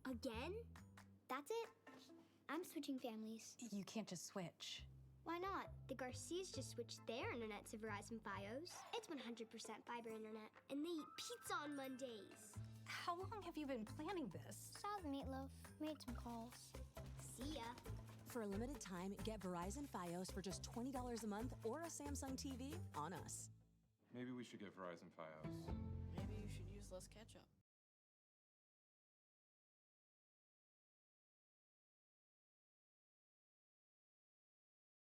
Again? That's it. I'm switching families. You can't just switch. Why not? The Garcias just switched their internet to Verizon Fios. It's 100% fiber internet, and they eat pizza on Mondays. How long have you been planning this? Saw the meatloaf, made some calls. See ya. For a limited time, get Verizon Fios for just $20 a month or a Samsung TV on us. Maybe we should get Verizon Fios. Maybe you should use less ketchup.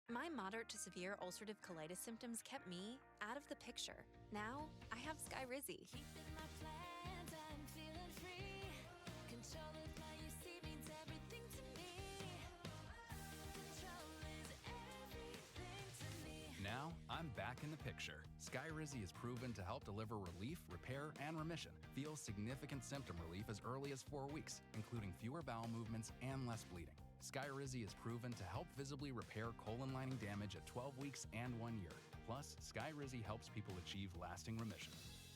My moderate to severe ulcerative colitis symptoms kept me out of the picture. Now, I have Skyrizi. Keeping my plans, I'm feeling free. Control of my UC means everything to me. Control is everything to me. Now, I'm back in the picture. Skyrizi is proven to help deliver relief, repair, and remission. Feel significant symptom relief as early as 4 weeks, including fewer bowel movements and less bleeding. Skyrizi is proven to help visibly repair colon lining damage at 12 weeks and 1 year. Plus, Skyrizi helps people achieve lasting remission.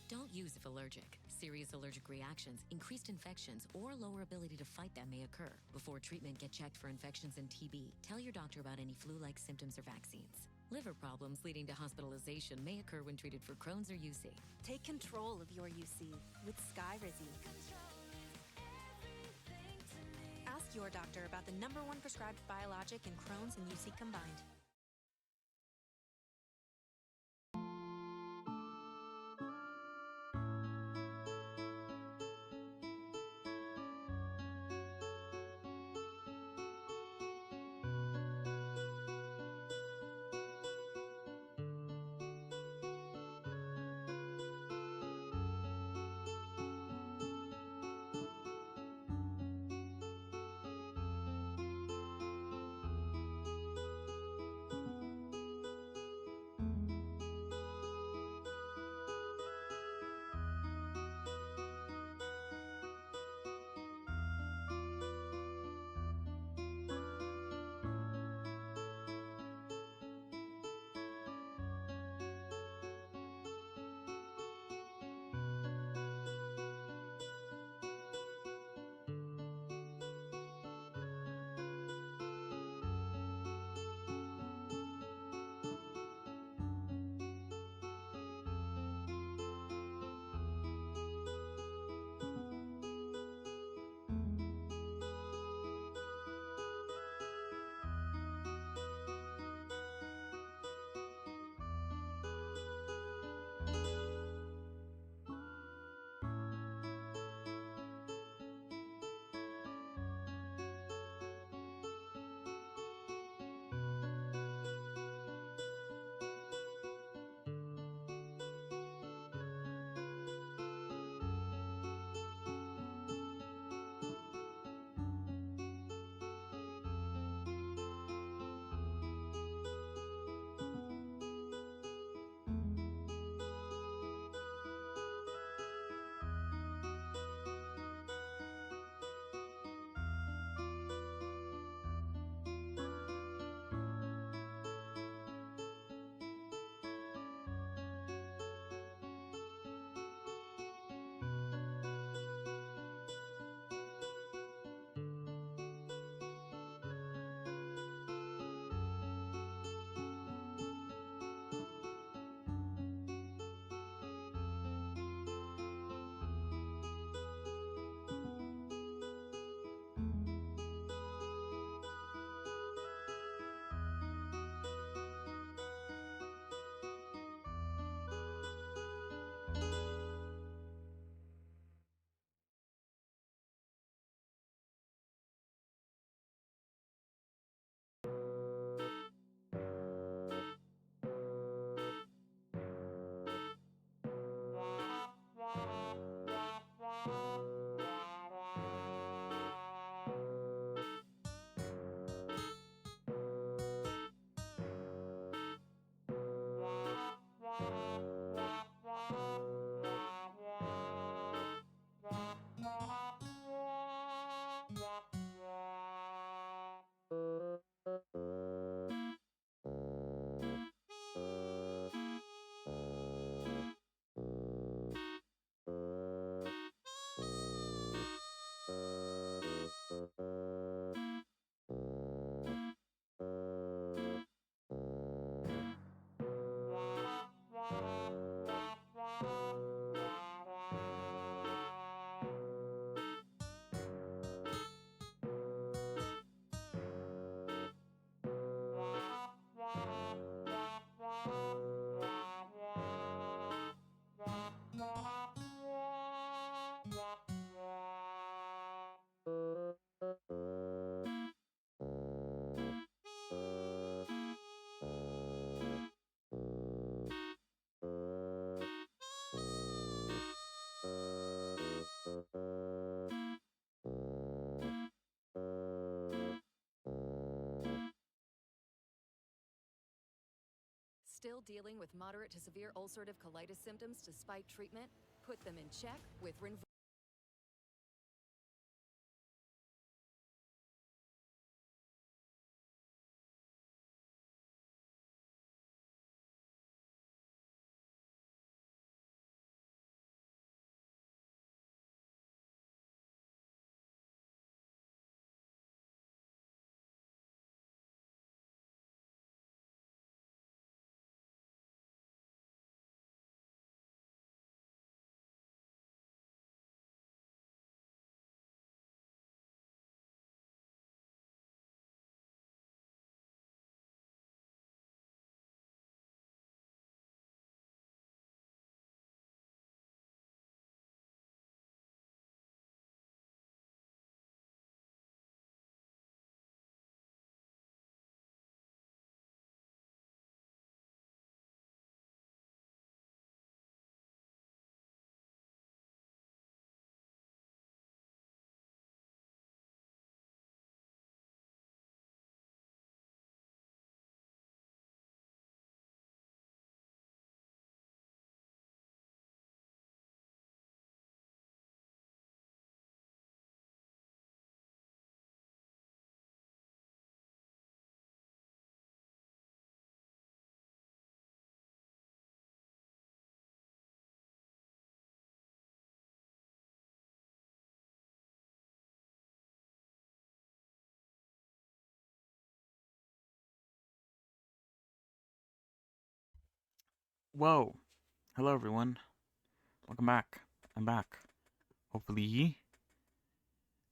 Don't use if allergic. Serious allergic reactions, increased infections, or lower ability to fight them may occur. Before treatment, get checked for infections and TB. Tell your doctor about any flu-like symptoms or vaccines. Liver problems leading to hospitalization may occur when treated for Crohn's or UC. Take control of your UC with Skyrizi. Control is everything to me. Ask your doctor about the #1 prescribed biologic in Crohn's and UC combined. Still dealing with moderate to severe ulcerative colitis symptoms despite treatment? Put them in check with Rinvoq. Whoa. Hello, everyone. Welcome back. I'm back. Hopefully,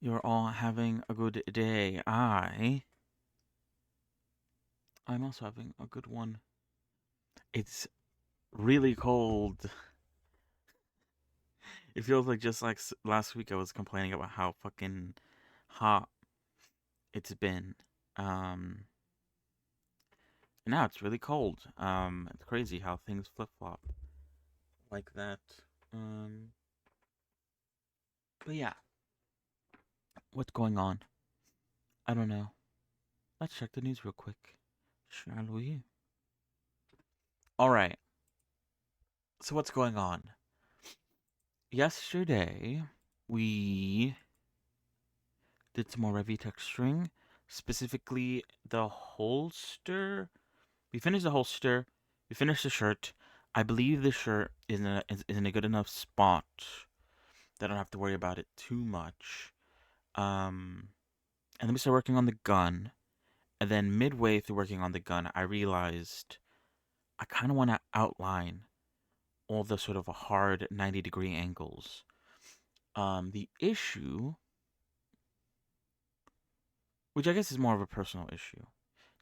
you're all having a good day. I'm also having a good one. It's really cold. It feels like just like last week I was complaining about how fucking hot it's been. And now it's really cold. It's crazy how things flip-flop like that. But yeah. What's going on? I don't know. Let's check the news real quick. Shall we? Alright. So what's going on? Yesterday, we did some more Revy texturing. Specifically, the holster. We finished the holster. We finished the shirt. I believe the shirt is in a good enough spot that I don't have to worry about it too much. And then we started working on the gun. And then midway through working on the gun, I realized I kind of want to outline all the sort of hard 90-degree angles. The issue, which I guess is more of a personal issue,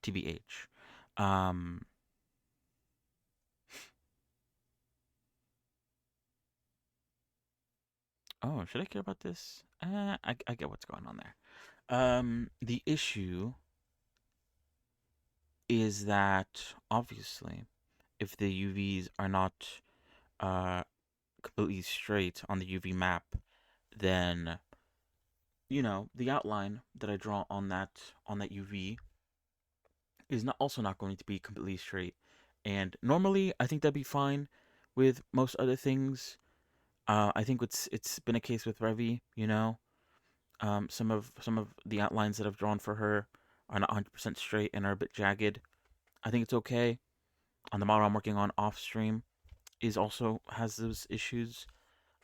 TBH. Oh, should I care about this? I get what's going on there. The issue is that, obviously, if the UVs are not completely straight on the UV map, then, you know, the outline that I draw on that UV is also not going to be completely straight. And normally, I think that'd be fine with most other things. I think it's been a case with Revy, you know. Some of the outlines that I've drawn for her are not 100% straight and are a bit jagged. I think it's okay. On the model I'm working on off stream also has those issues.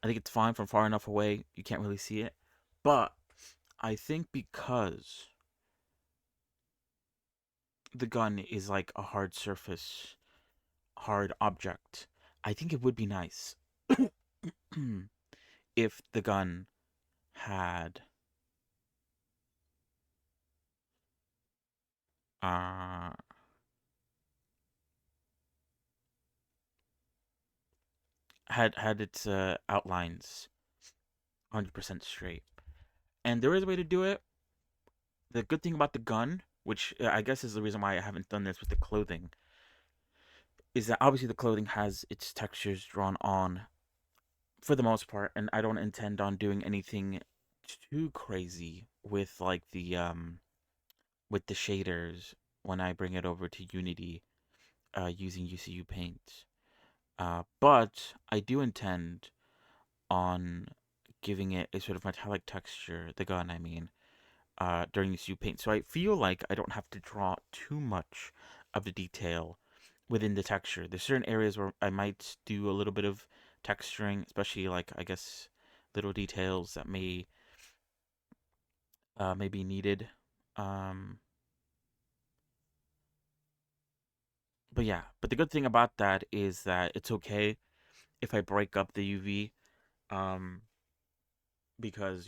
I think it's fine from far enough away you can't really see it. But I think because the gun is like a hard surface, hard object, I think it would be nice if the gun had had its outlines 100% straight. And there is a way to do it. The good thing about the gun, which I guess is the reason why I haven't done this with the clothing, is that obviously the clothing has its textures drawn on for the most part, and I don't intend on doing anything too crazy with like the shaders when I bring it over to Unity. using UCU Paint. But I do intend on giving it a sort of metallic texture, the gun, I mean, during UCU Paint. So I feel like I don't have to draw too much of the detail within the texture. There's certain areas where I might do a little bit of texturing, especially like, I guess, little details that may be needed. But yeah, but the good thing about that is that it's okay if I break up the UV, because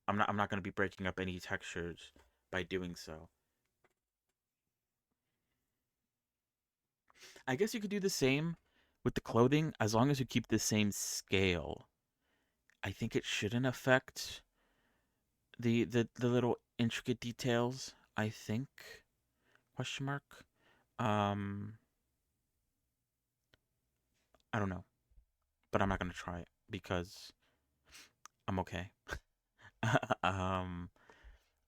I'm not going to be breaking up any textures by doing so. I guess you could do the same with the clothing as long as you keep the same scale. I think it shouldn't affect the little intricate details, I think. Question mark. I don't know. But I'm not gonna try it because I'm okay.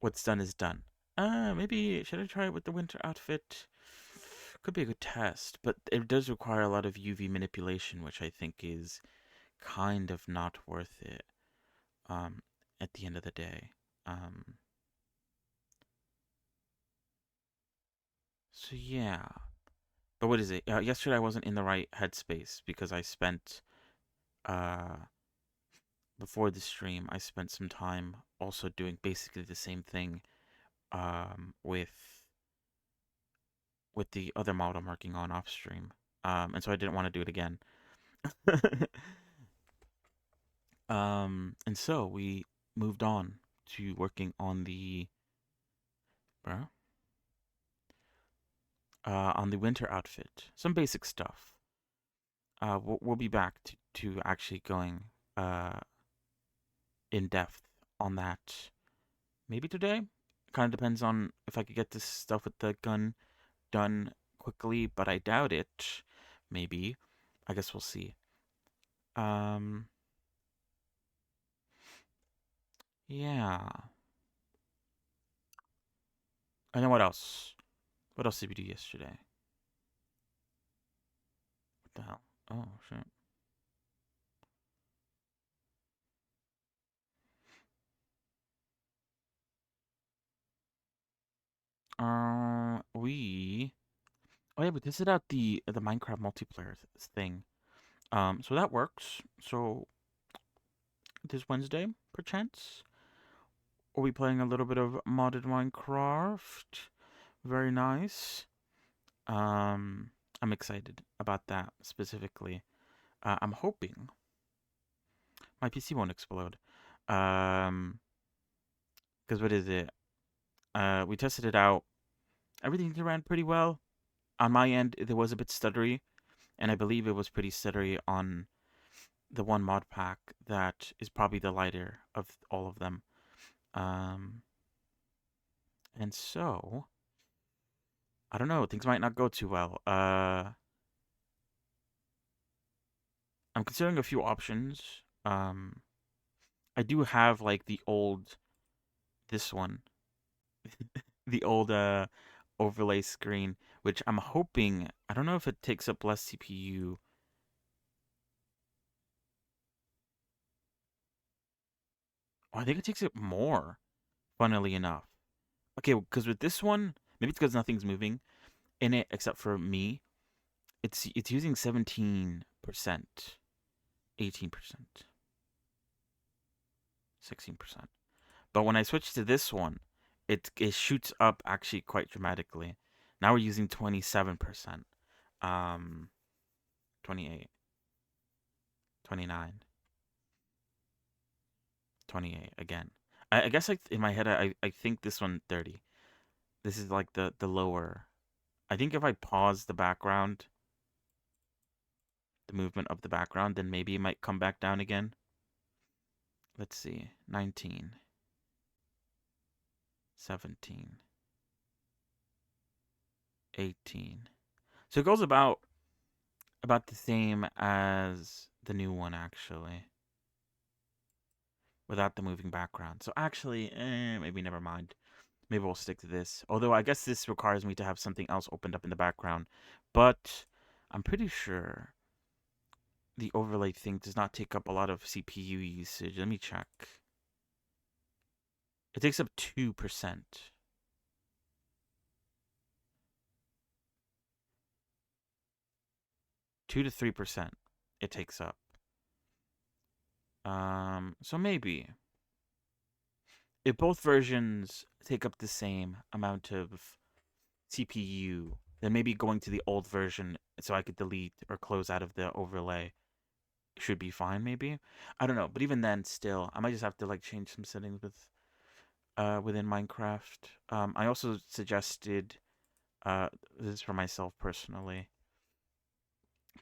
What's done is done. Maybe should I try it with the winter outfit? Could be a good test, but it does require a lot of UV manipulation, which I think is kind of not worth it. At the end of the day. So yeah. But what is it? Yesterday I wasn't in the right headspace because I spent before the stream I spent some time also doing basically the same thing with the other model I'm working on off stream. And so I didn't want to do it again. And so we moved on to working on the winter outfit. Some basic stuff. We'll be back to actually going in depth on that maybe today. Kind of depends on if I could get this stuff with the gun done quickly, but I doubt it. Maybe. I guess we'll see. Yeah. And then what else? What else did we do yesterday? What the hell? Oh, shit. Oh yeah, we tested out the Minecraft multiplayer thing. So that works. So this Wednesday, perchance, we'll be playing a little bit of modded Minecraft. Very nice. I'm excited about that specifically. I'm hoping my PC won't explode. Because what is it? We tested it out. Everything ran pretty well. On my end, there was a bit stuttery, and I believe it was pretty stuttery on the one mod pack that is probably the lighter of all of them. And so, I don't know, things might not go too well. I'm considering a few options. I do have like this one, the old overlay screen, which I'm hoping, I don't know if it takes up less CPU. Oh, I think it takes up more, funnily enough. Okay, because with this one, maybe it's because nothing's moving in it except for me. It's using 17%, 18%, 16%. But when I switch to this one, it shoots up actually quite dramatically. Now we're using 27%, 28, 29, 28 again. I guess in my head I think this one 30. This is like the lower. I think if I pause the background, the movement of the background, then maybe it might come back down again. Let's see. 19, 17, 18. So it goes about the same as the new one, actually, without the moving background. So actually, maybe never mind. maybe we'll stick to this. Although I guess this requires me to have something else opened up in the background. But I'm pretty sure the overlay thing does not take up a lot of CPU usage. Let me check. It takes up 2%. Two to 3% it takes up. So maybe if both versions take up the same amount of CPU, then maybe going to the old version so I could delete or close out of the overlay should be fine, maybe. I don't know, but even then, still, I might just have to like change some settings with within Minecraft. I also suggested this is for myself personally,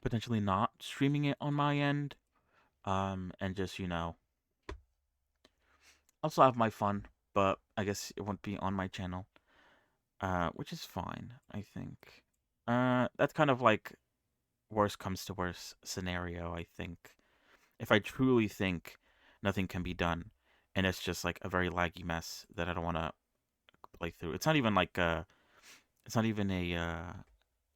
potentially not streaming it on my end, and just, you know, also have my fun, but I guess it won't be on my channel, which is fine, I think. That's kind of like worst comes to worst scenario, I think. If I truly think nothing can be done, and it's just like a very laggy mess that I don't want to play through. It's not even like it's not even a,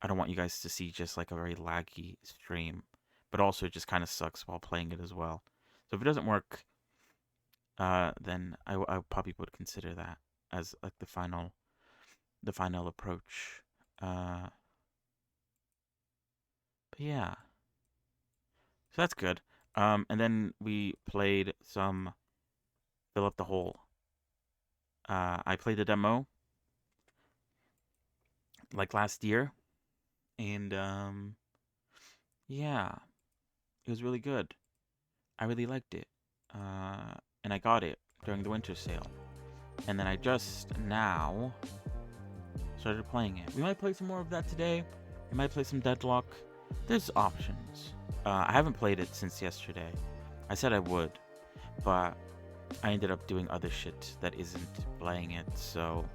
I don't want you guys to see just like a very laggy stream, but also it just kind of sucks while playing it as well. So if it doesn't work, then I probably would consider that as like the final approach. But yeah, so that's good. And then we played some Fill Up the Hole. I played the demo like last year, and yeah, it was really good. I really liked it, and I got it during the winter sale, and then I just now started playing it. We might play some more of that today. We might play some Deadlock. There's options. I haven't played it since yesterday. I said I would, but I ended up doing other shit that isn't playing it, so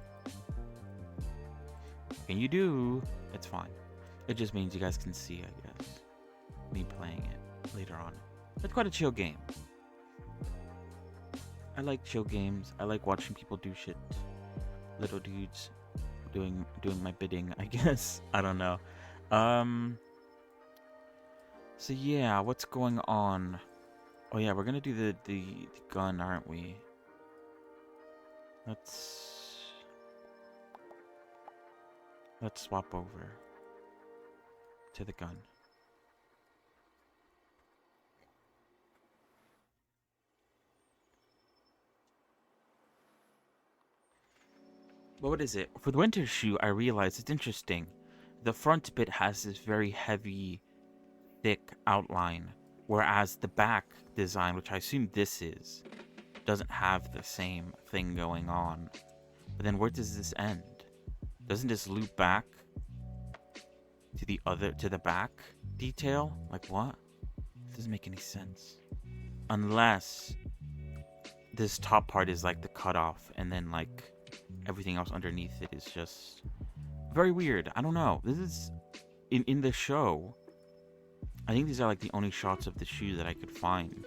can you do? It's fine. It just means you guys can see, I guess, me playing it later on. It's quite a chill game. I like chill games. I like watching people do shit. Little dudes doing my bidding, I guess. I don't know. So yeah, what's going on? Oh yeah, we're gonna do the gun, aren't we? Let's swap over to the gun. But what is it? For the winter shoe, I realized it's interesting. The front bit has this very heavy, thick outline, whereas the back design, which I assume this is, doesn't have the same thing going on. But then where does this end? Doesn't this loop back to the back detail? Like what? It doesn't make any sense. Unless this top part is like the cutoff, and then like everything else underneath it is just very weird. I don't know. This is in the show. I think these are like the only shots of the shoe that I could find.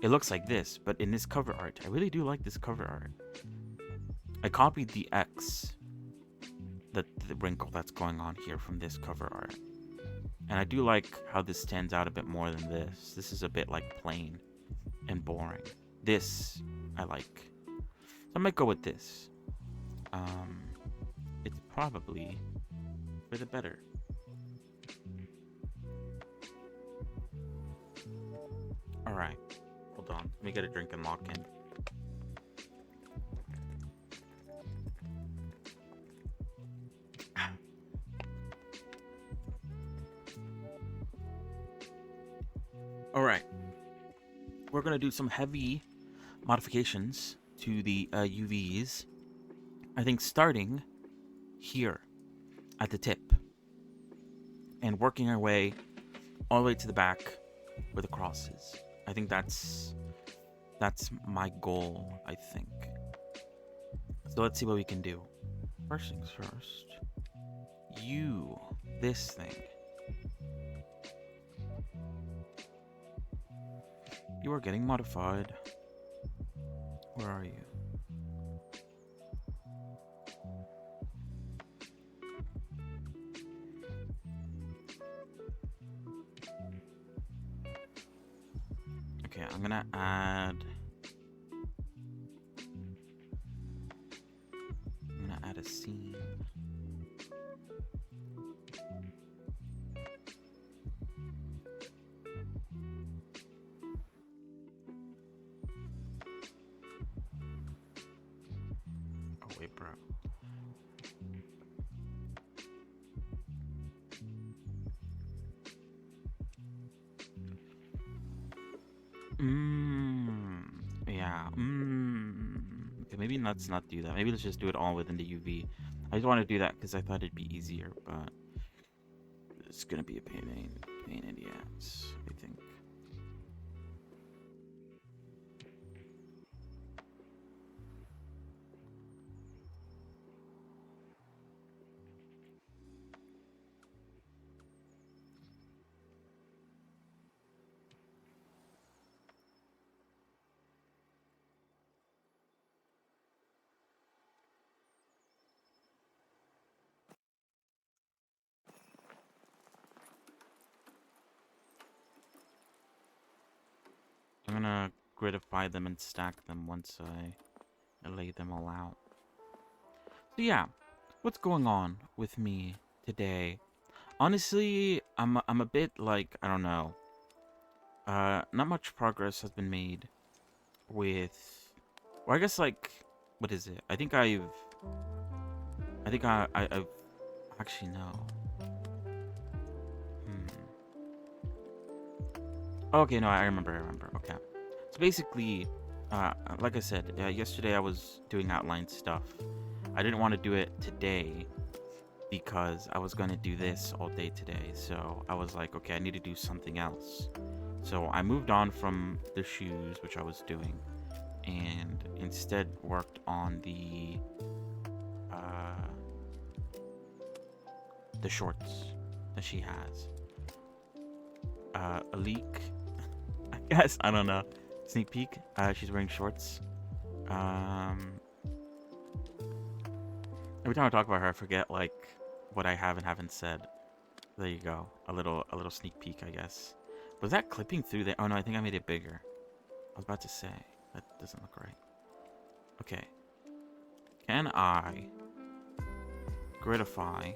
It looks like this, but in this cover art, I really do like this cover art. I copied the X, the wrinkle that's going on here from this cover art. And I do like how this stands out a bit more than this. This is a bit like plain and boring. This, I like. So I might go with this. It's probably for the better. Alright, hold on. Let me get a drink and lock in. Alright. We're going to do some heavy modifications to the UVs. I think starting here at the tip and working our way all the way to the back where the cross is. I think that's my goal, I think. So let's see what we can do. First things first. This thing. You are getting modified. Where are you? Okay, I'm gonna add. I'm gonna add a scene. Oh wait, bro. Yeah. Okay, maybe let's not do that. Maybe let's just do it all within the UV. I just want to do that because I thought it'd be easier, but it's gonna be a pain in the ass, I think. I'm gonna gridify them and stack them once I lay them all out. So yeah, what's going on with me today? Honestly, I'm a bit like, I don't know. Not much progress has been made with, or I guess like, what is it? I've actually no. Okay, no, I remember. Okay. So basically, like I said, yesterday I was doing outline stuff. I didn't want to do it today because I was going to do this all day today. So I was like, okay, I need to do something else. So I moved on from the shoes, which I was doing, and instead worked on the shorts that she has. A leak, I guess. I don't know. Sneak peek. She's wearing shorts. Every time I talk about her, I forget like what I have and haven't said. There you go. A little sneak peek, I guess. Was that clipping through there? Oh no, I think I made it bigger. I was about to say that doesn't look right. Okay. Can I gridify?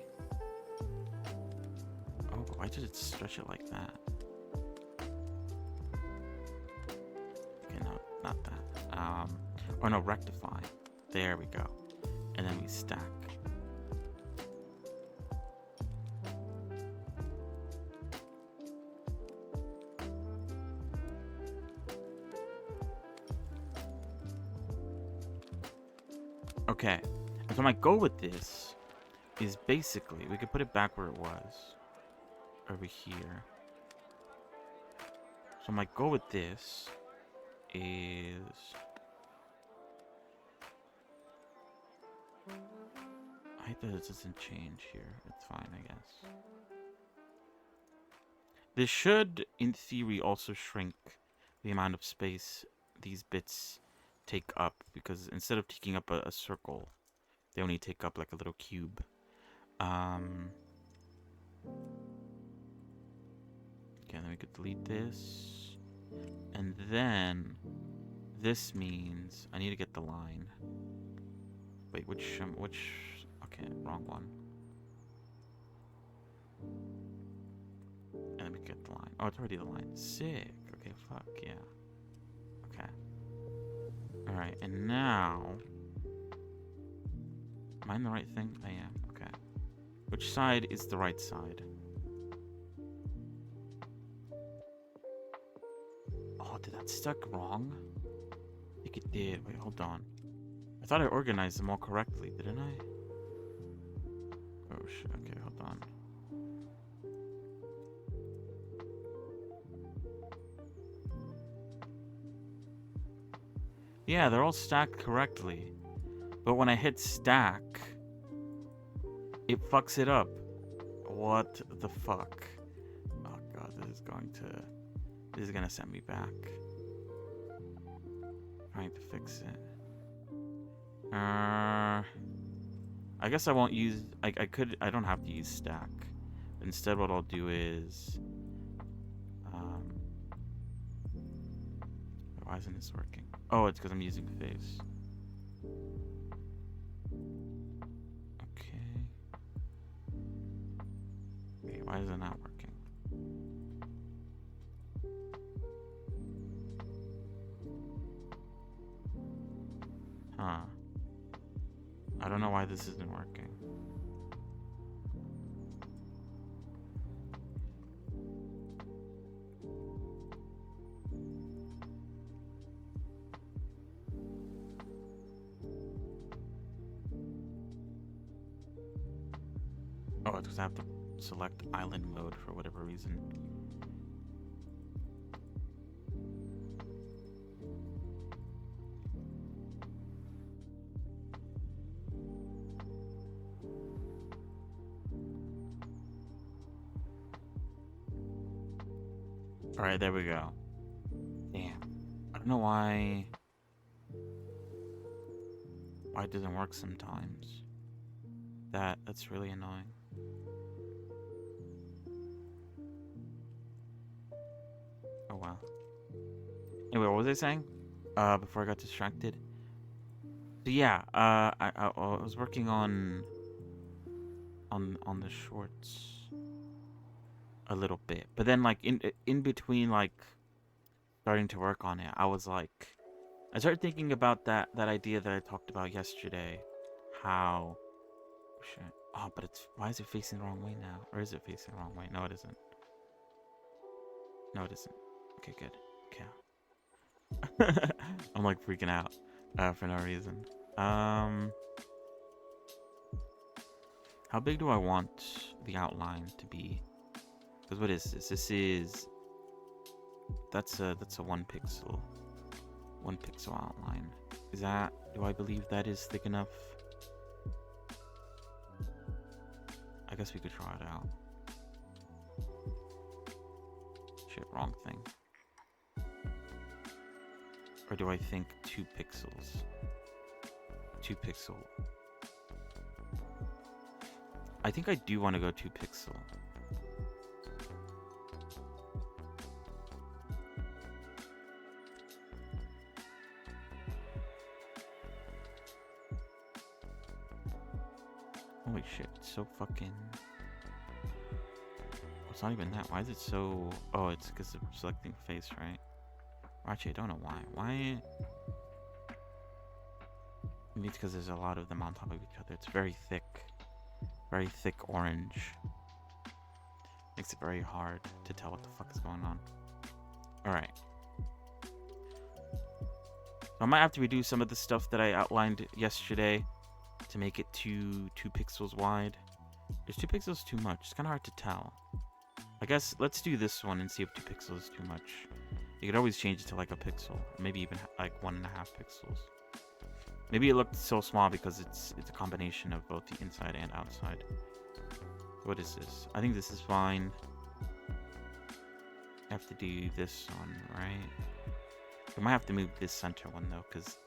Oh, why did it stretch it like that? Okay, no, not that. Or no, rectify. There we go. And then we stack. Okay, and so my goal with this is basically, we could put it back where it was. Over here. So my goal with this is... I hate that it doesn't change here. It's fine, I guess. This should, in theory, also shrink the amount of space these bits take up, because instead of taking up a circle, they only take up like a little cube. Okay, then we could delete this. And then this means I need to get the line. Wait, which, okay, wrong one. And then we get the line. Oh, it's already the line. Sick. Okay, fuck, yeah. Okay. Alright, and now... Am I in the right thing? I am, okay. Which side is the right side? Oh, did that stuck wrong? I think it did. Wait, hold on. I thought I organized them all correctly, didn't I? Oh shit, okay, hold on. Yeah, they're all stacked correctly. But when I hit stack, it fucks it up. What the fuck? Oh god, this is gonna send me back. Trying to fix it. I guess I won't use, I don't have to use stack. Instead what I'll do is, why isn't this working? Oh, it's because I'm using face. Okay. Wait, why is it not working? Huh. I don't know why this isn't working. Oh, it's because I have to select island mode for whatever reason. Alright, there we go. Damn. I don't know why it doesn't work sometimes. That's really annoying. Oh wow. Anyway, what was I saying? Before I got distracted. So yeah, I was working on the shorts a little bit, but then like in between like starting to work on it, I started thinking about that idea that I talked about yesterday. How shit. Oh, but why is it facing the wrong way now? Or is it facing the wrong way? No, it isn't. No, it isn't. Okay, good. Okay. I'm like freaking out for no reason. How big do I want the outline to be? Because what is this? That's a 1 pixel. 1 pixel outline. Do I believe that is thick enough? I guess we could try it out. Shit, wrong thing. Or do I think 2 pixels? 2 pixel. I think I do want to go 2 pixel. Holy shit, it's so fucking... It's not even that. Why is it so... Oh, it's because of selecting face, right? Actually, I don't know why. Why... Maybe it's because there's a lot of them on top of each other. It's very thick. Very thick orange. Makes it very hard to tell what the fuck is going on. Alright. So I might have to redo some of the stuff that I outlined yesterday to make it 2 pixels wide. Is 2 pixels too much? It's kind of hard to tell. I guess let's do this one and see if 2 pixels is too much. You could always change it to like a pixel. Maybe even like 1.5 pixels. Maybe it looked so small because it's a combination of both the inside and outside. What is this? I think this is fine. I have to do this one, right? We might have to move this center one though, because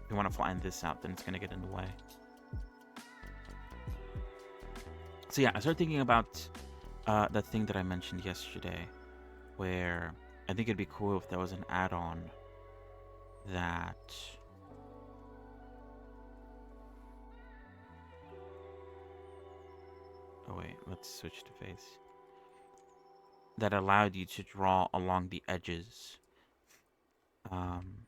if we want to flatten this out, then it's gonna get in the way. So yeah, I started thinking about that thing that I mentioned yesterday, where I think it'd be cool if there was an add-on that... Oh wait, let's switch to face. That allowed you to draw along the edges. And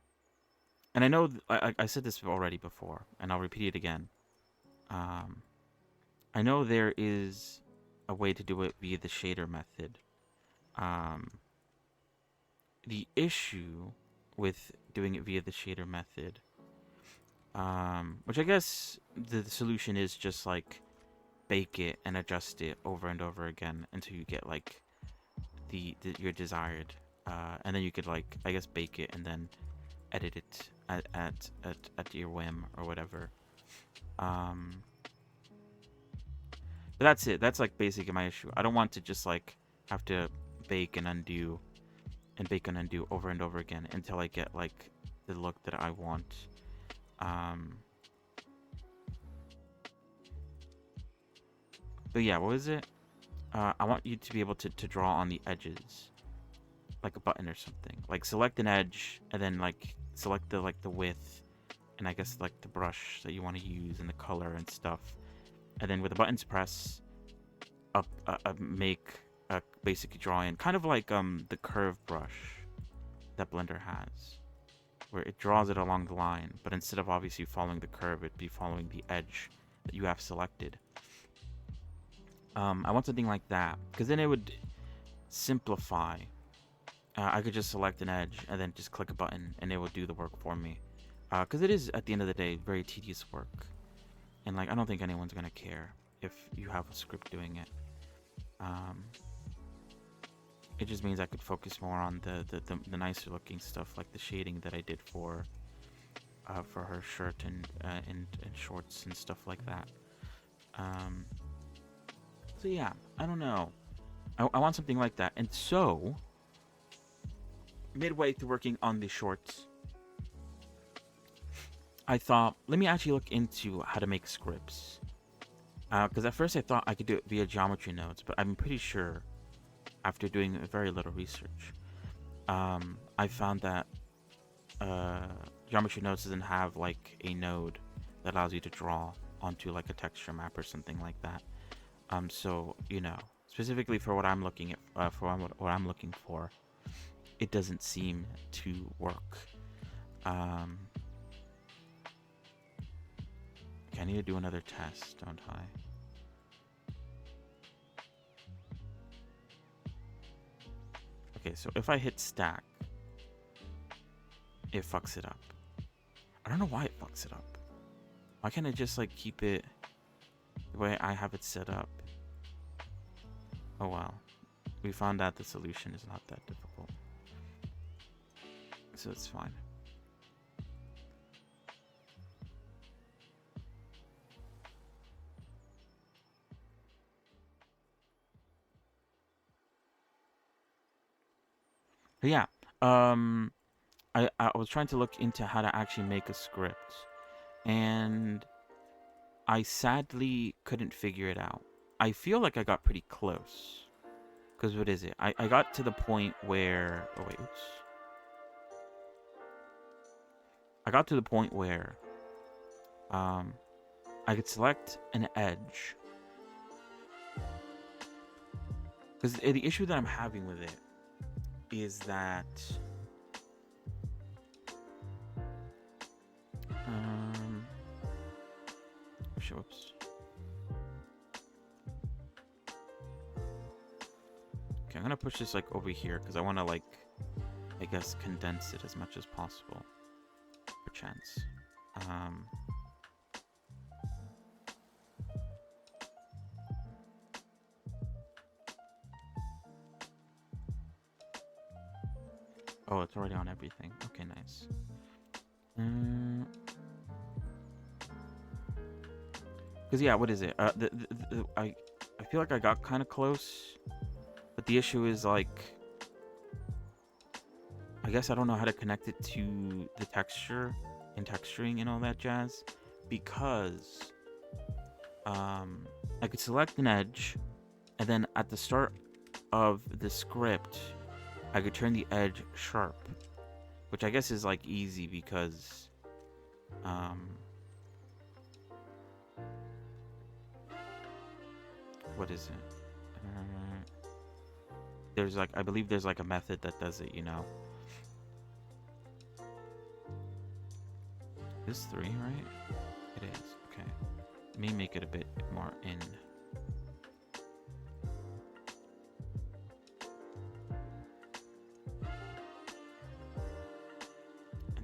I know I said this already before, and I'll repeat it again. I know there is a way to do it via the shader method. The issue with doing it via the shader method, which I guess the solution is just like bake it and adjust it over and over again until you get like your desired, and then you could like I guess bake it and then edit it at your whim or whatever. But that's it. That's like basically my issue. I don't want to just like have to bake and undo over and over again until I get like the look that I want. But yeah, what is it? I want you to be able to draw on the edges. like a button or something. Like select an edge and then like select the width and I guess like the brush that you want to use and the color and stuff. And then with the buttons press, make a basic drawing, kind of like the curve brush that Blender has, where it draws it along the line, but instead of obviously following the curve, it'd be following the edge that you have selected. I want something like that, because then it would simplify. I could just select an edge and then just click a button and it will do the work for me. Because it is, at the end of the day, very tedious work. And like, I don't think anyone's gonna care if you have a script doing it. It just means I could focus more on the nicer looking stuff, like the shading that I did for her shirt and shorts and stuff like that. So yeah, I don't know. I want something like that. And so, midway through working on the shorts, I thought, let me actually look into how to make scripts. Because at first I thought I could do it via geometry nodes, but I'm pretty sure, after doing very little research, I found that geometry nodes doesn't have like a node that allows you to draw onto like a texture map or something like that. So you know, specifically for what I'm looking at, for what I'm looking for, it doesn't seem to work. Okay, I need to do another test, don't I? Okay, so if I hit stack, it fucks it up. I don't know why it fucks it up. Why can't I just like keep it the way I have it set up? Oh well. We found out the solution is not that difficult. So it's fine. But yeah, I was trying to look into how to actually make a script, and I sadly couldn't figure it out. I feel like I got pretty close, because what is it? I got to the point where, oh wait, oops. I got to the point where I could select an edge, because the issue that I'm having with it is that whoops. Okay, I'm gonna push this like over here because I want to like, I guess, condense it as much as possible, perchance. Oh, it's already on everything. Okay, nice. Because yeah, what is it? I feel like I got kind of close, but the issue is like, I guess I don't know how to connect it to the texture and texturing and all that jazz, because I could select an edge, and then at the start of the script, I could turn the edge sharp, which I guess is like easy because what is it? There's like, I believe there's like a method that does it, you know. This 3, right? It is. Okay. Let me make it a bit more in.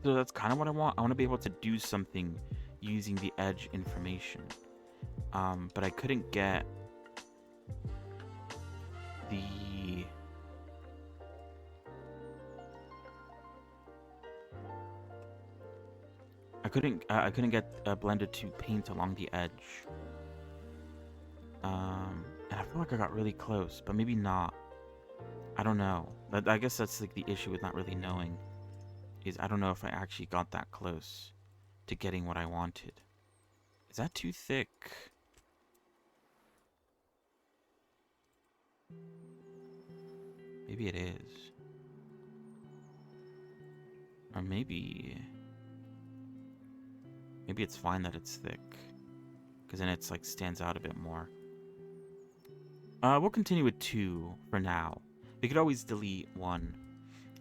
So that's kind of what I want. I want to be able to do something using the edge information. But I couldn't get the... I couldn't get Blender to paint along the edge. And I feel like I got really close, but maybe not. I don't know. I guess that's like the issue with not really knowing. Is I don't know if I actually got that close to getting what I wanted. Is that too thick? Maybe it is. Or maybe it's fine that it's thick, because then it's like stands out a bit more. We'll continue with 2 for now. We could always delete 1.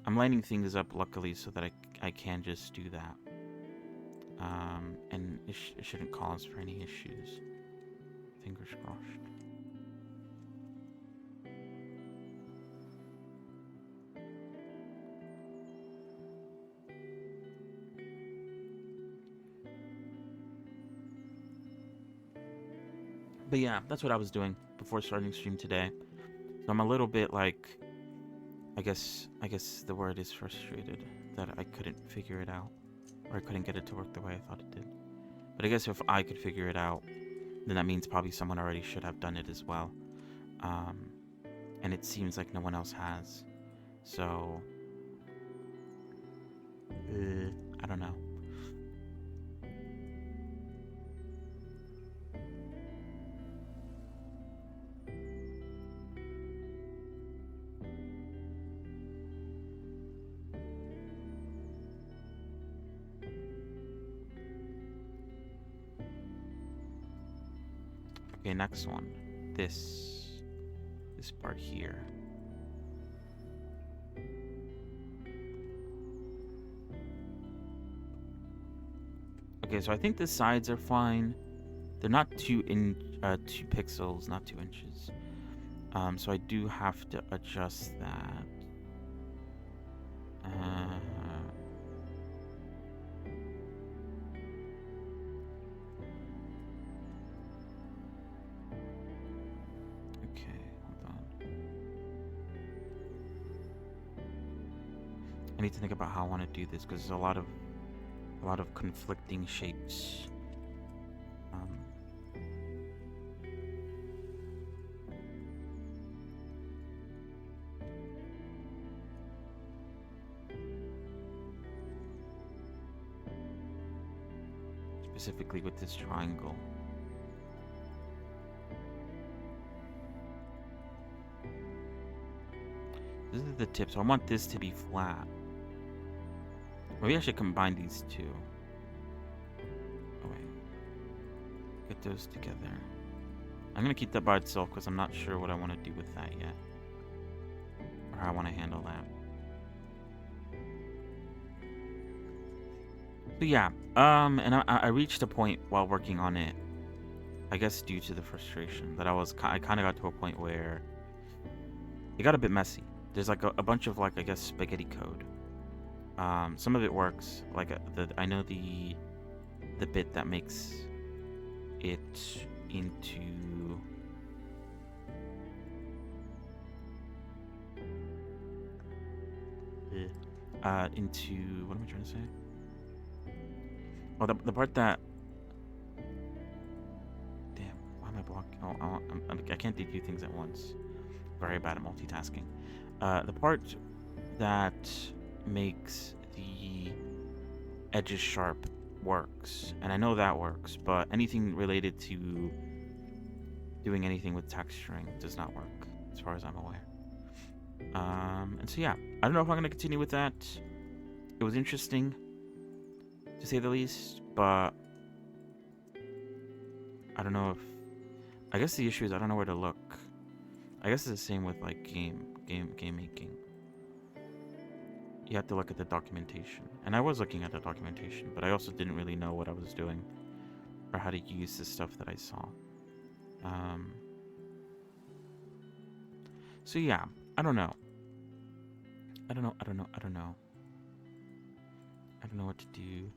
I'm lining things up luckily so that I can just do that. And it shouldn't cause for any issues. Fingers crossed. But yeah, that's what I was doing before starting stream today. So I'm a little bit like, I guess the word is frustrated that I couldn't figure it out, or I couldn't get it to work the way I thought it did. But I guess if I could figure it out, then that means probably someone already should have done it as well. And it seems like no one else has. So, I don't know. Okay, next one. This part here. Okay, so I think the sides are fine. They're not 2 pixels, not 2 inches. So I do have to adjust that. I need to think about how I want to do this because there's a lot of conflicting shapes. Specifically with this triangle. This is the tip, so I want this to be flat. Maybe I should combine these 2. Oh wait. Get those together. I'm gonna keep that by itself because I'm not sure what I want to do with that yet. Or how I want to handle that. So yeah, and I reached a point while working on it, I guess due to the frustration, that I kind of got to a point where it got a bit messy. There's like a bunch of like, I guess, spaghetti code. Some of it works, like I know the bit that makes it into what am I trying to say? Oh, the part that, damn, why am I blocking? Oh, I can't do 2 things at once. Very bad at multitasking. The part that makes the edges sharp works, and I know that works, but anything related to doing anything with texturing does not work as far as I'm aware. And so yeah, I don't know if I'm going to continue with that. It was interesting to say the least, but I don't know if, I guess the issue is I don't know where to look. I guess it's the same with like game making. You have to look at the documentation. And I was looking at the documentation, but I also didn't really know what I was doing or how to use the stuff that I saw. So yeah, I don't know. I don't know what to do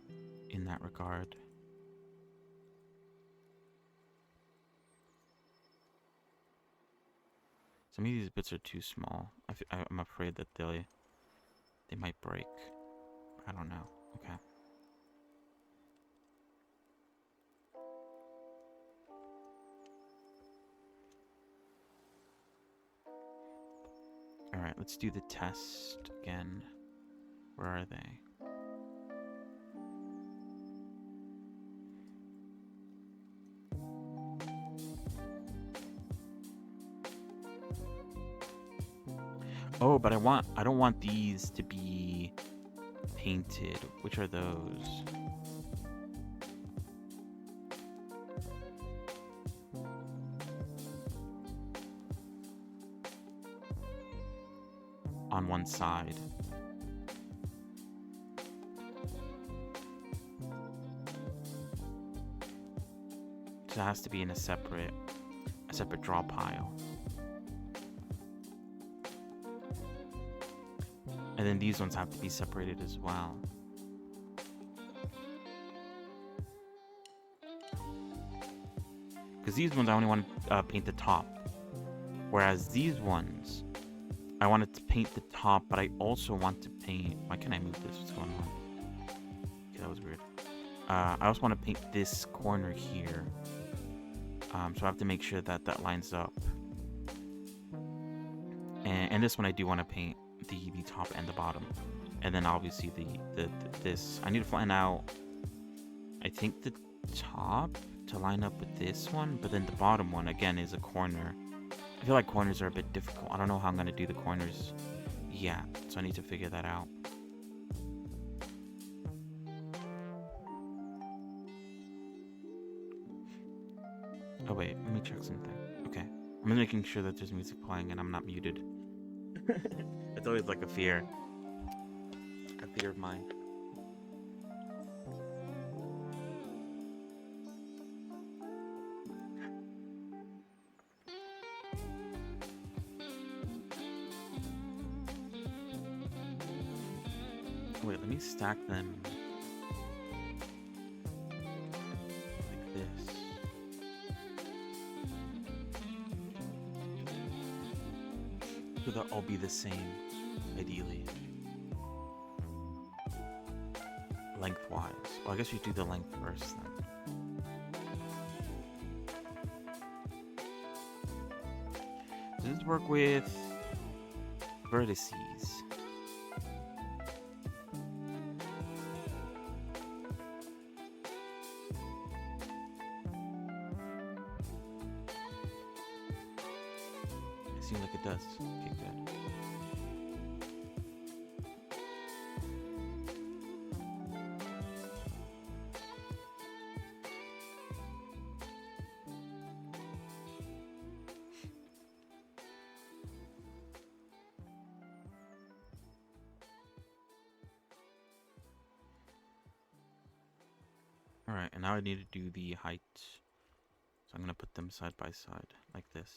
in that regard. Some of these bits are too small. I'm afraid that they might break. I don't know. Okay. Alright, let's do the test again. Where are they? Oh, but I don't want these to be painted. Which are those? On one side. So it has to be in a separate draw pile. And then these ones have to be separated as well. Because these ones I only want to paint the top. Whereas these ones, I wanted to paint the top, but I also want to paint... Why can't I move this? What's going on? Okay, that was weird. I also want to paint this corner here. So I have to make sure that that lines up. And this one I do want to paint the top and the bottom. And then obviously this. I need to flatten out, I think, the top to line up with this one. But then the bottom one, again, is a corner. I feel like corners are a bit difficult. I don't know how I'm going to do the corners. Yeah, so I need to figure that out. Oh wait, let me check something. Okay, I'm just making sure that there's music playing and I'm not muted. It's always like a fear of mine. Wait, let me stack them like this. So they'll all be the same, ideally. Lengthwise. Well, I guess we do the length first then. Does this work with vertices? It seems like it does. Okay, good. Alright, and now I need to do the height. So I'm going to put them side by side, like this.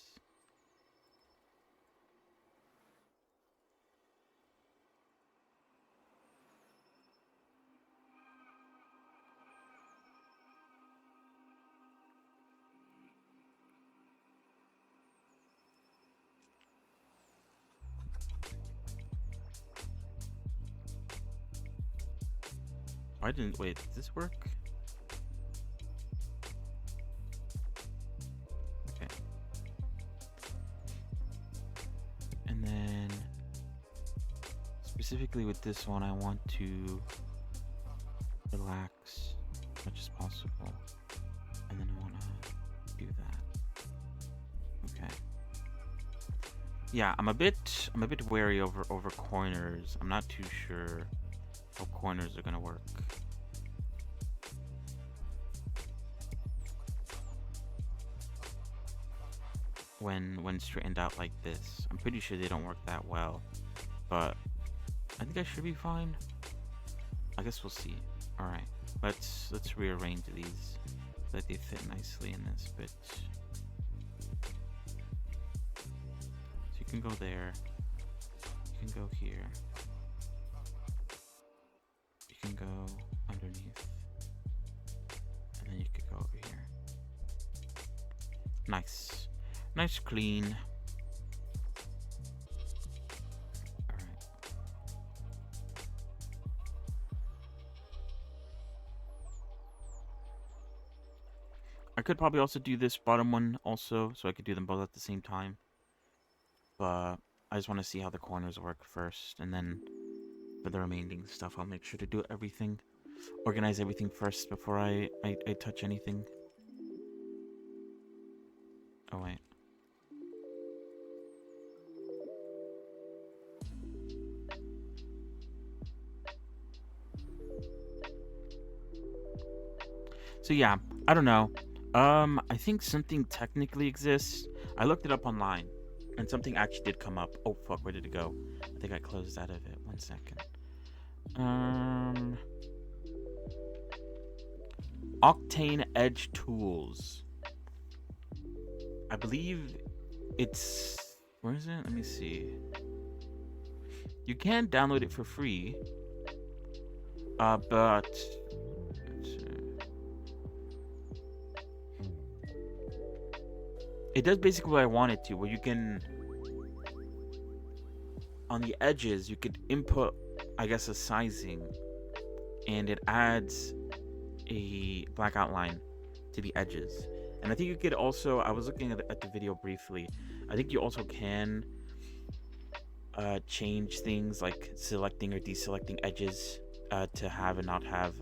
Why didn't... Wait, does this work? Okay. And then... specifically with this one, I want to relax as much as possible. And then I want to do that. Okay. Yeah, I'm a bit wary over corners. I'm not too sure how corners are gonna work. When straightened out like this. I'm pretty sure they don't work that well, but I think I should be fine. I guess we'll see. Alright, let's rearrange these so that they fit nicely in this bit. So you can go there, you can go here, you can go underneath, and then you could go over here. Nice. Nice, clean. Alright. I could probably also do this bottom one also, so I could do them both at the same time. But I just want to see how the corners work first, and then for the remaining stuff, I'll make sure to do everything. Organize everything first before I touch anything. Oh, wait. So yeah, I don't know. I think something technically exists. I looked it up online, and something actually did come up. Oh fuck, where did it go? I think I closed out of it. 1 second. Octane Edge Tools. I believe it's... Where is it? Let me see. You can download it for free. But... It does basically what I want it to, where you can... On the edges, you could input, I guess, a sizing. And it adds a black outline to the edges. And I think you could also... I was looking at the video briefly. I think you also can change things like selecting or deselecting edges to have and not have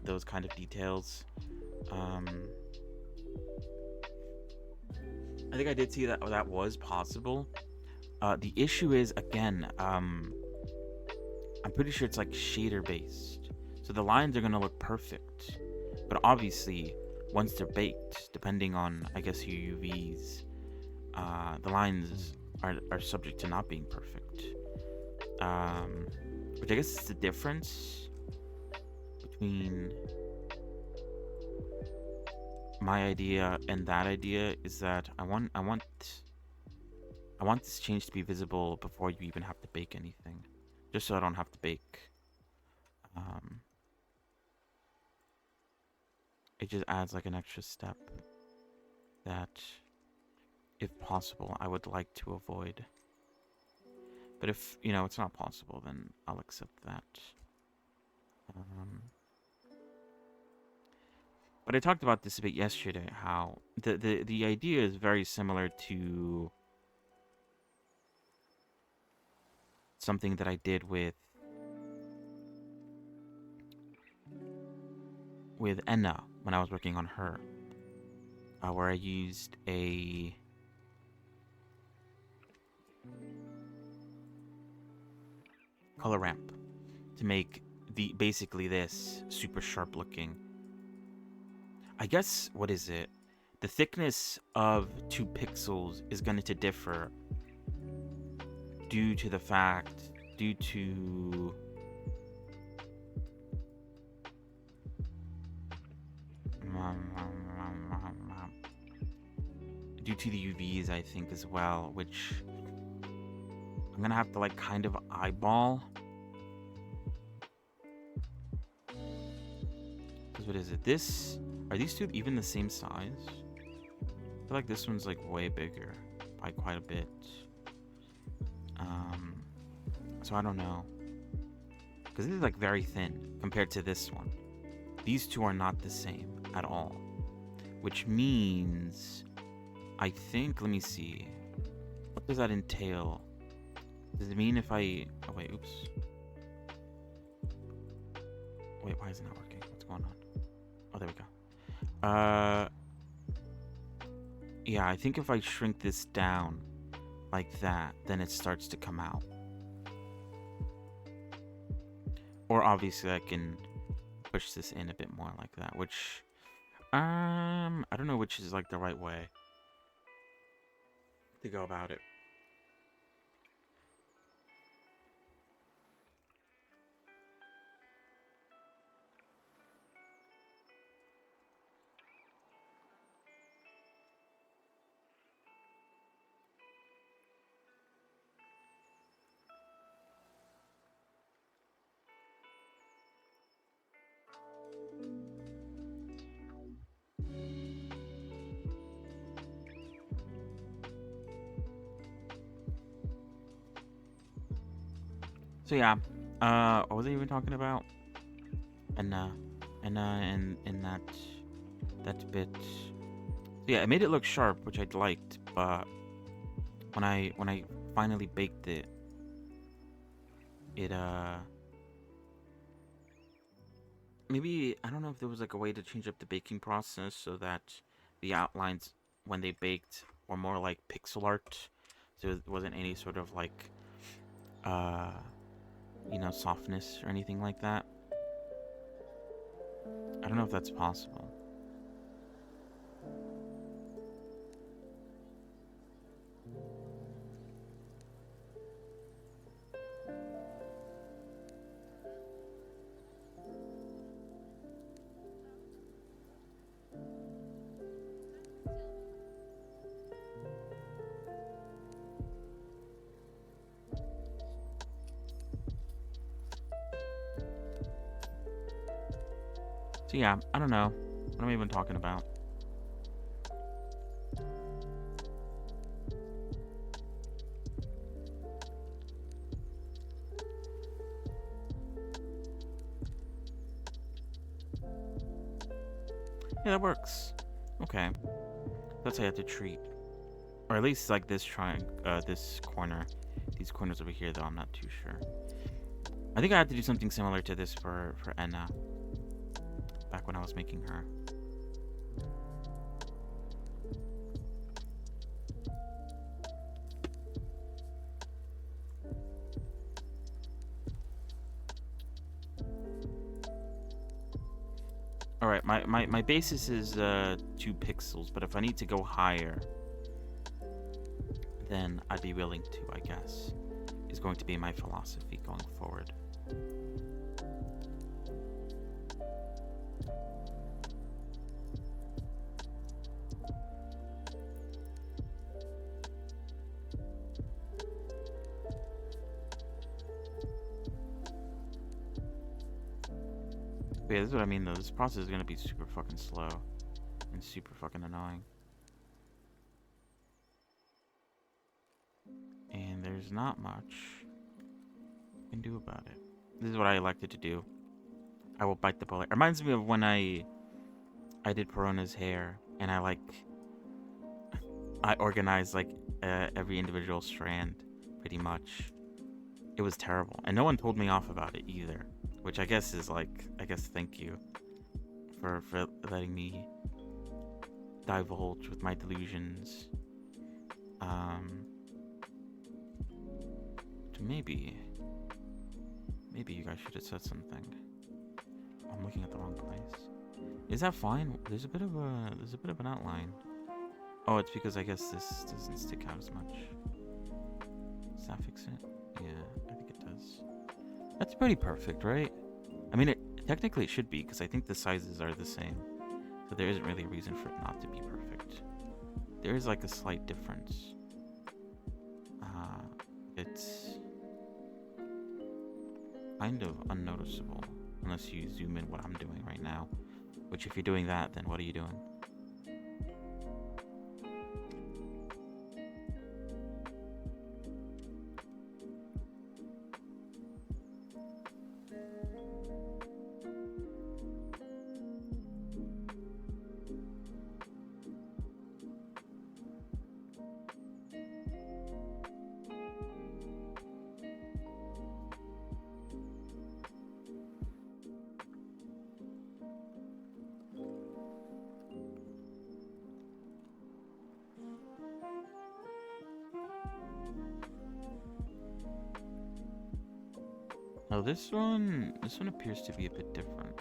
those kind of details. I think I did see that was possible. The issue is, again, I'm pretty sure it's like shader based, so the lines are gonna look perfect, but obviously once they're baked, depending on, I guess, your UVs, the lines are subject to not being perfect. Which I guess is the difference between my idea and that idea, is that I want this change to be visible before you even have to bake anything, just so I don't have to bake. It just adds like an extra step that, if possible, I would like to avoid. But if, you know, it's not possible, then I'll accept that. But I talked about this a bit yesterday, how the idea is very similar to something that I did with Enna when I was working on her, where I used a color ramp to make basically this super sharp looking. I guess, what is it? The thickness of 2 pixels is going to differ due to the UVs, I think, as well, which I'm gonna have to like kind of eyeball. Because what is it? Are these two even the same size? I feel like this one's like way bigger by quite a bit. So I don't know. Because this is like very thin compared to this one. These two are not the same at all. Which means, I think, let me see. What does that entail? Does it mean if I... Oh, wait, oops. Wait, why is it not working? What's going on? Oh, there we go. Yeah, I think if I shrink this down like that, then it starts to come out. Or obviously I can push this in a bit more like that, which... I don't know which is like the right way to go about it. So yeah, what was I even talking about? And that bit. So yeah, it made it look sharp, which I'd liked, but when I finally baked it, maybe, I don't know if there was like a way to change up the baking process so that the outlines when they baked were more like pixel art, so it wasn't any sort of like you know, softness or anything like that. I don't know if that's possible. So yeah, I don't know. What am I even talking about? Yeah, that works. Okay. That's how you have to treat. Or at least like this this corner. These corners over here though, I'm not too sure. I think I had to do something similar to this for Enna. Back when I was making her. Alright, my basis is 2 pixels, but if I need to go higher, then I'd be willing to, I guess. Is going to be my philosophy going forward. But yeah, this is what I mean though. This process is gonna be super fucking slow and super fucking annoying. And there's not much you can do about it. This is what I elected to do. I will bite the bullet. It reminds me of when I did Perona's hair and I organized like every individual strand pretty much. It was terrible. And no one told me off about it either. Which I guess is like, thank you for letting me divulge with my delusions. Maybe you guys should have said something. I'm looking at the wrong place. Is that fine? There's a bit of an outline. Oh, it's because I guess this doesn't stick out as much. Does that fix it? Yeah, I think it does. That's pretty perfect, right? I mean, technically it should be, because I think the sizes are the same. So there isn't really a reason for it not to be perfect. There is like a slight difference. It's kind of unnoticeable, unless you zoom in what I'm doing right now. Which if you're doing that, then what are you doing? Oh, this one appears to be a bit different.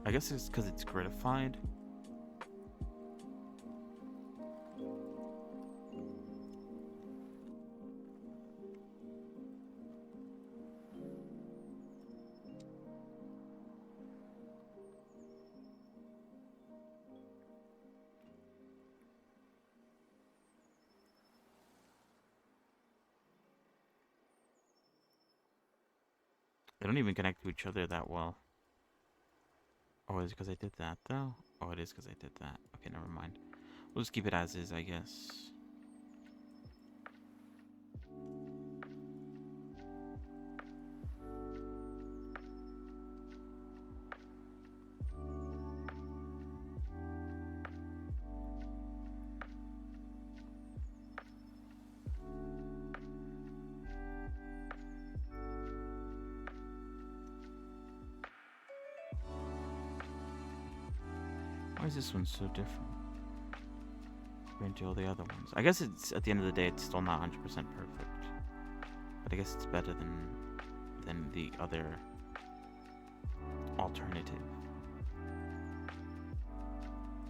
I guess it's because it's gratified. They don't even connect to each other that well. Oh, is it because I did that, though? Oh, it is because I did that. Okay, never mind. We'll just keep it as is, I guess. Why is this one so different compared to all the other ones? I guess it's, at the end of the day, it's still not 100% perfect. But I guess it's better than the other alternative.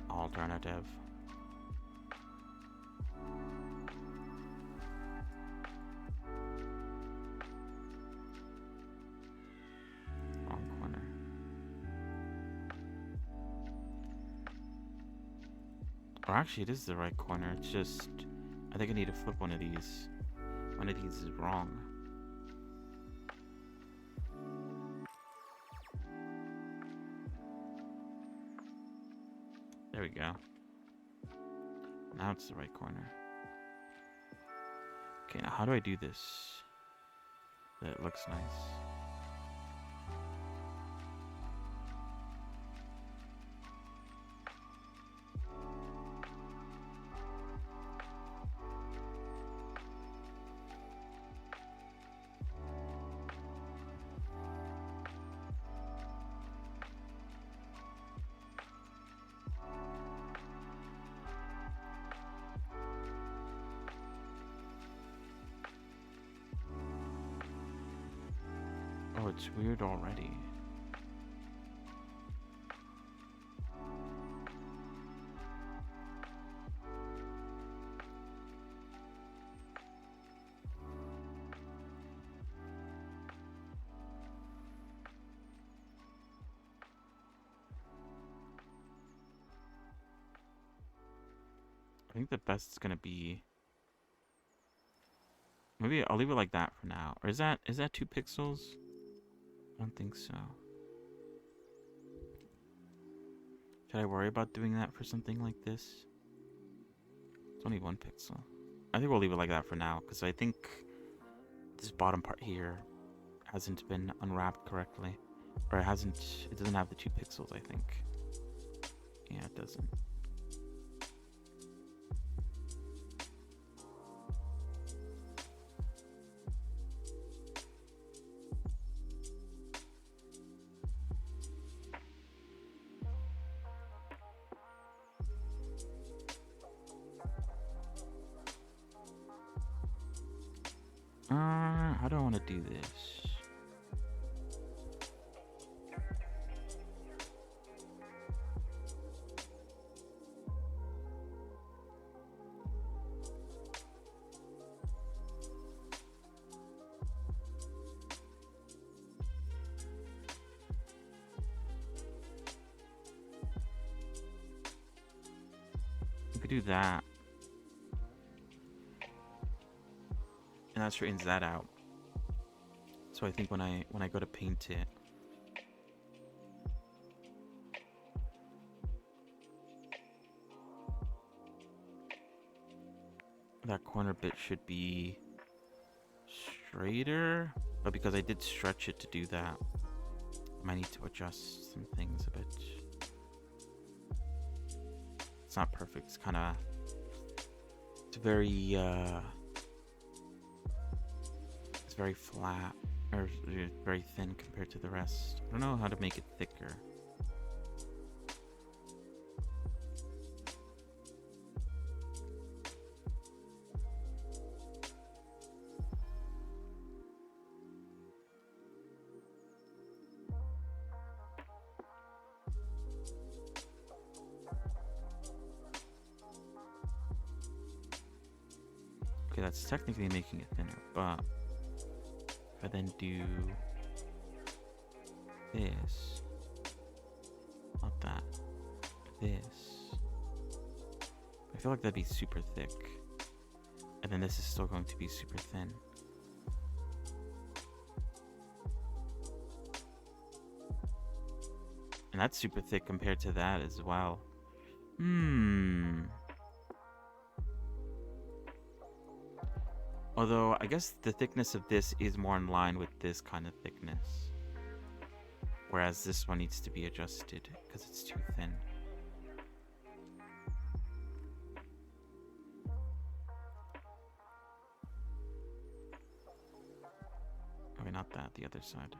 Alternative. Wrong corner. Or actually, it is the right corner. It's just, I think I need to flip one of these. One of these is wrong. There we go. Now it's the right corner. Okay, now how do I do this? That it looks nice. Oh, it's weird already. I think the best is gonna be, maybe I'll leave it like that for now. Or is that 2 pixels? I don't think so. Should I worry about doing that for something like this? It's only 1 pixel. I think we'll leave it like that for now, because I think this bottom part here hasn't been unwrapped correctly. Or it doesn't have the 2 pixels, I think. Yeah, it doesn't. How do I want to do this? We could do that. And that straightens that out. So I think when I go to paint it, that corner bit should be straighter, but because I did stretch it to do that, I might need to adjust some things a bit. It's not perfect. It's kind of, it's very flat, or very thin compared to the rest. I don't know how to make it thicker. Okay, that's technically making it thinner, but if I then do this, not that, this, I feel like that'd be super thick, and then this is still going to be super thin. And that's super thick compared to that as well. Although, I guess the thickness of this is more in line with this kind of thickness. Whereas this one needs to be adjusted because it's too thin. Okay, not that, the other side.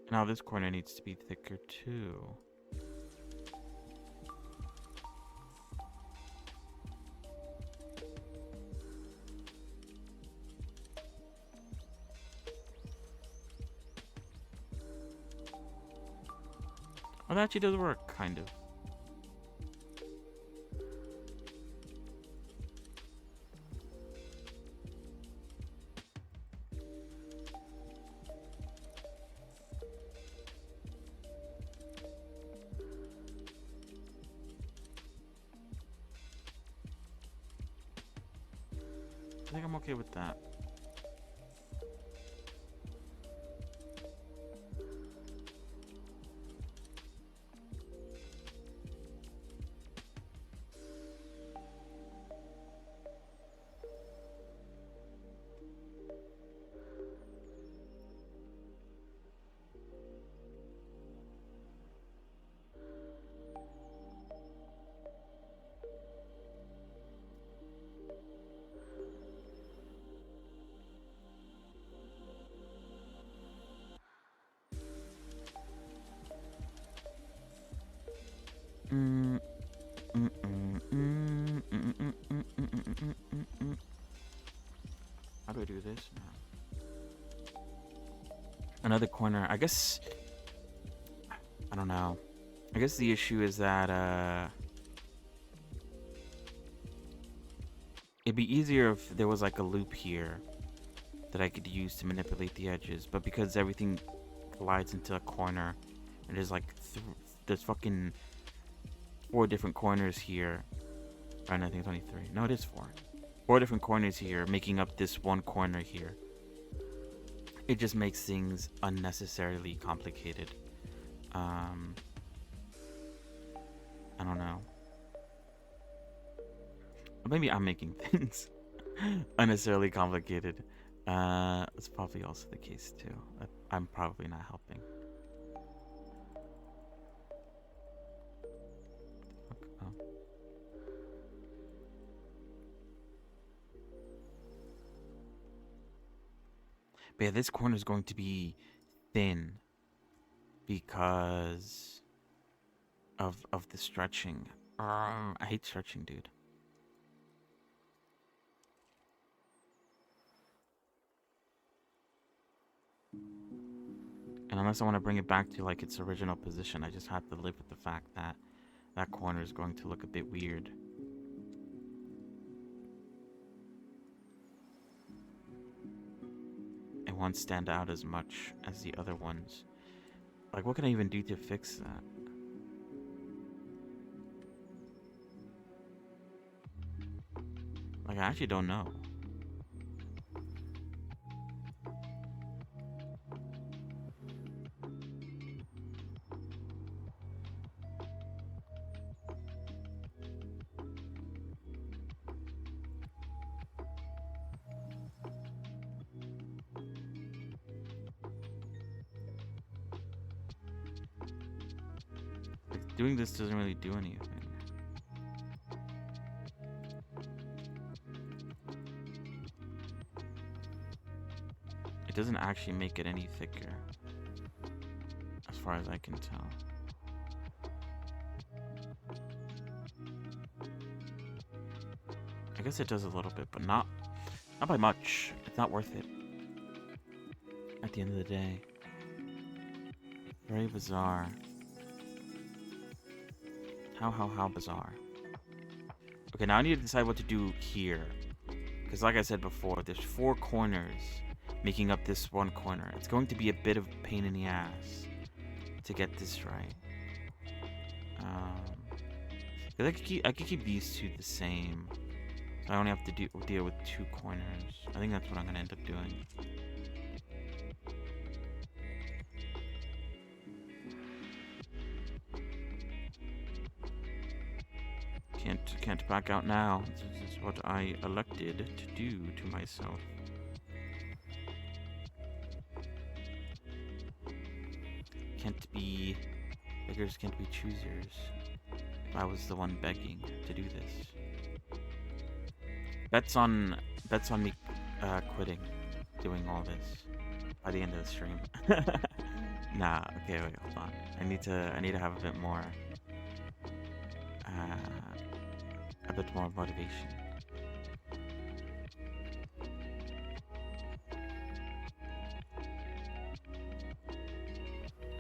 Now this corner needs to be thicker too. Oh, that actually does work, kind of. I think I'm okay with that. How do I do this now? Another corner. I guess I don't know. I guess the issue is that it'd be easier if there was like a loop here that I could use to manipulate the edges, but because everything collides into a corner and there's like there's fucking 4 different corners here. Right, I think it's only 3. No, it is 4. 4 different corners here, making up this one corner here. It just makes things unnecessarily complicated. I don't know. Maybe I'm making things unnecessarily complicated. That's probably also the case too. I'm probably not helping. But yeah, this corner is going to be thin because of the stretching. I hate stretching, dude. And unless I want to bring it back to like its original position, I just have to live with the fact that that corner is going to look a bit weird. It won't stand out as much as the other ones. Like, what can I even do to fix that? Like, I actually don't know. Doing this doesn't really do anything. It doesn't actually make it any thicker, as far as I can tell. I guess it does a little bit, but not by much. It's not worth it at the end of the day. Very bizarre. How bizarre. Okay, now I need to decide what to do here. Because like I said before, there's 4 corners making up this one corner. It's going to be a bit of a pain in the ass to get this right. Because I could keep these 2 the same. So I only have to deal with 2 corners. I think that's what I'm going to end up doing. Can't back out now. This is what I elected to do to myself. Can't be beggars, can't be choosers. If I was the one begging to do this. Bets on me quitting doing all this by the end of the stream. Nah, okay, wait, hold on. I need to have a bit more motivation.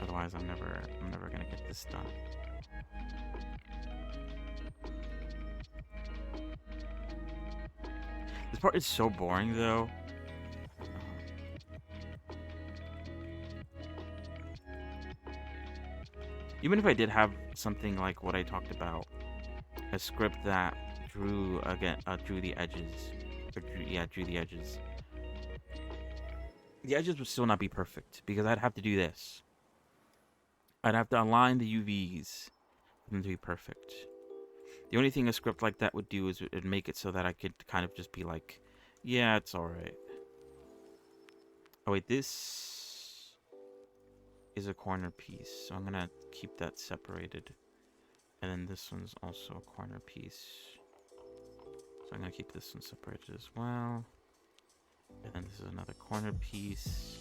Otherwise, I'm never gonna get this done. This part is so boring, though. Even if I did have something like what I talked about, a script that drew the edges, drew the edges. The edges would still not be perfect because I'd have to do this. I'd have to align the UVs for them to be perfect. The only thing a script like that would do is it'd make it so that I could kind of just be like, yeah, it's alright. Oh wait, this is a corner piece, so I'm gonna keep that separated. And then this one's also a corner piece. So I'm gonna keep this one separated as well. And then this is another corner piece.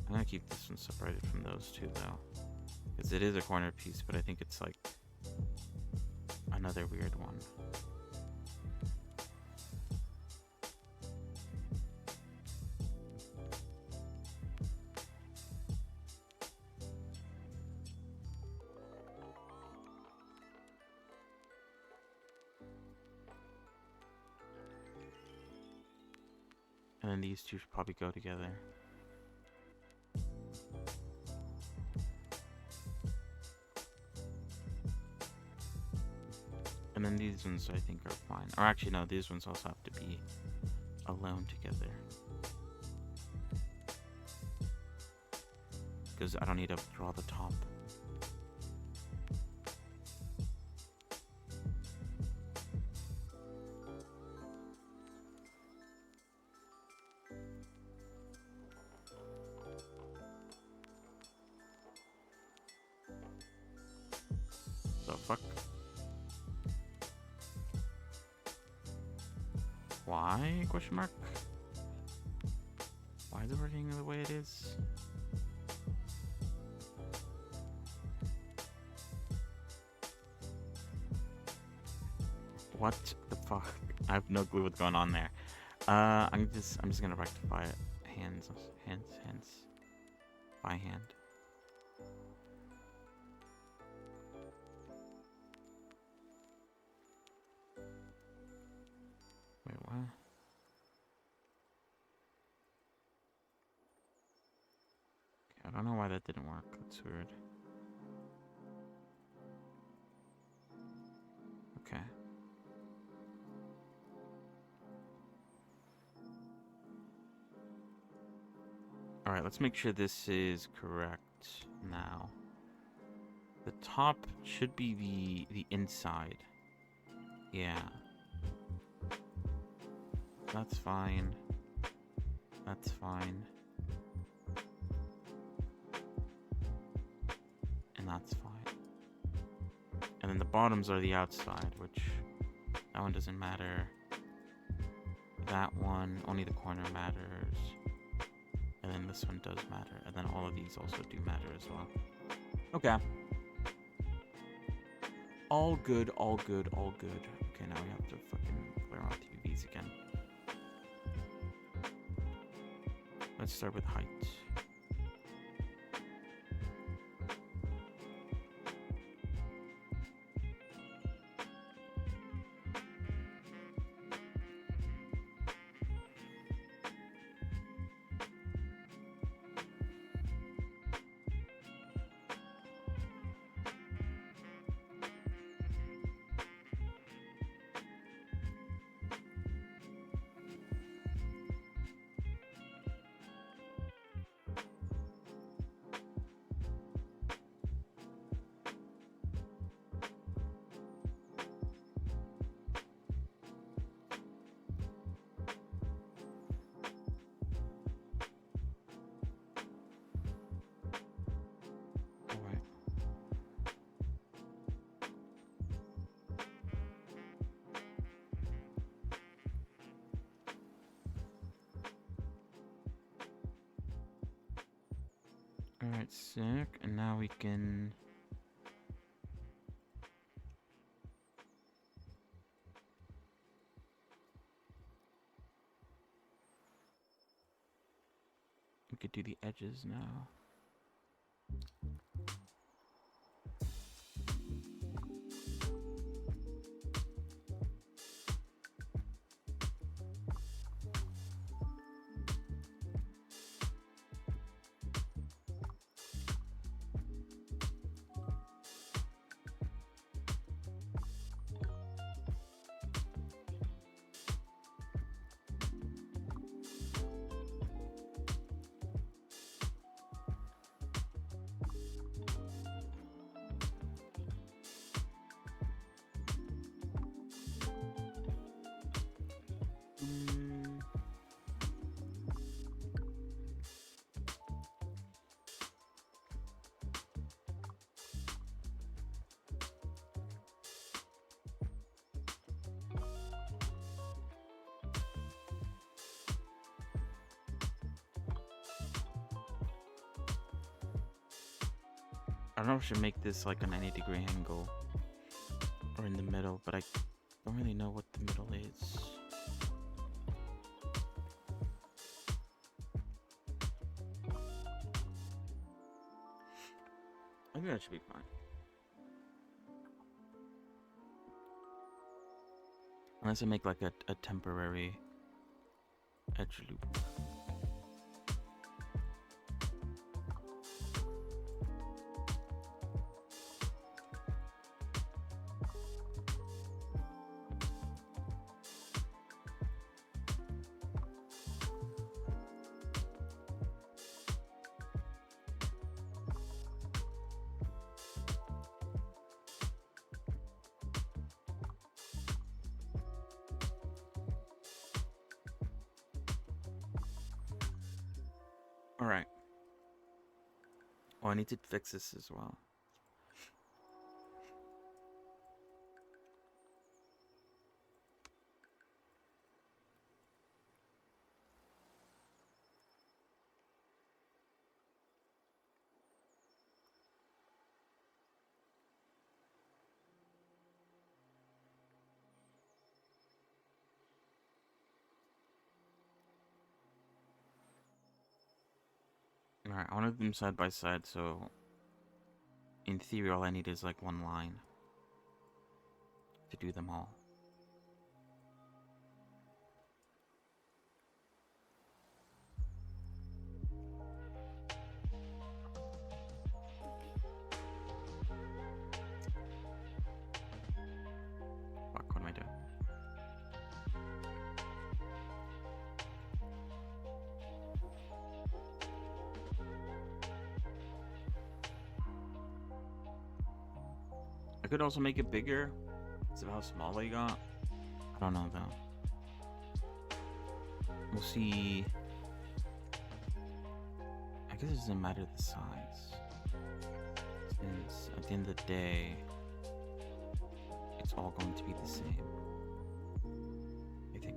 I'm gonna keep this one separated from those two though. Because it is a corner piece, but I think it's like another weird one. And then these two should probably go together. And then these ones I think are fine. Or actually no, these ones also have to be alone together. Because I don't need to draw the top. The fuck? Why? Question mark? Why is it working the way it is? What the fuck? I have no clue what's going on there. I'm just gonna rectify it. Hands by hand. Wait, what? Okay, I don't know why that didn't work. That's weird. Okay. Alright, let's make sure this is correct now. The top should be the inside. Yeah. That's fine. That's fine. And that's fine. And then the bottoms are the outside, which that one doesn't matter. That one, only the corner matters. And then this one does matter. And then all of these also do matter as well. Okay. All good, all good, all good. Okay, now we have to fucking clear out the UVs again. Let's start with height. Alright, sick. And now we can... We could do the edges now. I don't know if I should make this like a 90-degree angle or in the middle, but I don't really know what the middle is. I think that should be fine. Unless I make like a temporary edge loop. Alright. Oh, I need to fix this as well. Alright, I want to do them side by side, so in theory all I need is like one line to do them all. Fuck, what am I doing? I could also make it bigger. It's about how small I got. I don't know though. We'll see. I guess it doesn't matter the size. Since at the end of the day, it's all going to be the same. I think.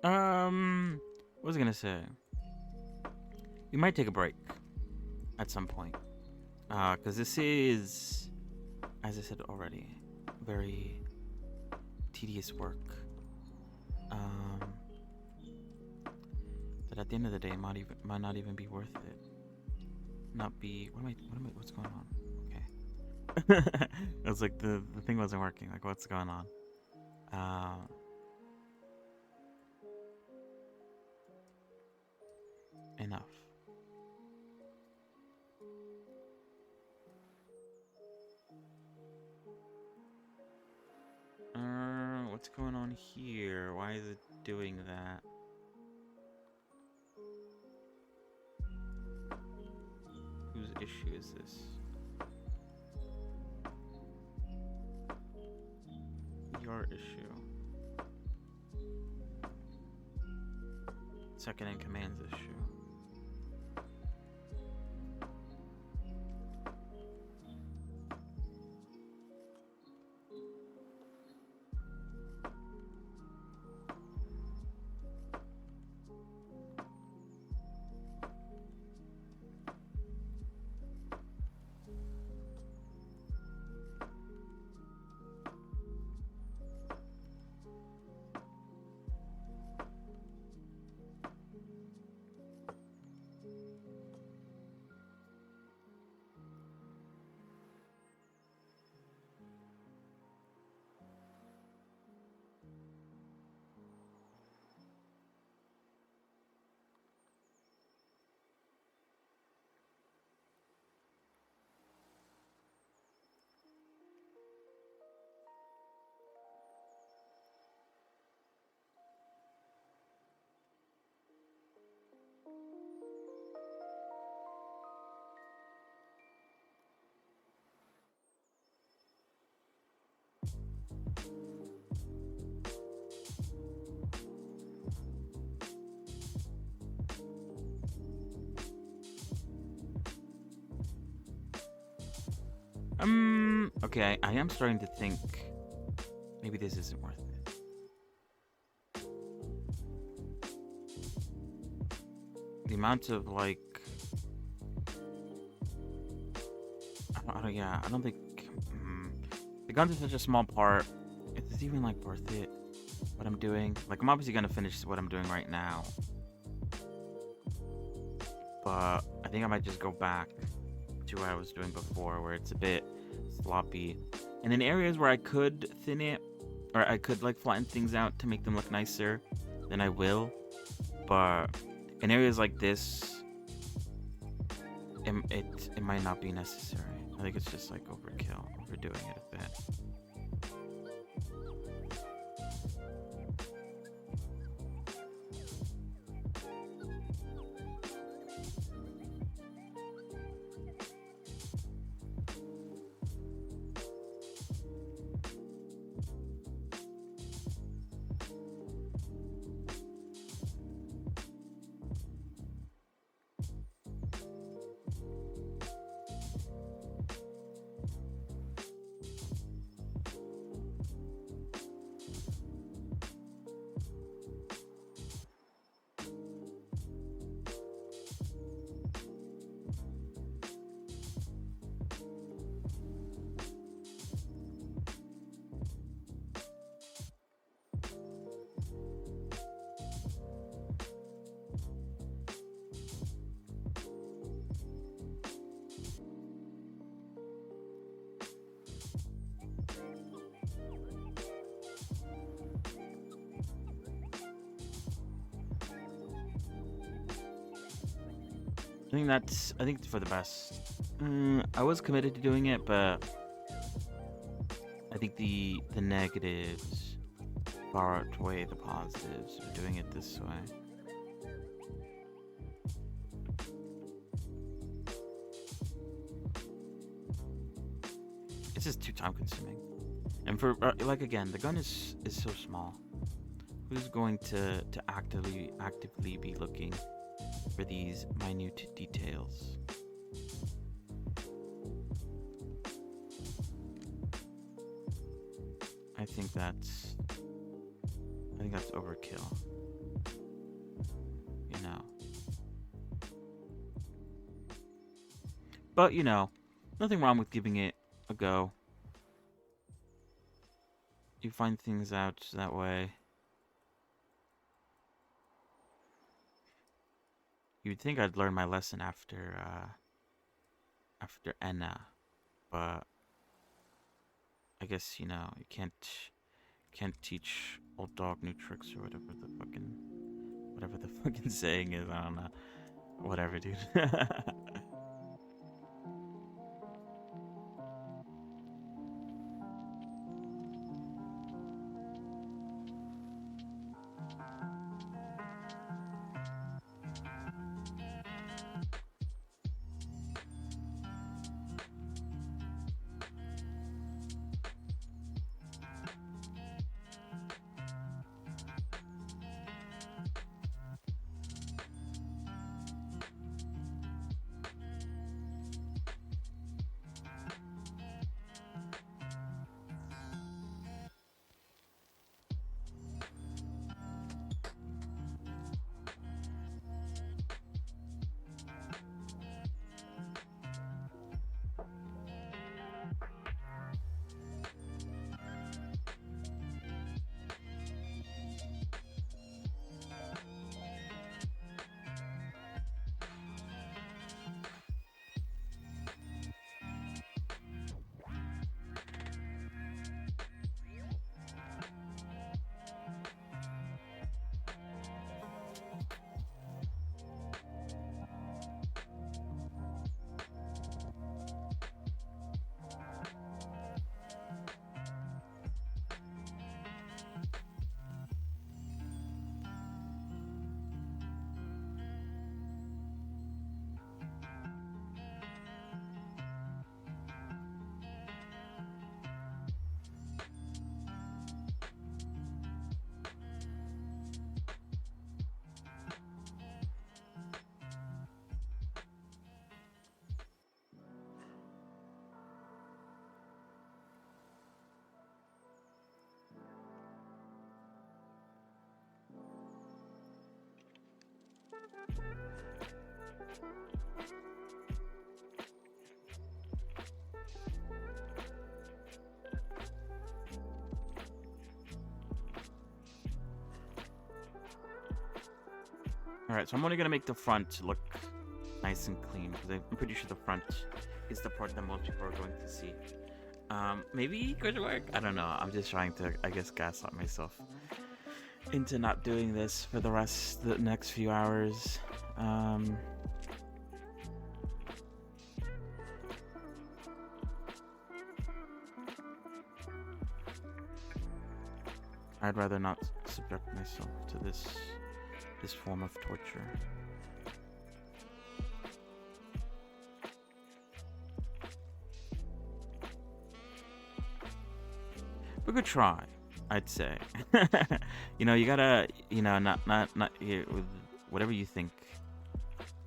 What was I gonna say? We might take a break at some point. Because this is, as I said already, very tedious work. That at the end of the day might not even be worth it. Not be. What's going on? Okay. It was like the thing wasn't working. Like, what's going on? Enough. What's going on here? Why is it doing that? Whose issue is this? Your issue. Second in command's issue. Okay, I am starting to think maybe this isn't worth it. The amount of like, I don't think the guns are such a small part. Is it even like worth it? What I'm doing? Like, I'm obviously gonna finish what I'm doing right now, but I think I might just go back to what I was doing before, where it's a bit sloppy, and in areas where I could thin it, or I could like flatten things out to make them look nicer, then I will. But in areas like this, it might not be necessary. I think it's just like overkill, overdoing it a bit. I think it's for the best. I was committed to doing it, but I think the negatives far outweigh the positives of doing it this way. It's just too time consuming. And for like, again, the gun is so small. Who's going to actively be looking for these minute details? I think that's overkill. But, you know, nothing wrong with giving it a go. You find things out that way. You'd think I'd learn my lesson after Enna, but I guess, you know, you can't teach old dog new tricks or whatever the fucking saying is. I don't know. Whatever, dude. Alright, so I'm only gonna make the front look nice and clean, because I'm pretty sure the front is the part that most people are going to see. Maybe it could work? I don't know. I'm just trying to, I guess, gaslight myself into not doing this for the next few hours. I'd rather not subject myself to this form of torture. A good try, I'd say. You know, you gotta, you know, not with whatever you think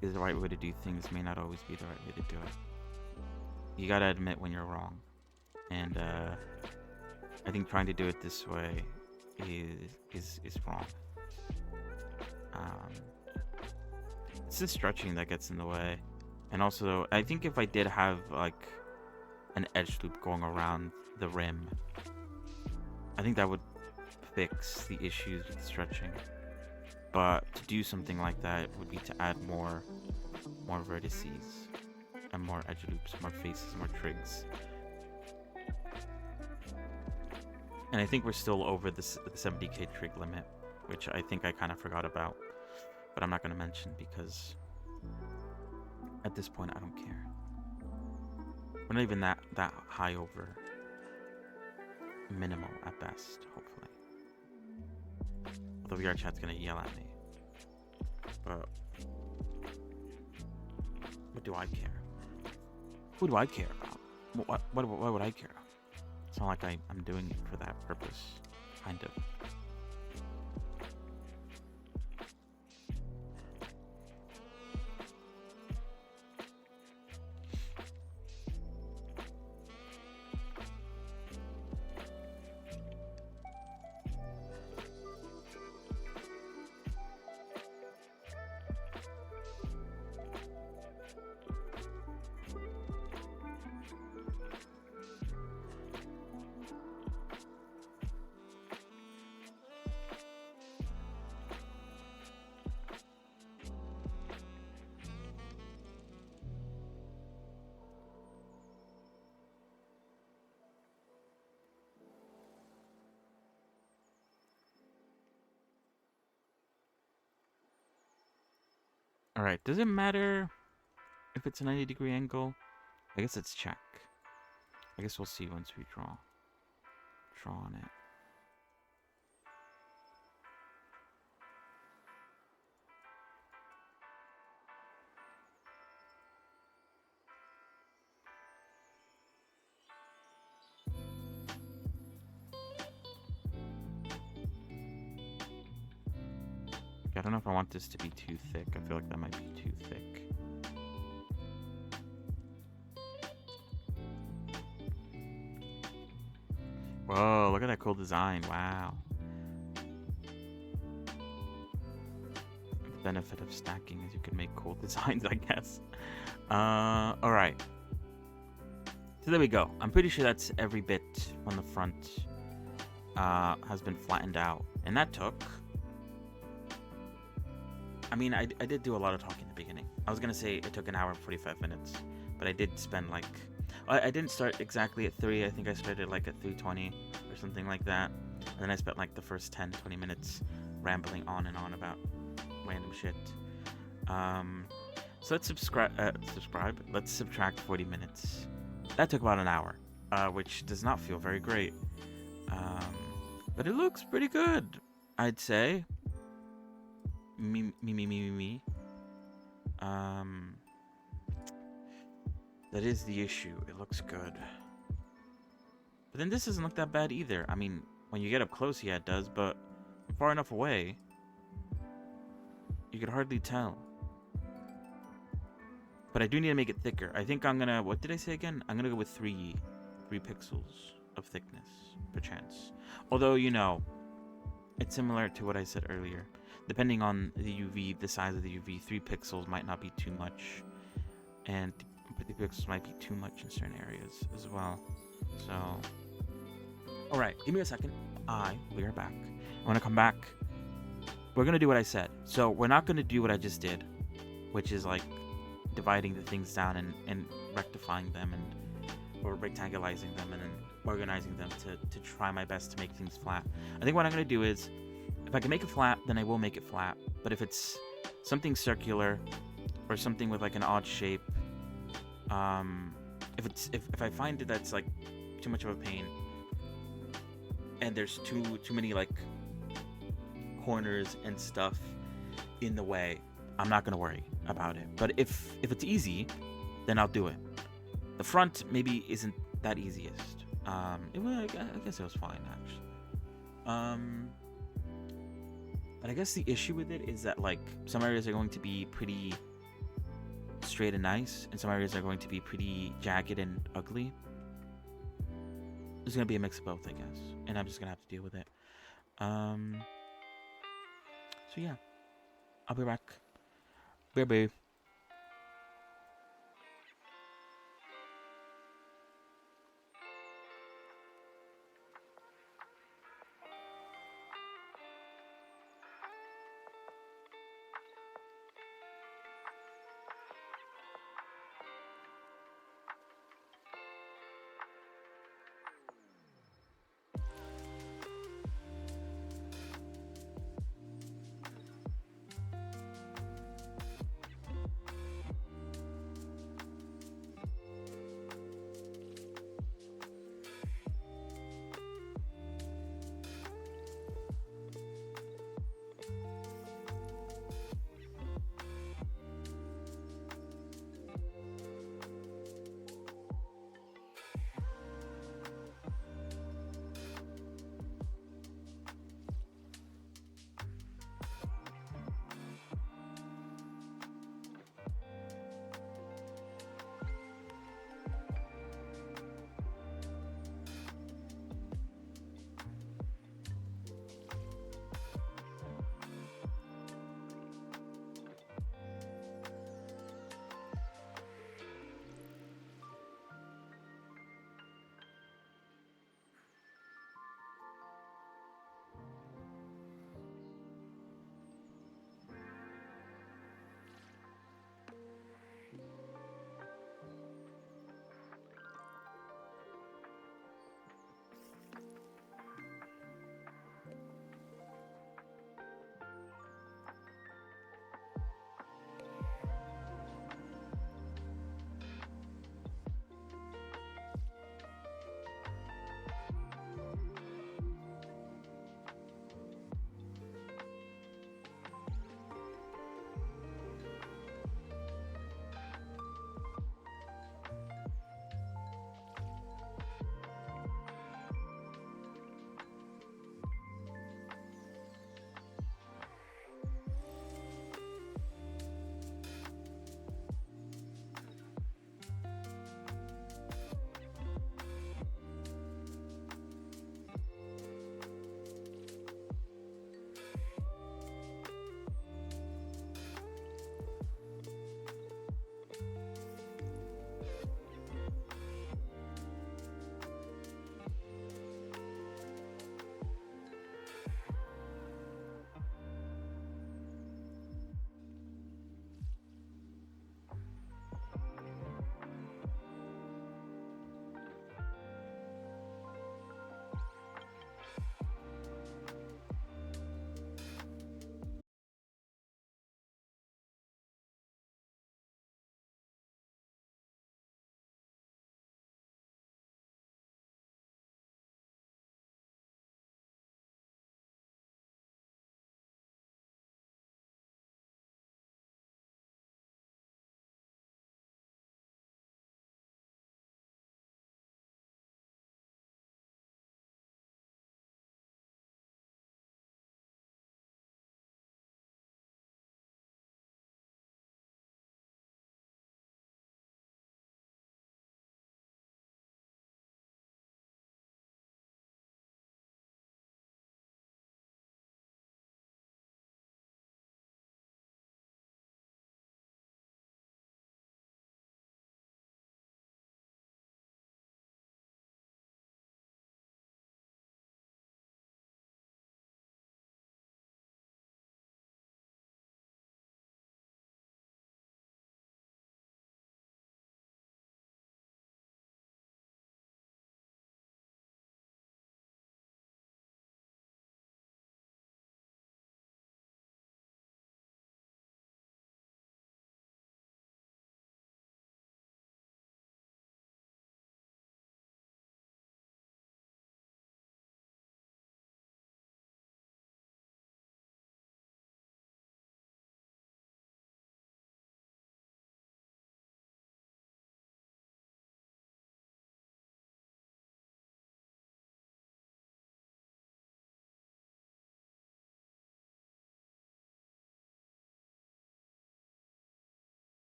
is the right way to do things may not always be the right way to do it. You gotta admit when you're wrong, and I think trying to do it this way is wrong. It's the stretching that gets in the way, and also I think if I did have like an edge loop going around the rim, I think that would fix the issues with stretching. But to do something like that would be to add more vertices and more edge loops, more faces, more trigs. And I think we're still over the 70k trig limit, which I think I kind of forgot about, but I'm not going to mention because at this point I don't care. We're not even that high over minimal at best, hopefully. Although VR chat's gonna yell at me. But what do I care? Who do I care about? What would I care about? It's not like I'm doing it for that purpose, kind of. All right. Does it matter if it's a 90-degree angle? I guess it's check. I guess we'll see once we draw on it. I don't know if I want this to be too thick. I feel like that might be too thick. Whoa, look at that cool design. Wow. The benefit of stacking is you can make cool designs, I guess. Alright. So there we go. I'm pretty sure that's every bit on the front has been flattened out. And that took... I mean, I did do a lot of talking in the beginning. I was going to say it took an hour and 45 minutes. But I did spend like... I didn't start exactly at 3. I think I started like at 3:20 or something like that. And then I spent like the first 10 to 20 minutes rambling on and on about random shit. So let's subscribe. Let's subtract 40 minutes. That took about an hour, which does not feel very great. But it looks pretty good, I'd say. Me. That is the issue. It looks good. But then this doesn't look that bad either. I mean, when you get up close, yeah, it does, but far enough away, you could hardly tell. But I do need to make it thicker. I think I'm gonna, what did I say again? I'm gonna go with 3 pixels of thickness, perchance. Although, you know, it's similar to what I said earlier. Depending on the UV, the size of the UV, 3 pixels might not be too much. And 50 pixels might be too much in certain areas as well. So, alright, give me a second. We are back. I want to come back. We're going to do what I said. So, we're not going to do what I just did, which is like dividing the things down and rectifying them or rectangulizing them and then organizing them to try my best to make things flat. I think what I'm going to do is, if I can make it flat, then I will make it flat. But if it's something circular or something with like an odd shape, if I find that that's like too much of a pain and there's too many like corners and stuff in the way, I'm not gonna worry about it. But if it's easy, then I'll do it. The front maybe isn't that easiest. I guess it was fine actually. But I guess the issue with it is that like some areas are going to be pretty straight and nice, and some areas are going to be pretty jagged and ugly. There's gonna be a mix of both, I guess, and I'm just gonna have to deal with it. So yeah, I'll be back. Bye.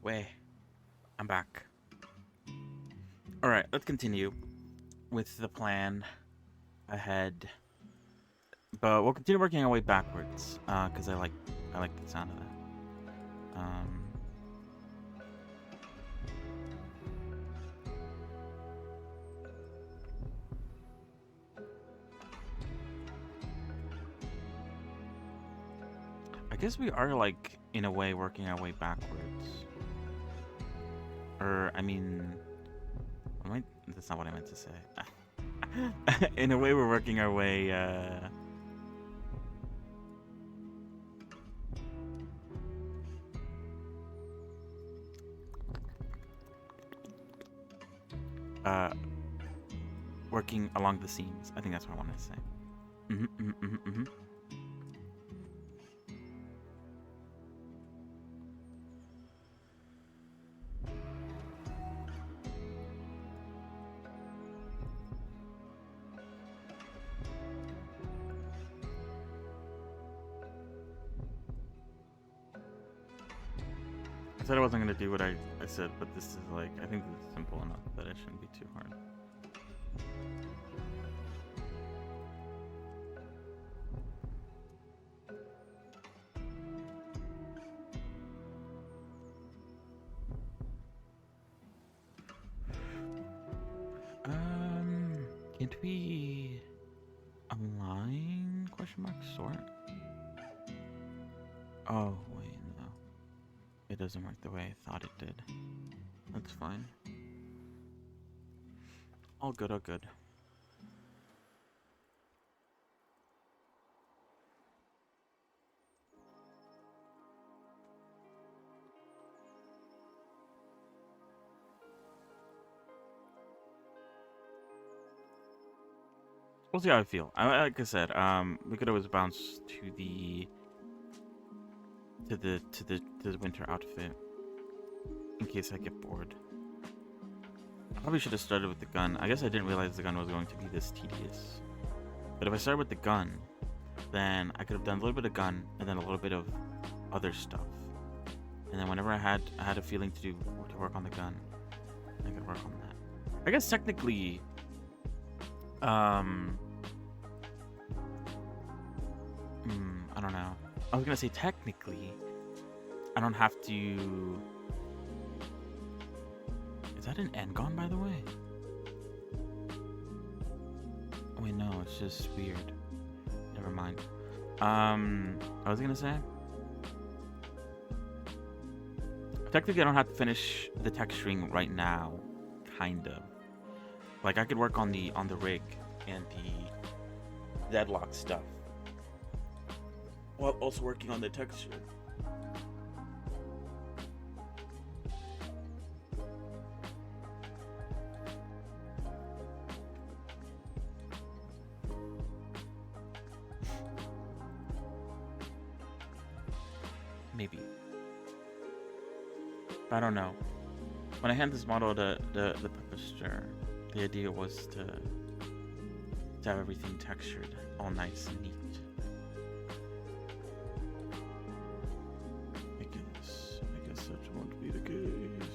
Way. I'm back. Alright, let's continue with the plan ahead. But we'll continue working our way backwards, because I like the sound of that. I guess we are, like, in a way, working our way backwards. Or, I mean... That's not what I meant to say. In a way, we're working our way, working along the seams. I think that's what I wanted to say. I said I wasn't gonna do what I said, but this is like, I think this is simple enough that it shouldn't be too hard. Can't we align question mark sort? Oh wait, no. It doesn't work the way I thought it did. That's fine. All good, all good. We'll see how I feel. Like I said, we could always bounce to the winter outfit in case I get bored. I probably should have started with the gun. I guess I didn't realize the gun was going to be this tedious. But if I started with the gun, then I could have done a little bit of gun and then a little bit of other stuff. And then whenever I had a feeling to work on the gun, I could work on that. I guess technically, I don't know. I was gonna say technically, I don't have to. Is that an Engon, by the way? Oh wait, no, it's just weird. Never mind. I was gonna say. Technically, I don't have to finish the texturing right now. Kind of. Like I could work on the rig and the deadlock stuff while also working on the texture. Maybe. But I don't know. When I hand this model to the publisher, the idea was to have everything textured all nice and neat. I guess that won't be the case.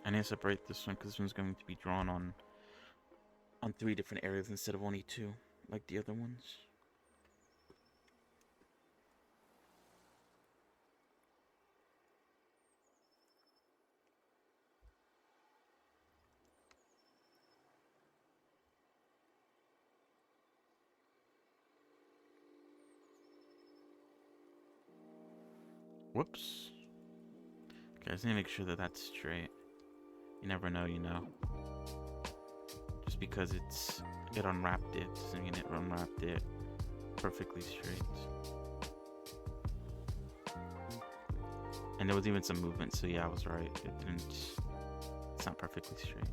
I need to separate this one because this one's going to be drawn on 3 different areas instead of only 2, like the other ones. Whoops. Okay, I just need to make sure that that's straight. You never know, you know. Just because it unwrapped it doesn't mean it unwrapped it perfectly straight. And there was even some movement, so yeah, I was right. It's not perfectly straight.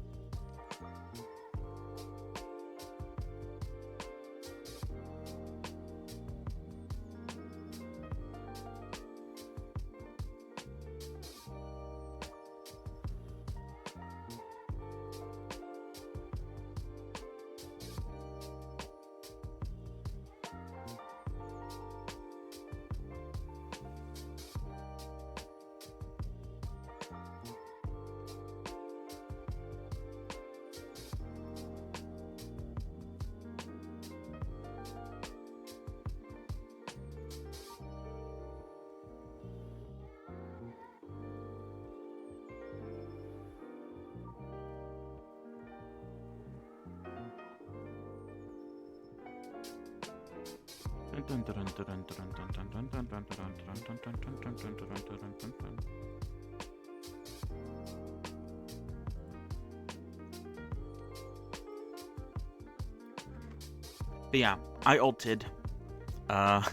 But yeah, I ulted. I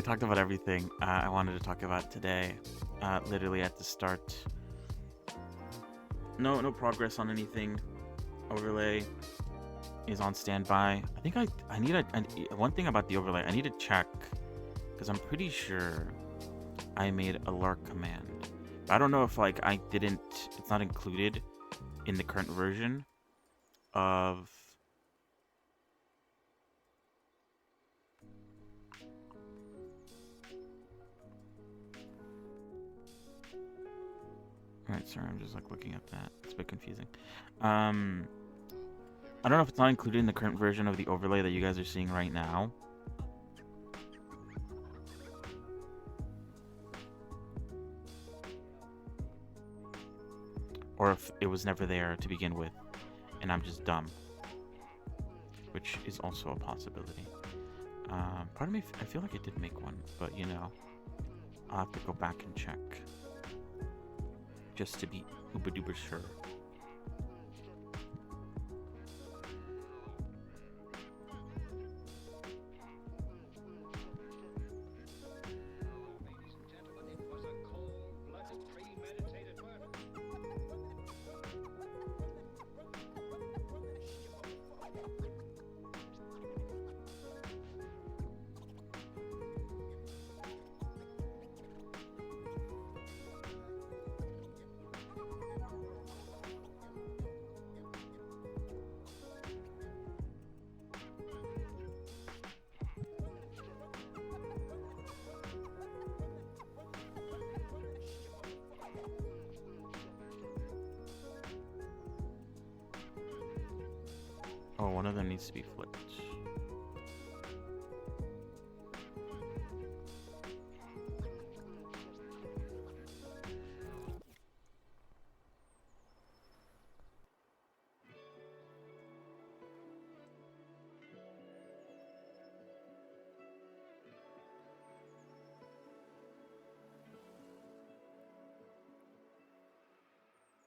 talked about everything I wanted to talk about today. Literally at the start. No progress on anything. Overlay is on standby. I think I need one thing about the overlay. I need to check because I'm pretty sure I made a lark command. But I don't know if like it's not included in the current version of Alright, sorry, I'm just like looking at that. It's a bit confusing. I don't know if it's not included in the current version of the overlay that you guys are seeing right now. Or if it was never there to begin with, and I'm just dumb. Which is also a possibility. Part of me, I feel like I did make one, but you know, I'll have to go back and check. Just to be uber duper sure. Oh, one of them needs to be flipped.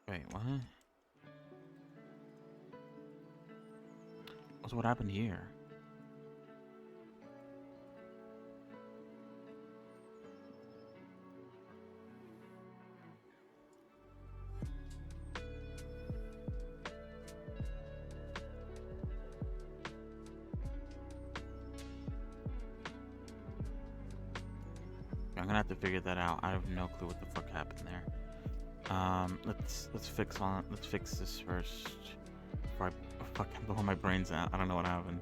Wait, what? What happened here? I'm gonna have to figure that out. I have no clue what the fuck happened there. Let's fix this first before I fucking blow my brains out. I don't know what happened.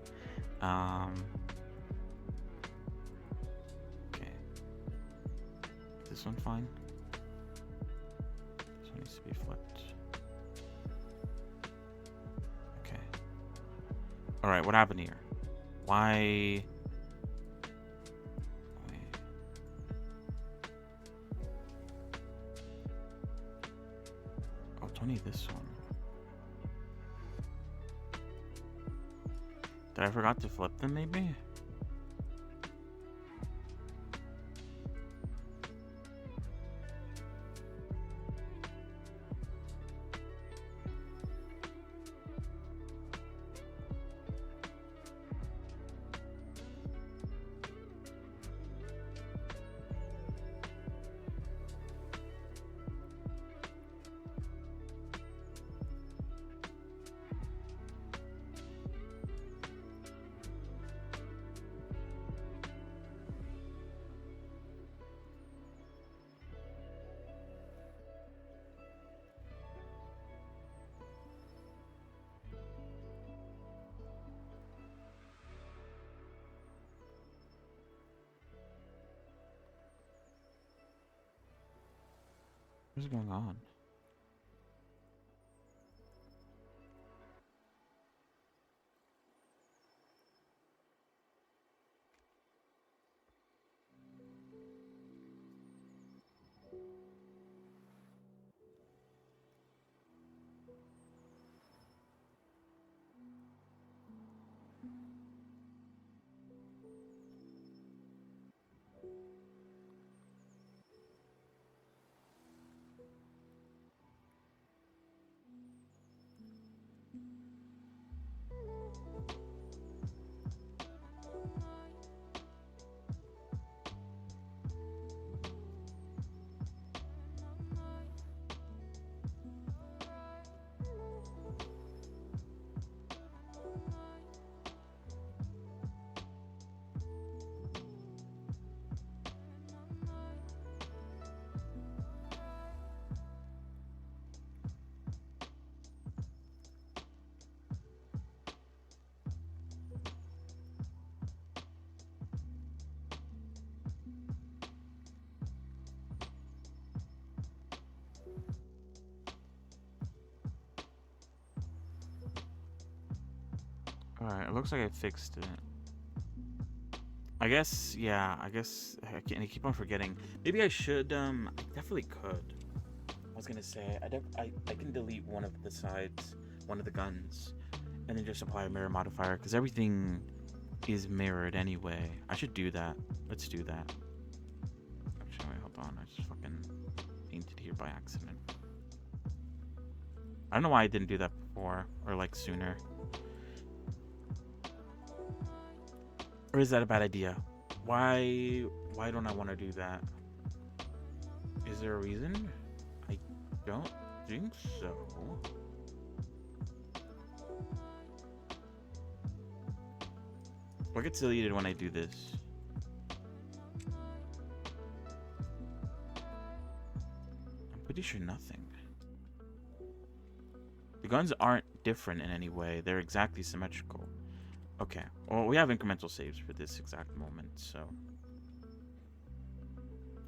Okay. Is this one fine? This one needs to be flipped. Okay. Alright, what happened here? Why? Wait. Oh, don't need this one. Did I forgot to flip them, maybe? What's going on? Alright, it looks like I fixed it. I guess, yeah, I keep on forgetting. Maybe I should, I definitely could. I was gonna say, I can delete one of the sides, one of the guns, and then just apply a mirror modifier, because everything is mirrored anyway. I should do that. Let's do that. Actually, wait, hold on. I just fucking painted here by accident. I don't know why I didn't do that before, or like sooner. Or is that a bad idea? Why don't I want to do that? Is there a reason? I don't think so. What gets deleted when I do this? I'm pretty sure nothing. The guns aren't different in any way. They're exactly symmetrical. Okay. Well, we have incremental saves for this exact moment, so...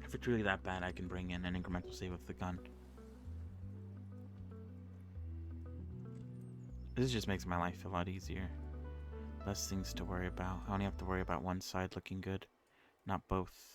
If it's really that bad, I can bring in an incremental save of the gun. This just makes my life a lot easier. Less things to worry about. I only have to worry about one side looking good, not both.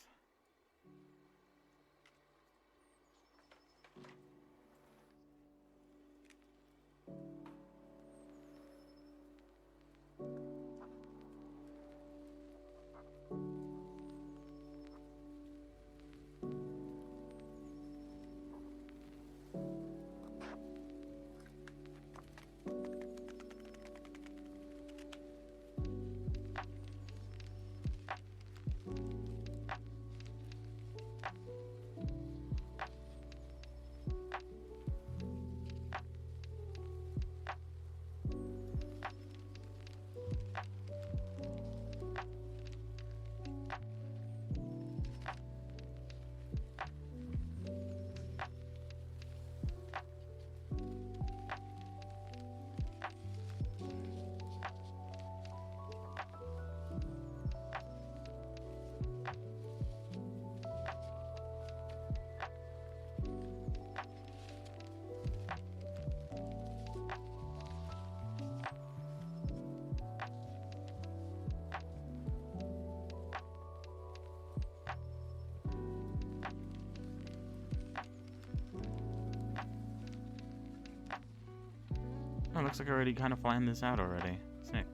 Oh, looks like I already kind of planned this out already. Sick.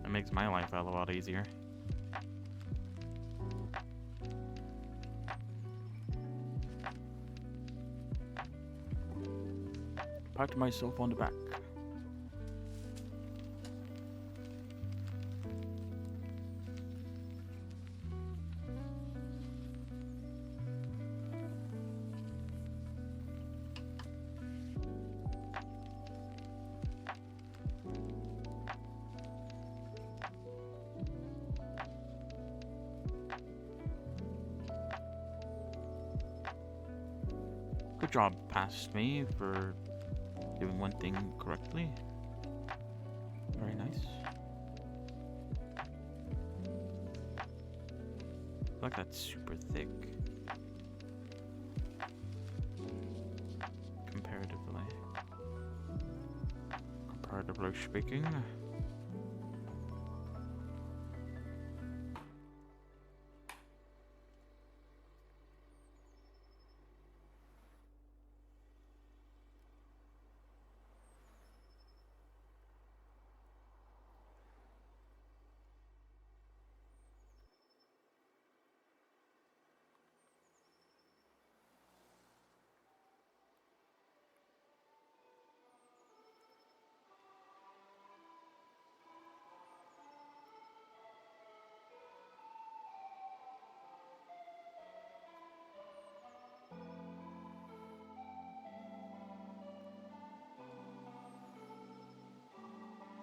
That makes my life a lot easier. Pat myself on the back. Good job, past me, for doing one thing correctly. Very nice. I feel like that's super thick. Comparatively speaking.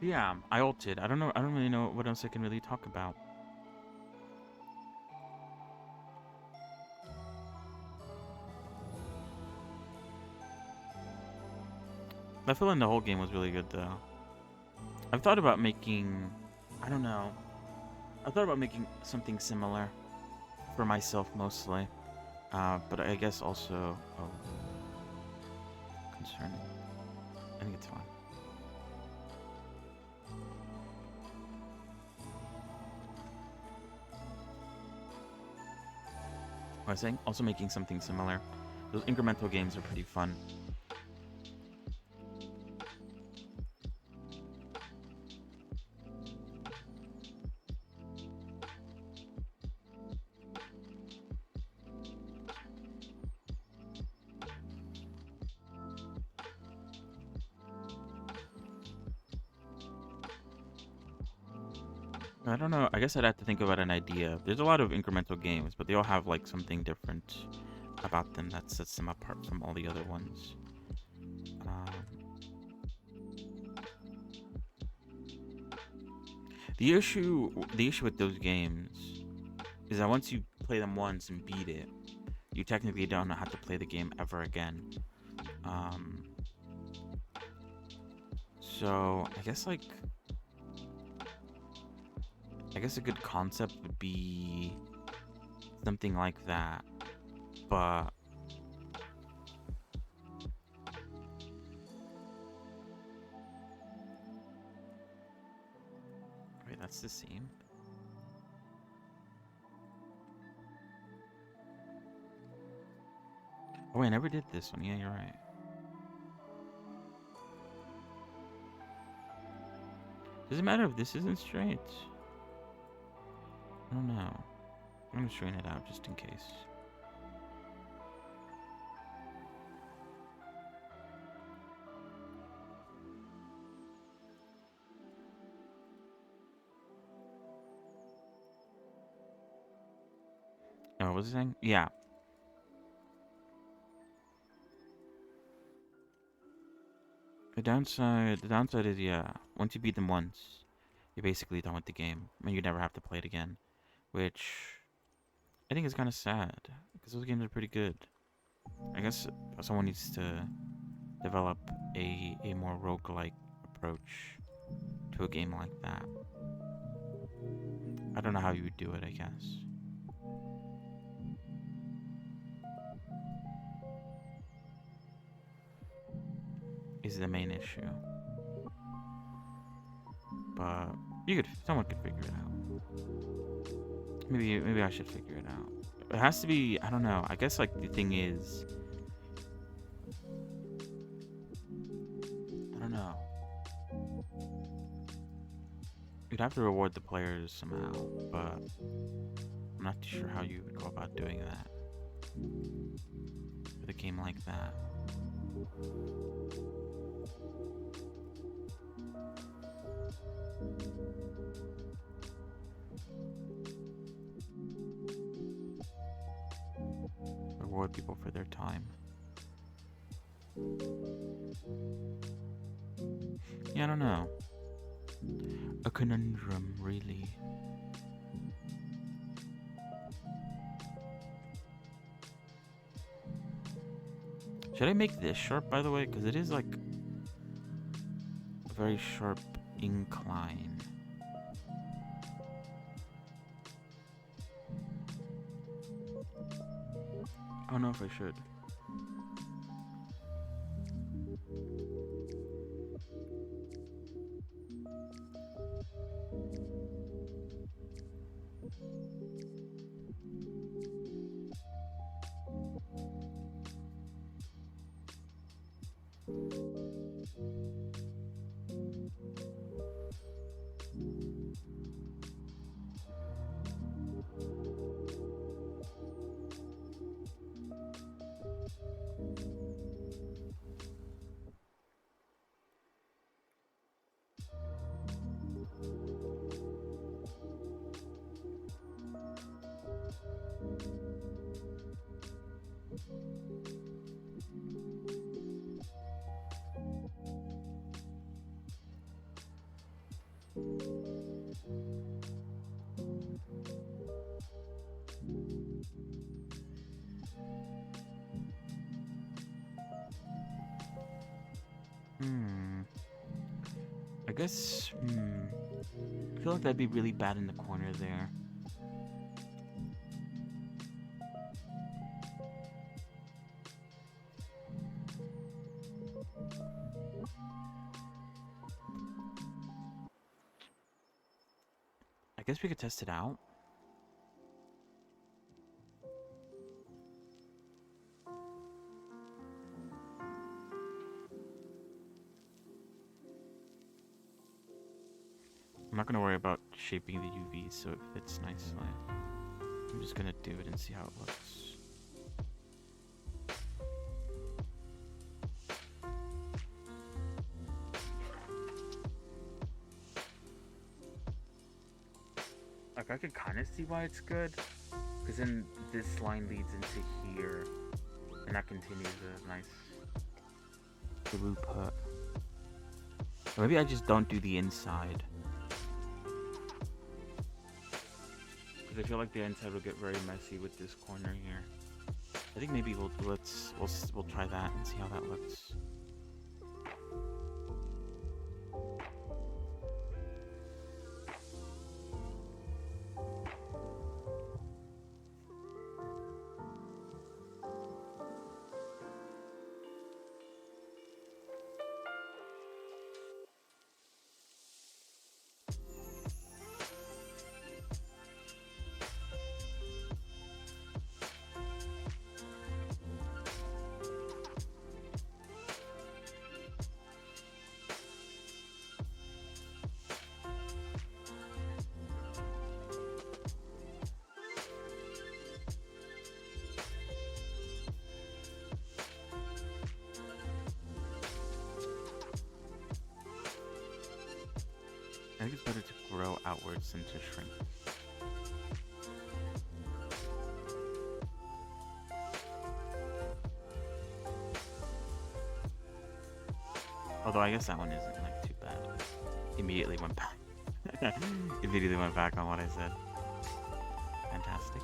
Yeah, I ulted. I don't really know what else I can really talk about. I feel like the whole game was really good though. I've thought about making, I don't know. I thought about making something similar for myself mostly. But I guess also concerning. I think it's fine. I was saying, also making something similar. Those incremental games are pretty fun. I don't know. I guess I'd have to think about an idea. There's a lot of incremental games, but they all have like something different about them that sets them apart from all the other ones. The issue with those games is that once you play them once and beat it, you technically don't have to play the game ever again. So I guess a good concept would be something like that, but wait, that's the same. Oh wait, I never did this one. Yeah, you're right. Does it matter if this isn't straight? I don't know. I'm gonna straighten it out just in case. Oh, what was I saying? Yeah. The downside is, yeah, once you beat them once, you're basically done with the game, and you never have to play it again. Which I think is kind of sad, because those games are pretty good. I guess someone needs to develop a more roguelike approach to a game like that. I don't know how you would do it, I guess. Is the main issue. But someone could figure it out. Maybe I should figure it out. It has to be, I don't know. I guess like the thing is, I don't know. You'd have to reward the players somehow, but I'm not too sure how you would go about doing that with a game like that. Reward people for their time. Yeah, I don't know. A conundrum, really. Should I make this sharp, by the way? Because it is like a very sharp incline. I don't know if I should. I guess, I feel like that'd be really bad in the corner there. I guess we could test it out. I'm not gonna worry about shaping the UV so it fits nicely. I'm just gonna do it and see how it looks. Like, I could kind of see why it's good, because then this line leads into here, and that continues a nice blue put. Or maybe I just don't do the inside, because I feel like the inside will get very messy with this corner here. I think maybe we'll try that and see how that looks. I think it's better to grow outwards than to shrink. Although I guess that one isn't like too bad. Immediately went back. Immediately went back on what I said. Fantastic.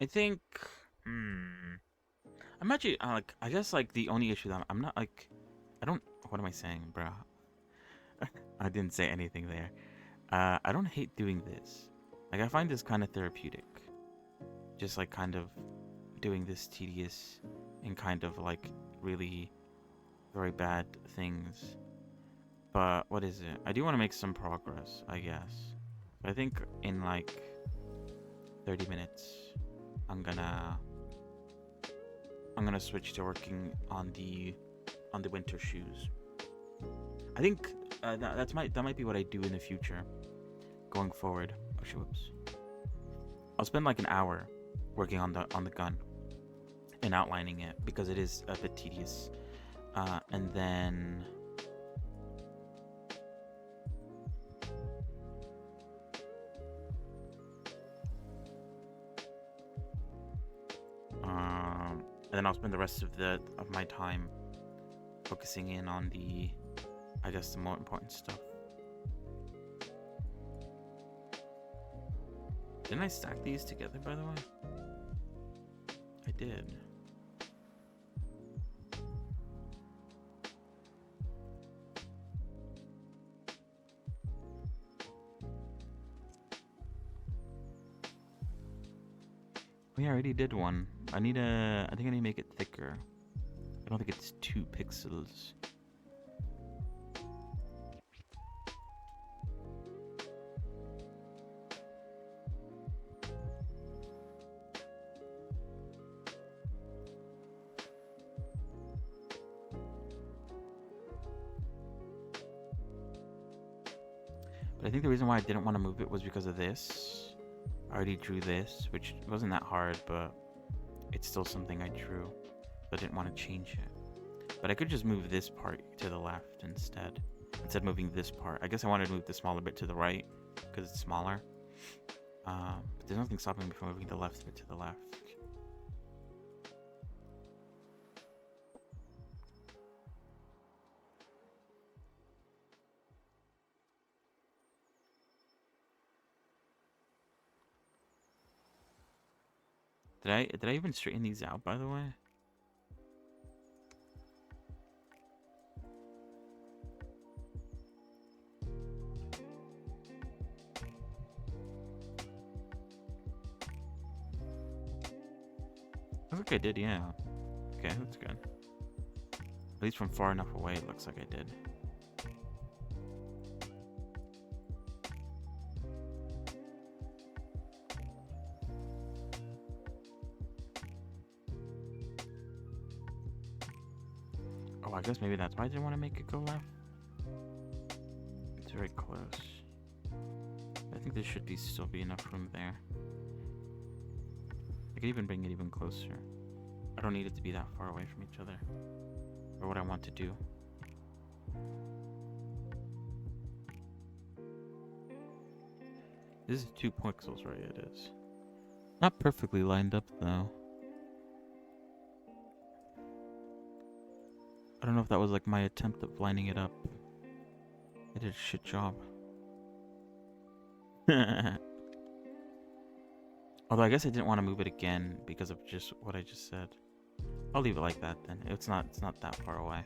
I think, I'm actually, like, I guess, like, the only issue that I'm not, like, what am I saying, bro? I didn't say anything there. I don't hate doing this. Like, I find this kind of therapeutic. Just, like, kind of doing this tedious and kind of, like, really very bad things. But, what is it? I do want to make some progress, I guess. But I think in, like, 30 minutes... I'm gonna switch to working on the winter shoes. I think that might be what I do in the future, going forward. Oh shit, whoops. I'll spend like an hour working on the gun and outlining it because it is a bit tedious, and then. And then I'll spend the rest of my time focusing in on the, I guess, the more important stuff. Didn't I stack these together, by the way? I did. Oh, yeah, I already did one. I think I need to make it thicker. I don't think it's 2 pixels. But I think the reason why I didn't want to move it was because of this. I already drew this, which wasn't that hard, but it's still something I drew. But I didn't want to change it. But I could just move this part to the left instead of moving this part. I guess I wanted to move the smaller bit to the right because it's smaller. But there's nothing stopping me from moving the left bit to the left. Did I even straighten these out, by the way? I think I did, yeah. Okay, that's good. At least from far enough away, it looks like I did. Oh, I guess maybe that's why I didn't want to make it go left. It's very close. I think there should be still be enough room there. I could even bring it even closer. I don't need it to be that far away from each other. For what I want to do. This is 2 pixels, right? It is. Not perfectly lined up, though. I don't know if that was like my attempt at lining it up. I did a shit job. Although I guess I didn't want to move it again because of just what I just said. I'll leave it like that then. It's not that far away.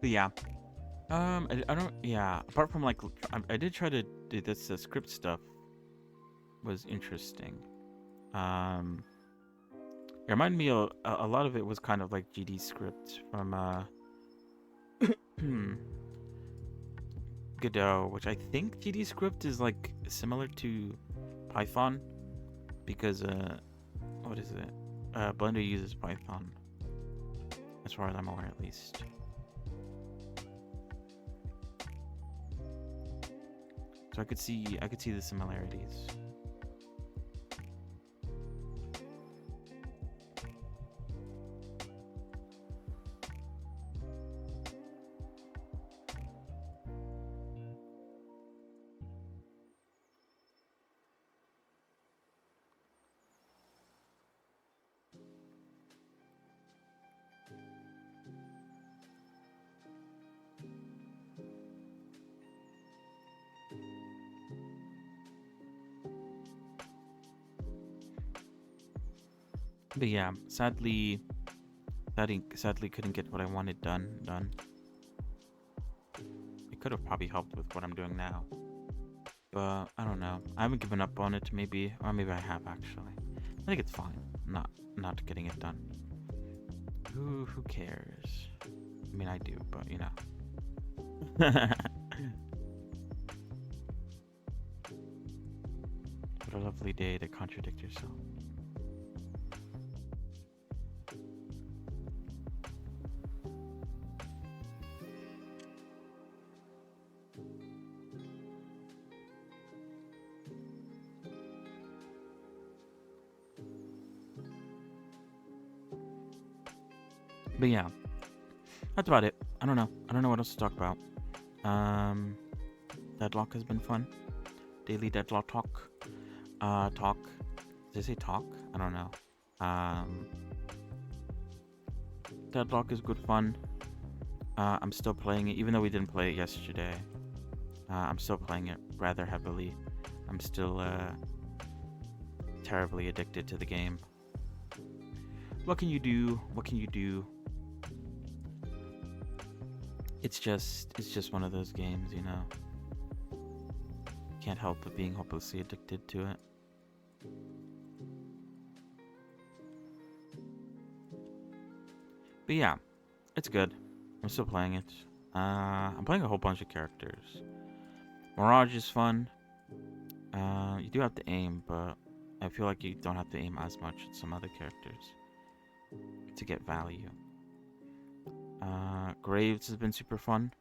But yeah. I don't, yeah, apart from like, I did try to do this, script stuff was interesting. It reminded me of, a lot of it was kind of like GD script from, Godot, which I think GD script is like similar to Python, because, what is it? Blender uses Python, as far as I'm aware at least. So I could see the similarities. But yeah, sadly couldn't get what I wanted done. It could have probably helped with what I'm doing now. But I don't know. I haven't given up on it, maybe, or maybe I have actually. I think it's fine. Not getting it done. Who cares? I mean, I do, but you know. What a lovely day to contradict yourself. But yeah, that's about it. I don't know what else to talk about. Deadlock has been fun. Daily Deadlock talk. Did I say talk? I don't know. Deadlock is good fun. I'm still playing it, even though we didn't play it yesterday. I'm still playing it rather heavily. I'm still terribly addicted to the game. What can you do? It's just one of those games, you know. Can't help but being hopelessly addicted to it. But yeah, it's good. I'm still playing it. I'm playing a whole bunch of characters. Mirage is fun. You do have to aim, but I feel like you don't have to aim as much as some other characters to get value. Graves has been super fun.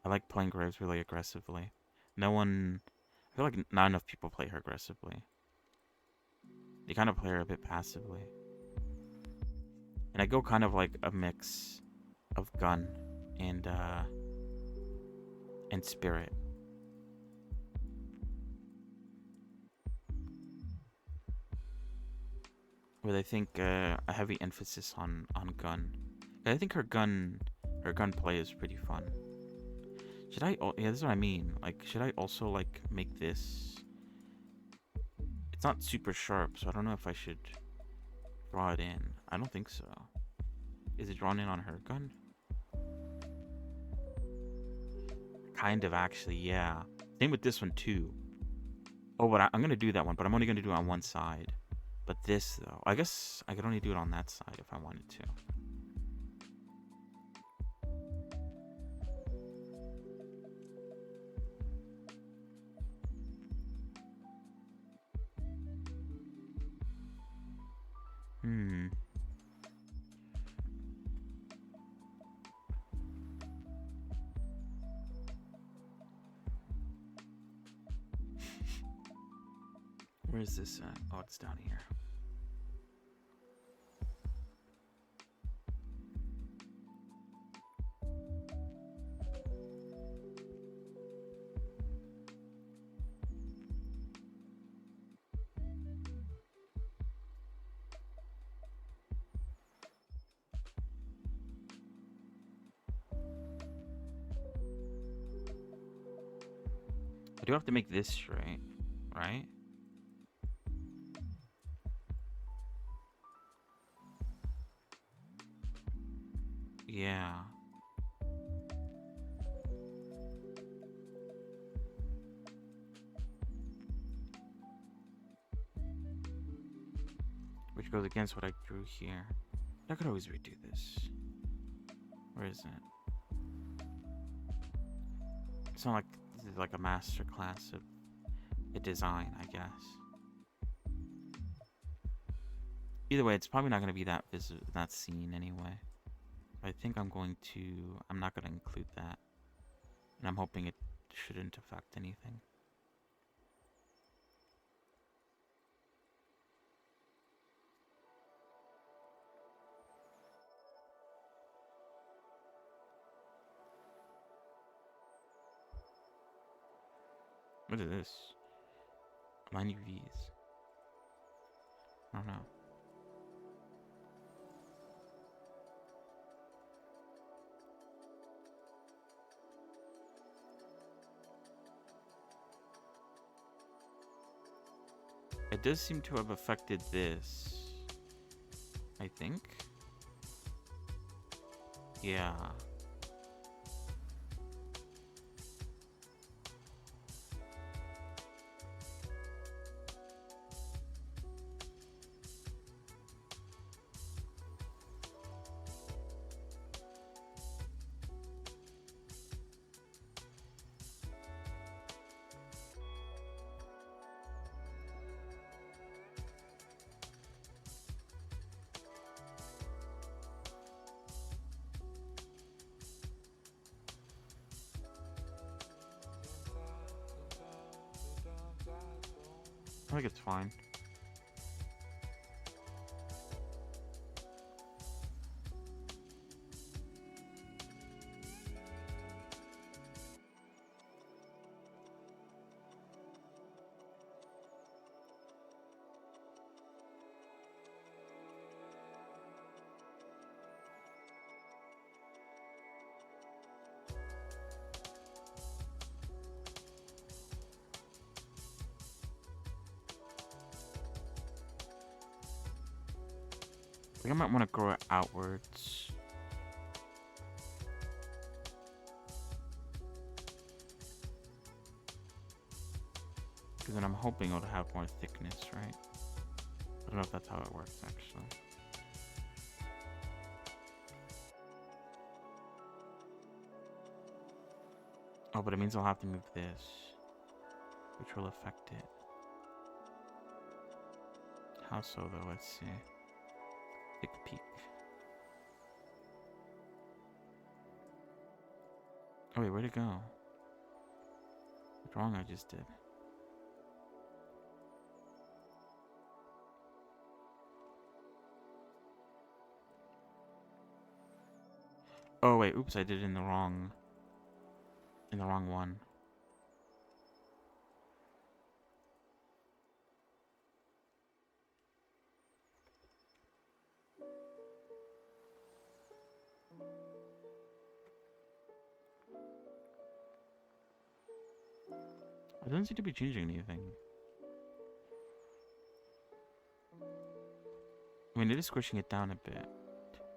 I like playing Graves really aggressively. I feel like not enough people play her aggressively. They kind of play her a bit passively. And I go kind of like a mix of gun and spirit. with I think a heavy emphasis on gun. I think her gunplay is pretty fun. Should I? Yeah, this is what I mean. Like, should I also like make this? It's not super sharp, so I don't know if I should draw it in. I don't think so. Is it drawn in on her gun? Kind of, actually, yeah. Same with this one too. Oh, but I'm gonna do that one, but I'm only gonna do it on one side. But this though, I guess I could only do it on that side if I wanted to. Where is this at? Oh, it's down here. I do have to make this straight, right? Yeah. Which goes against what I drew here. I could always redo this. Where is it? It's not like this is like a master class of a design, I guess. Either way, it's probably not going to be that that scene anyway. I think I'm not going to include that. And I'm hoping it shouldn't affect anything. What is this? Mine UVs. I don't know. It does seem to have affected this, I think. Yeah. I think it's fine. I think I might want to grow it outwards. Because then I'm hoping it'll have more thickness, right? I don't know if that's how it works, actually. Oh, but it means I'll have to move this, which will affect it. How so, though? Let's see. Thick peak. Oh wait, where'd it go? What's wrong I just did? Oh wait, oops, I did it in the wrong one. It doesn't seem to be changing anything. I mean, it is squishing it down a bit.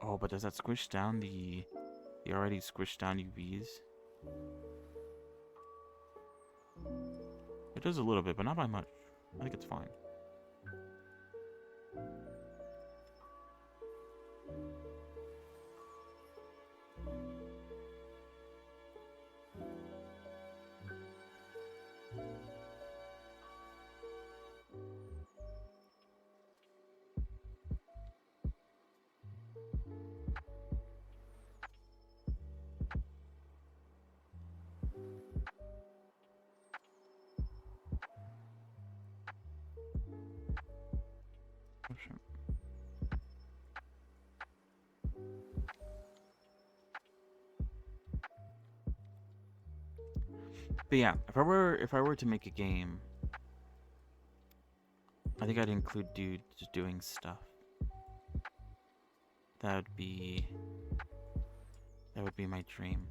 Oh, but does that squish down the already squished down UVs? It does a little bit, but not by much. I think it's fine. But yeah, if I were to make a game, I think I'd include dudes doing stuff. That would be my dream.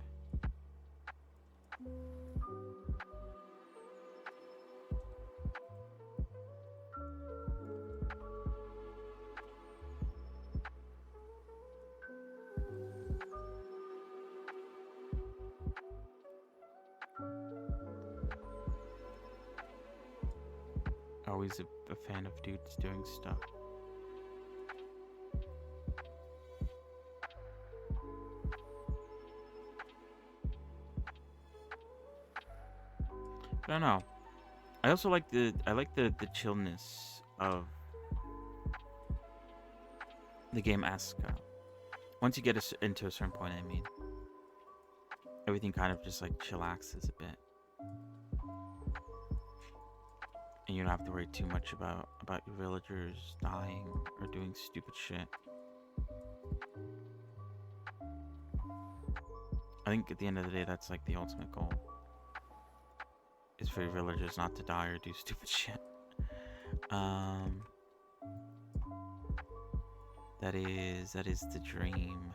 Always a fan of dudes doing stuff. I don't know. I also like the chillness of the game Asuka. Once you get into a certain point, I mean, everything kind of just like chillaxes a bit. And you don't have to worry too much about your villagers dying or doing stupid shit. I think at the end of the day, that's like the ultimate goal. Is for your villagers not to die or do stupid shit. That is the dream.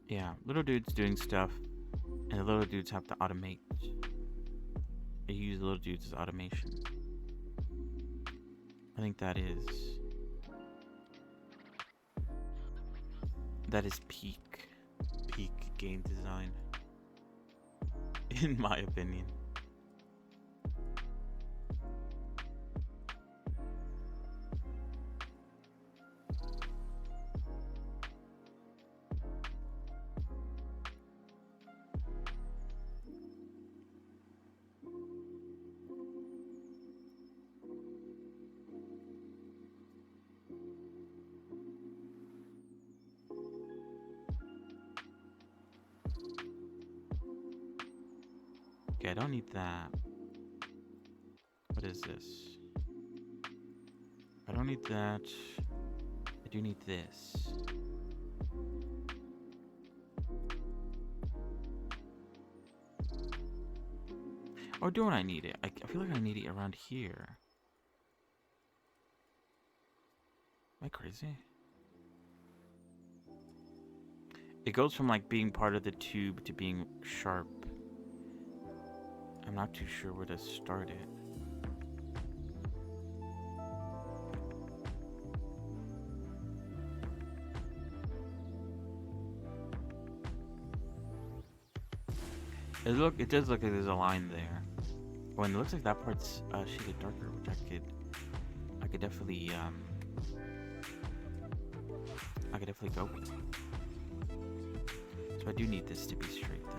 Yeah, little dudes doing stuff, and the little dudes have to automate. They use little dudes as automation. I think that is peak game design, in my opinion. Okay, I don't need that. What is this? I don't need that. I do need this. Or don't I need it? I feel like I need it around here. Am I crazy? It goes from like being part of the tube to being sharp. I'm not too sure where to start it. It does look like there's a line there. Oh, and it looks like that part's shaded darker, which I could definitely go with. So I do need this to be straight then.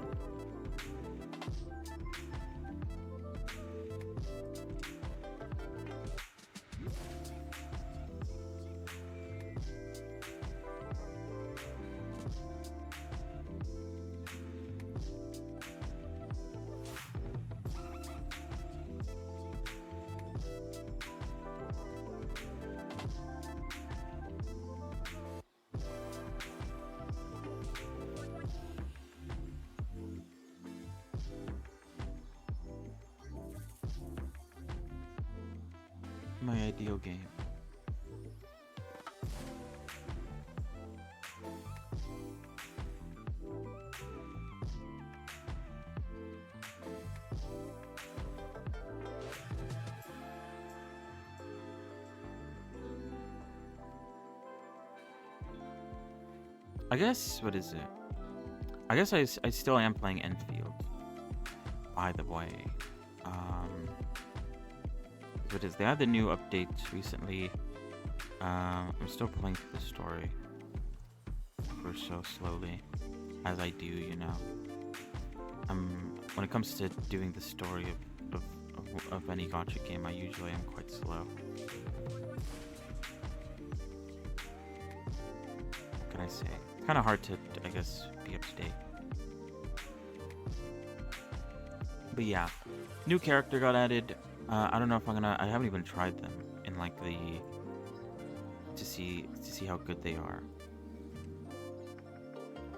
My ideal game. I guess, what is it? I guess I still am playing Enfield, by the way. What is, they had the new updates recently. I'm still playing through the story. Ever so slowly, as I do, you know. When it comes to doing the story of any gacha game, I usually am quite slow. What can I say? It's kind of hard to, I guess, be up to date. But yeah, new character got added. I don't know if I haven't even tried them in like to see how good they are.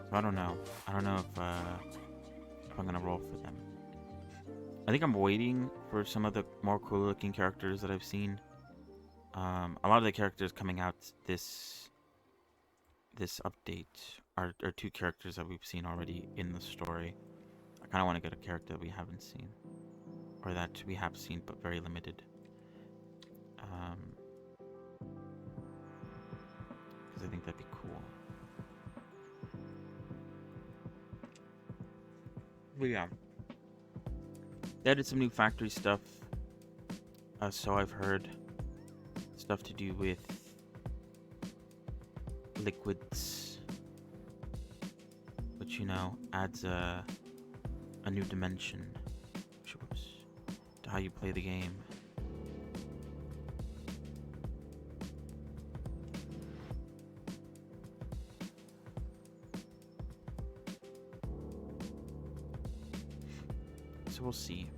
So I don't know. I don't know if I'm gonna roll for them. I think I'm waiting for some of the more cool looking characters that I've seen. A lot of the characters coming out this update are two characters that we've seen already in the story. I kind of want to get a character that we haven't seen. Or that we have seen, but very limited. Because I think that'd be cool. But yeah. They added some new factory stuff. So I've heard. Stuff to do with liquids. Which, you know, adds a new dimension. To how you play the game. So we'll see.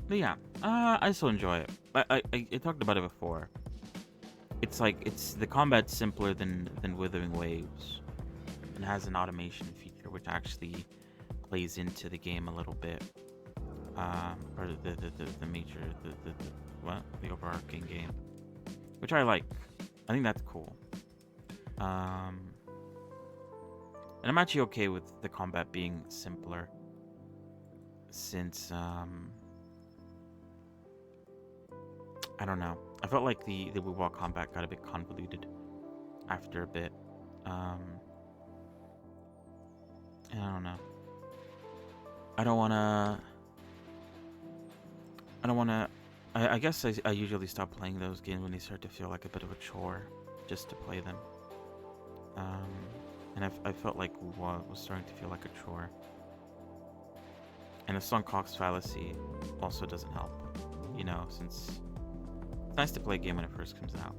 But yeah, I still enjoy it. I talked about it before. It's like the combat's simpler than Withering Waves, and has an automation feature which actually plays into the game a little bit. Or the major, the overarching game, which I like. I think that's cool. And I'm actually okay with the combat being simpler, since I don't know. I felt like the Wu-Wall combat got a bit convoluted after a bit. And I don't know. I guess I usually stop playing those games when they start to feel like a bit of a chore just to play them. And I felt like Wu-Wall was starting to feel like a chore. And the Sunk Cox Fallacy also doesn't help, you know, since it's nice to play a game when it first comes out.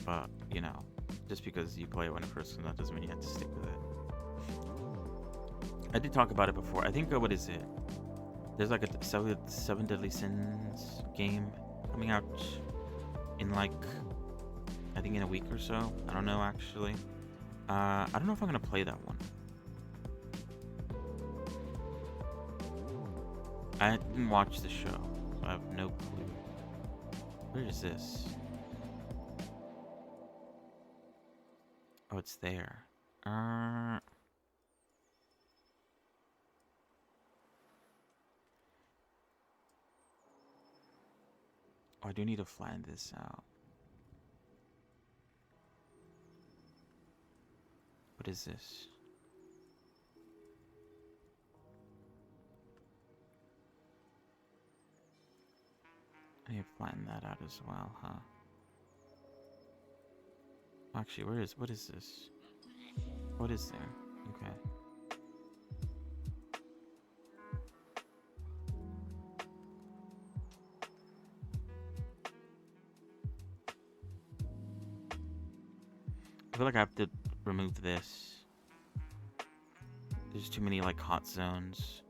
But, you know, just because you play it when it first comes out doesn't mean you have to stick with it. I did talk about it before. I think, what is it? There's like a Seven Deadly Sins game coming out in like, I think in a week or so. I don't know, actually. I don't know if I'm going to play that one. I didn't watch the show, so I have no clue. Where is this? Oh, it's there. Oh, I do need to flatten this out. What is this? I need to flatten that out as well, huh? Actually, what is this? What is there? Okay. I feel like I have to remove this. There's too many like hot zones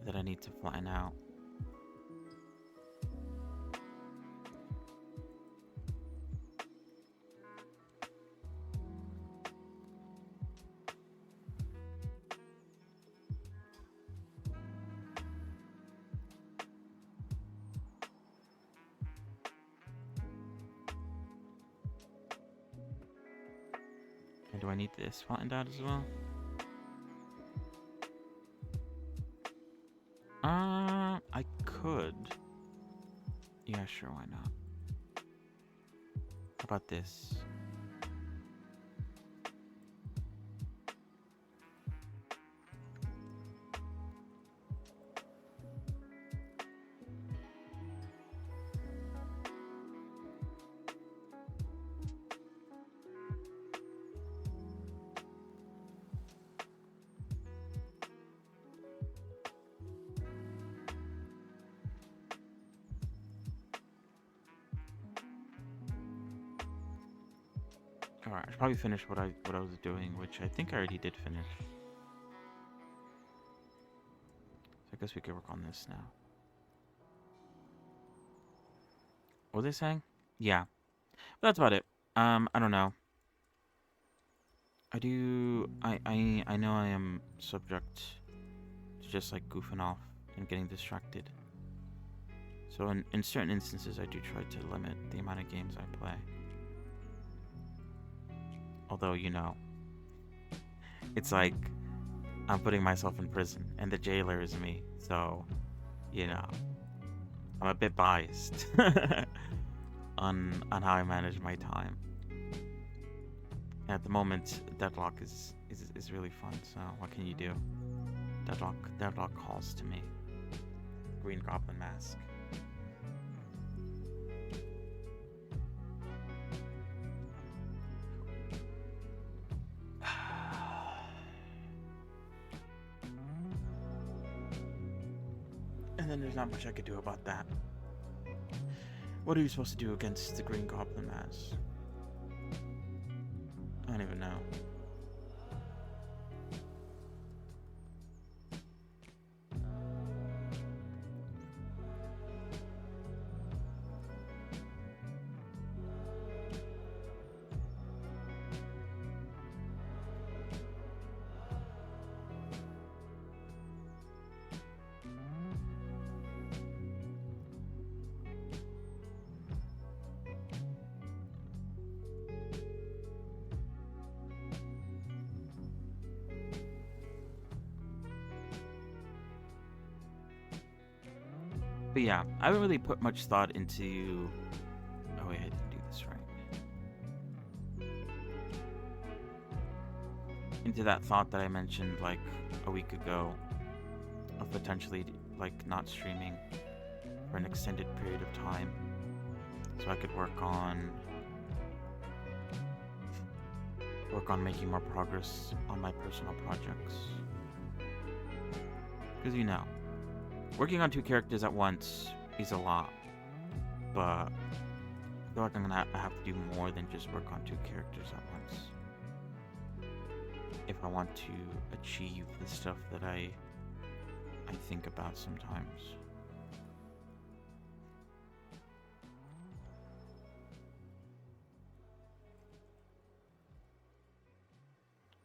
that I need to flatten out. And do I need this flattened out as well? I could. Yeah, sure, why not? How about this? Alright, I should probably finish what I was doing, which I think I already did finish. So I guess we could work on this now. What was I saying? Yeah. But that's about it. I don't know. I know I am subject to just like goofing off and getting distracted. So in certain instances I do try to limit the amount of games I play. Although, you know, it's like I'm putting myself in prison and the jailer is me. So, you know, I'm a bit biased on how I manage my time. At the moment, Deadlock is really fun, so what can you do? Deadlock calls to me. Green Goblin Mask. And then there's not much I could do about that. What are you supposed to do against the Green Goblin Mask? I don't even know. But yeah, I haven't really put much thought into... Oh wait, I didn't do this right. Into that thought that I mentioned like a week ago of potentially like not streaming for an extended period of time, so I could work on making more progress on my personal projects. Because you know, working on 2 characters at once is a lot, but I feel like I'm gonna have to do more than just work on 2 characters at once if I want to achieve the stuff that I think about sometimes.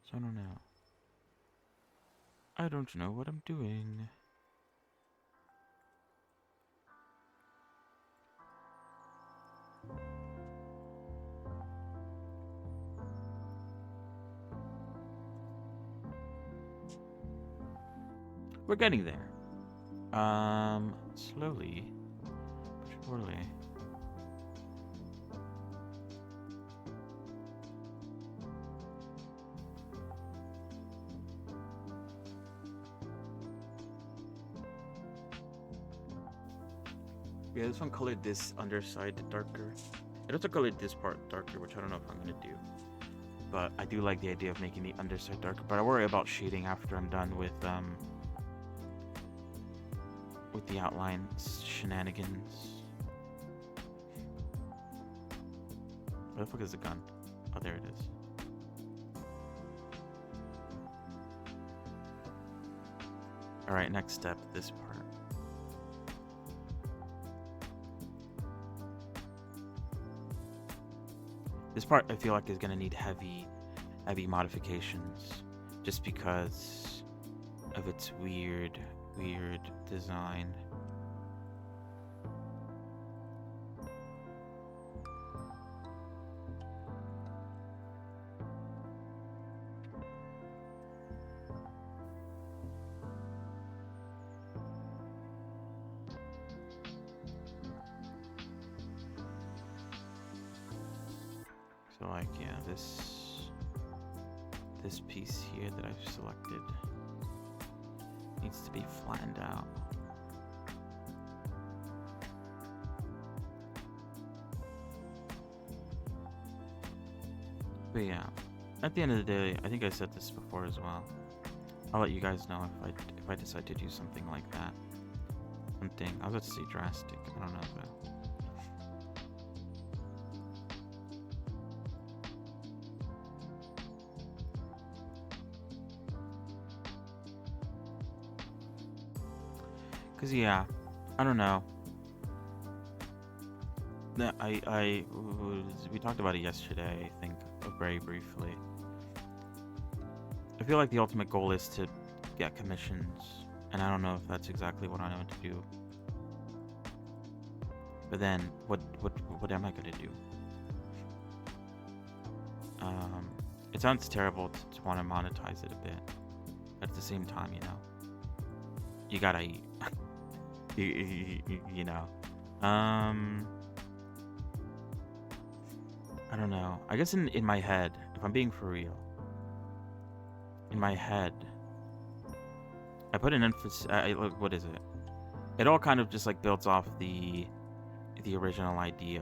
So I don't know. I don't know what I'm doing. We're getting there. Slowly, but surely. Yeah, this one colored this underside darker. It also colored this part darker, which I don't know if I'm gonna do. But I do like the idea of making the underside darker. But I worry about shading after I'm done with the outline shenanigans. Where the fuck is the gun? Oh, there it is. Alright, next step, this part. This part I feel like is gonna need heavy modifications, just because of its weird design. So like, yeah, this piece here that I've selected needs to be flattened out. But yeah, at the end of the day, I think I said this before as well. I'll let you guys know if I decide to do something like that. Something, I was about to say drastic, I don't know, but cause yeah, I don't know. We talked about it yesterday, I think, very briefly. I feel like the ultimate goal is to get commissions, and I don't know if that's exactly what I want to do. But then, what am I gonna do? It sounds terrible to want to monetize it a bit, but at the same time, you know, you gotta eat. you know. I don't know. I guess in my head, if I'm being for real, in my head, I put an emphasis. Look, what is it? It all kind of just like builds off the original idea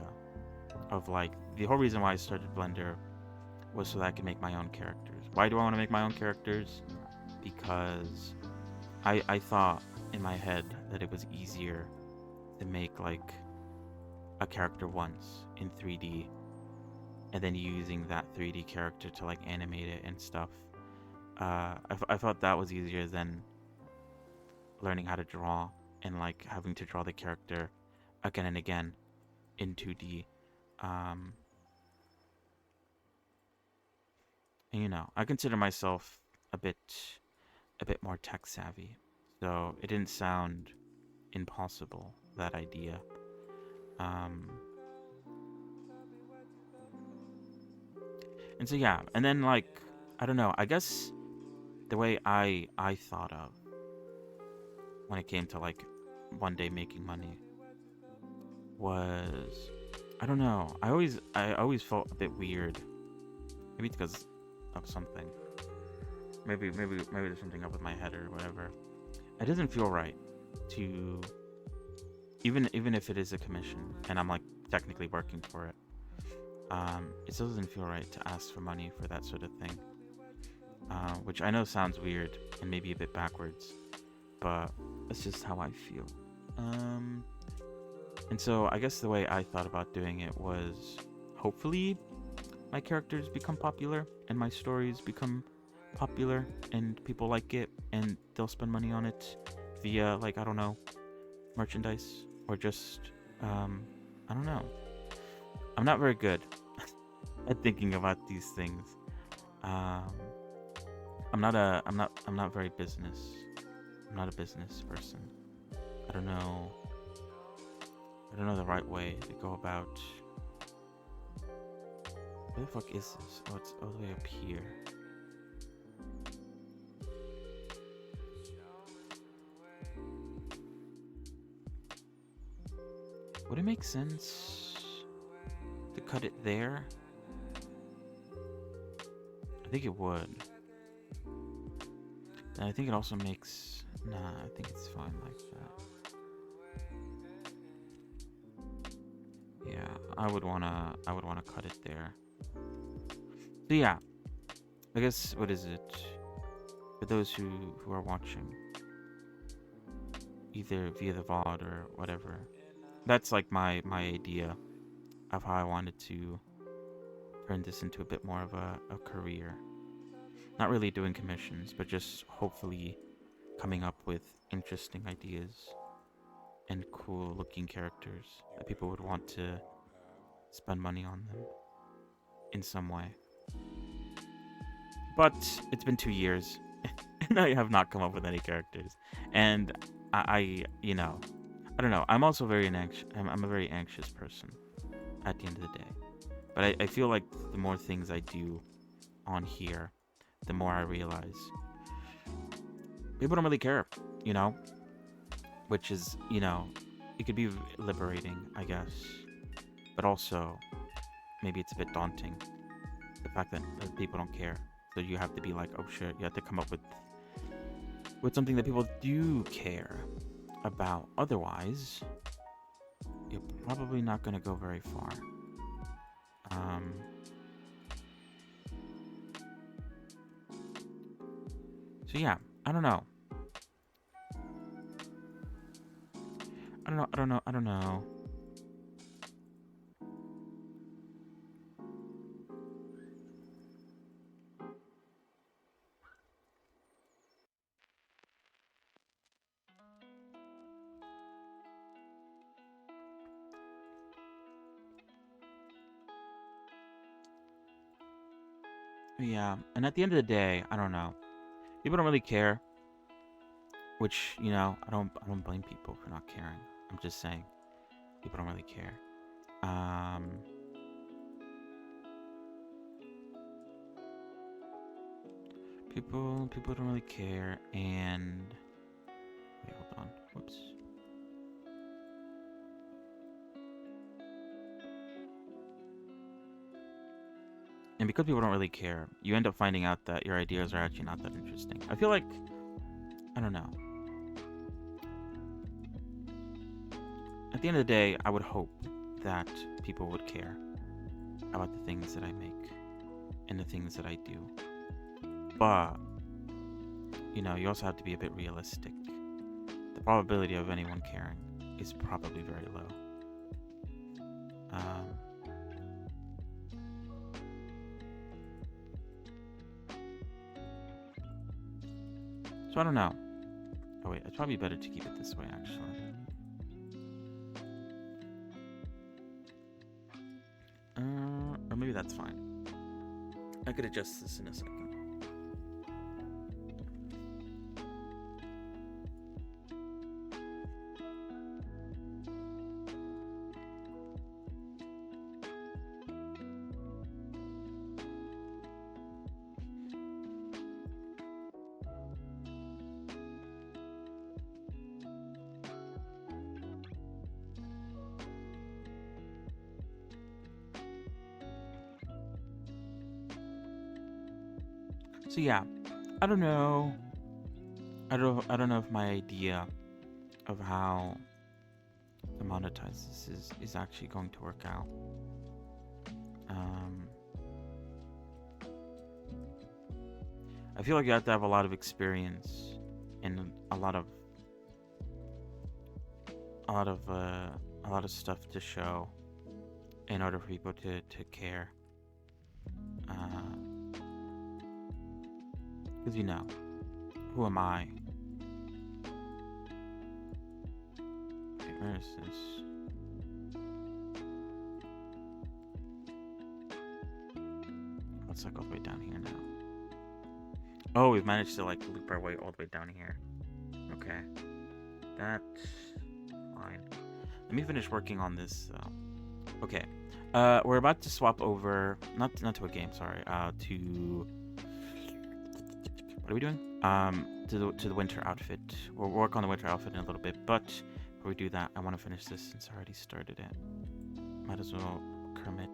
of like the whole reason why I started Blender was so that I could make my own characters. Why do I want to make my own characters? Because I thought in my head that it was easier to make like a character once in 3D and then using that 3D character to like animate it and stuff. I thought that was easier than learning how to draw and like having to draw the character again and again in 2D. And you know, I consider myself a bit more tech savvy, so it didn't sound impossible, that idea. And so yeah, and then like, I don't know, I guess the way I thought of when it came to like one day making money was, I don't know, I always felt a bit weird. Maybe it's because of something. Maybe there's something up with my head or whatever. It doesn't feel right to, even if it is a commission and I'm like technically working for it, it still doesn't feel right to ask for money for that sort of thing. Which I know sounds weird and maybe a bit backwards, but that's just how I feel. And so I guess the way I thought about doing it was, hopefully my characters become popular and my stories become popular and people like it and they'll spend money on it via, like, I don't know, merchandise or just, I don't know. I'm not very good at thinking about these things. I'm not very business. I'm not a business person. I don't know the right way to go about. Where the fuck is this? Oh, it's all the way up here. Would it make sense to cut it there? I think it would. And I think it also makes... Nah, I think it's fine like that. Yeah, I would wanna cut it there. So yeah, I guess, what is it? For those who are watching, either via the VOD or whatever, that's like my idea of how I wanted to turn this into a bit more of a career. Not really doing commissions, but just hopefully coming up with interesting ideas and cool looking characters that people would want to spend money on them in some way. But it's been 2 years and I have not come up with any characters. And I you know, I don't know. I'm also very anxious. I'm a very anxious person at the end of the day. But I feel like the more things I do on here, the more I realize people don't really care, you know? Which is, you know, it could be liberating, I guess. But also, maybe it's a bit daunting. The fact that people don't care. So you have to be like, oh shit, you have to come up with something that people do care about. Otherwise, you're probably not going to go very far. So yeah, I don't know. I don't know. Yeah, and at the end of the day, I don't know. People don't really care, which, you know, I don't blame people for not caring. I'm just saying, people don't really care. People don't really care, and wait, hold on. Whoops. And because people don't really care, you end up finding out that your ideas are actually not that interesting. I feel like, I don't know. At the end of the day, I would hope that people would care about the things that I make and the things that I do. But, you know, you also have to be a bit realistic. The probability of anyone caring is probably very low. So I don't know. Oh wait, it's probably better to keep it this way, actually. Or maybe that's fine. I could adjust this in a second. So yeah, I don't know. I don't know if my idea of how to monetize this is actually going to work out. I feel like you have to have a lot of experience and a lot of stuff to show in order for people to care. Because, you know, who am I? Okay, where is this? Let's like all the way down here now. Oh, we've managed to like loop our way all the way down here. Okay. That's fine. Let me finish working on this though. Okay. We're about to swap over, not to a game, sorry, to... What are we doing? To the winter outfit. We'll work on the winter outfit in a little bit, but before we do that, I want to finish this since I already started it. Might as well commit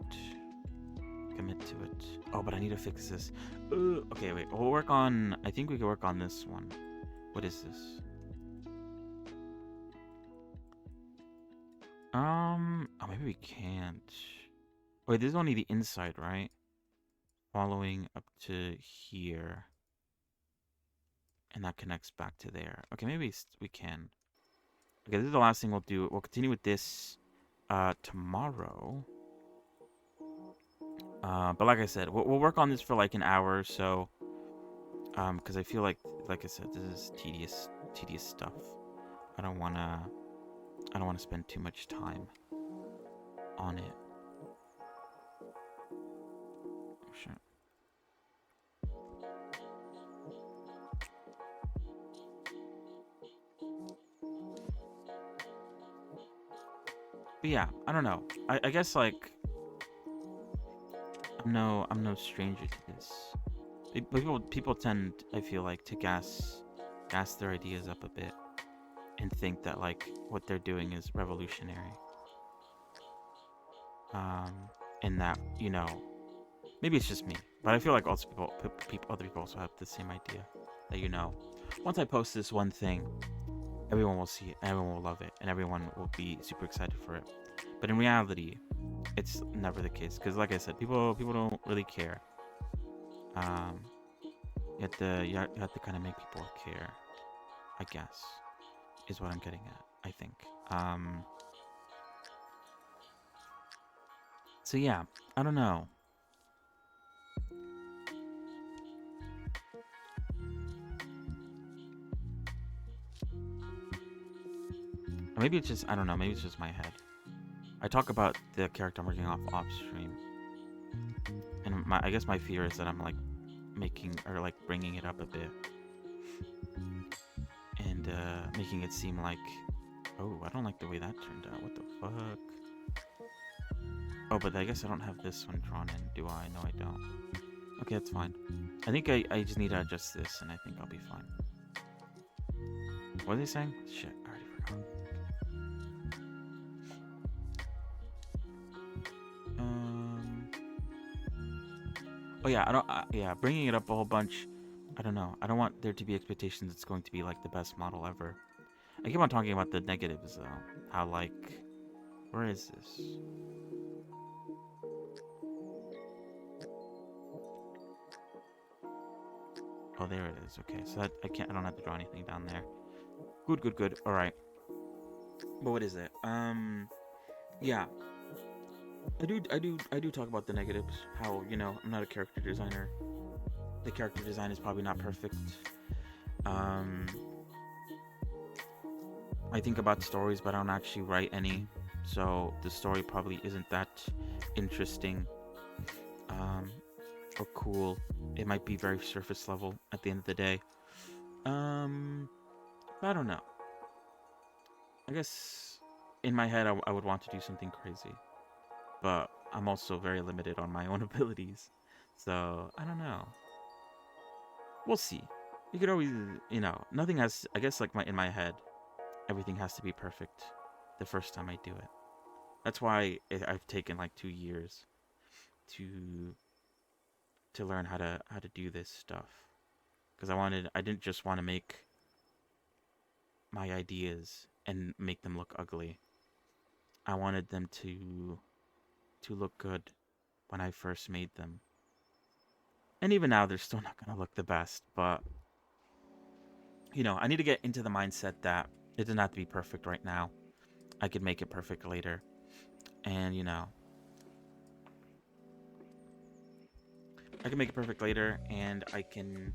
to it. Oh, but I need to fix this. Okay, wait. We'll work on... I think we can work on this one. What is this? Oh, maybe we can't. Wait, this is only the inside, right? Following up to here. And that connects back to there. Okay, maybe we can. Okay, this is the last thing we'll do. We'll continue with this tomorrow. But like I said, we'll work on this for like an hour or so. Because I feel like I said, this is tedious stuff. I don't wanna spend too much time on it. Sure. But yeah, I don't know. I guess like I'm no stranger to this. People tend, I feel like, to gas their ideas up a bit and think that like what they're doing is revolutionary. And that, you know, maybe it's just me, but I feel like also other people also have the same idea that, you know, once I post this one thing, everyone will see it, everyone will love it, and everyone will be super excited for it. But in reality, it's never the case, because like I said, people don't really care. You have to kind of make people care, I guess, is what I'm getting at, I think. So yeah, I don't know. Or maybe it's just, I don't know, maybe it's just my head. I talk about the character I'm working off stream. And I guess my fear is that I'm like bringing it up a bit. And making it seem like, oh, I don't like the way that turned out. What the fuck? Oh, but I guess I don't have this one drawn in, do I? No, I don't. Okay, that's fine. I think I just need to adjust this, and I think I'll be fine. What are they saying? Shit, I already forgot. Oh yeah, yeah, bringing it up a whole bunch. I don't know. I don't want there to be expectations it's going to be like the best model ever. I keep on talking about the negatives though. How like, where is this? Oh, there it is. Okay, so that I don't have to draw anything down there. Good. All right. But what is it? Yeah. I do talk about the negatives. How, you know, I'm not a character designer. The character design is probably not perfect. I think about stories, but I don't actually write any. So the story probably isn't that interesting. Or cool. It might be very surface level at the end of the day. I don't know. I guess in my head I would want to do something crazy. But I'm also very limited on my own abilities. So, I don't know. We'll see. You could always, you know, nothing has, I guess like in my head, everything has to be perfect the first time I do it. That's why I've taken like 2 years to learn how to do this stuff. Because I didn't just want to make my ideas and make them look ugly. I wanted them to look good when I first made them. And even now, they're still not going to look the best, but, you know, I need to get into the mindset that it doesn't have to be perfect right now. I could make it perfect later. And, you know, I can make it perfect later, and I can...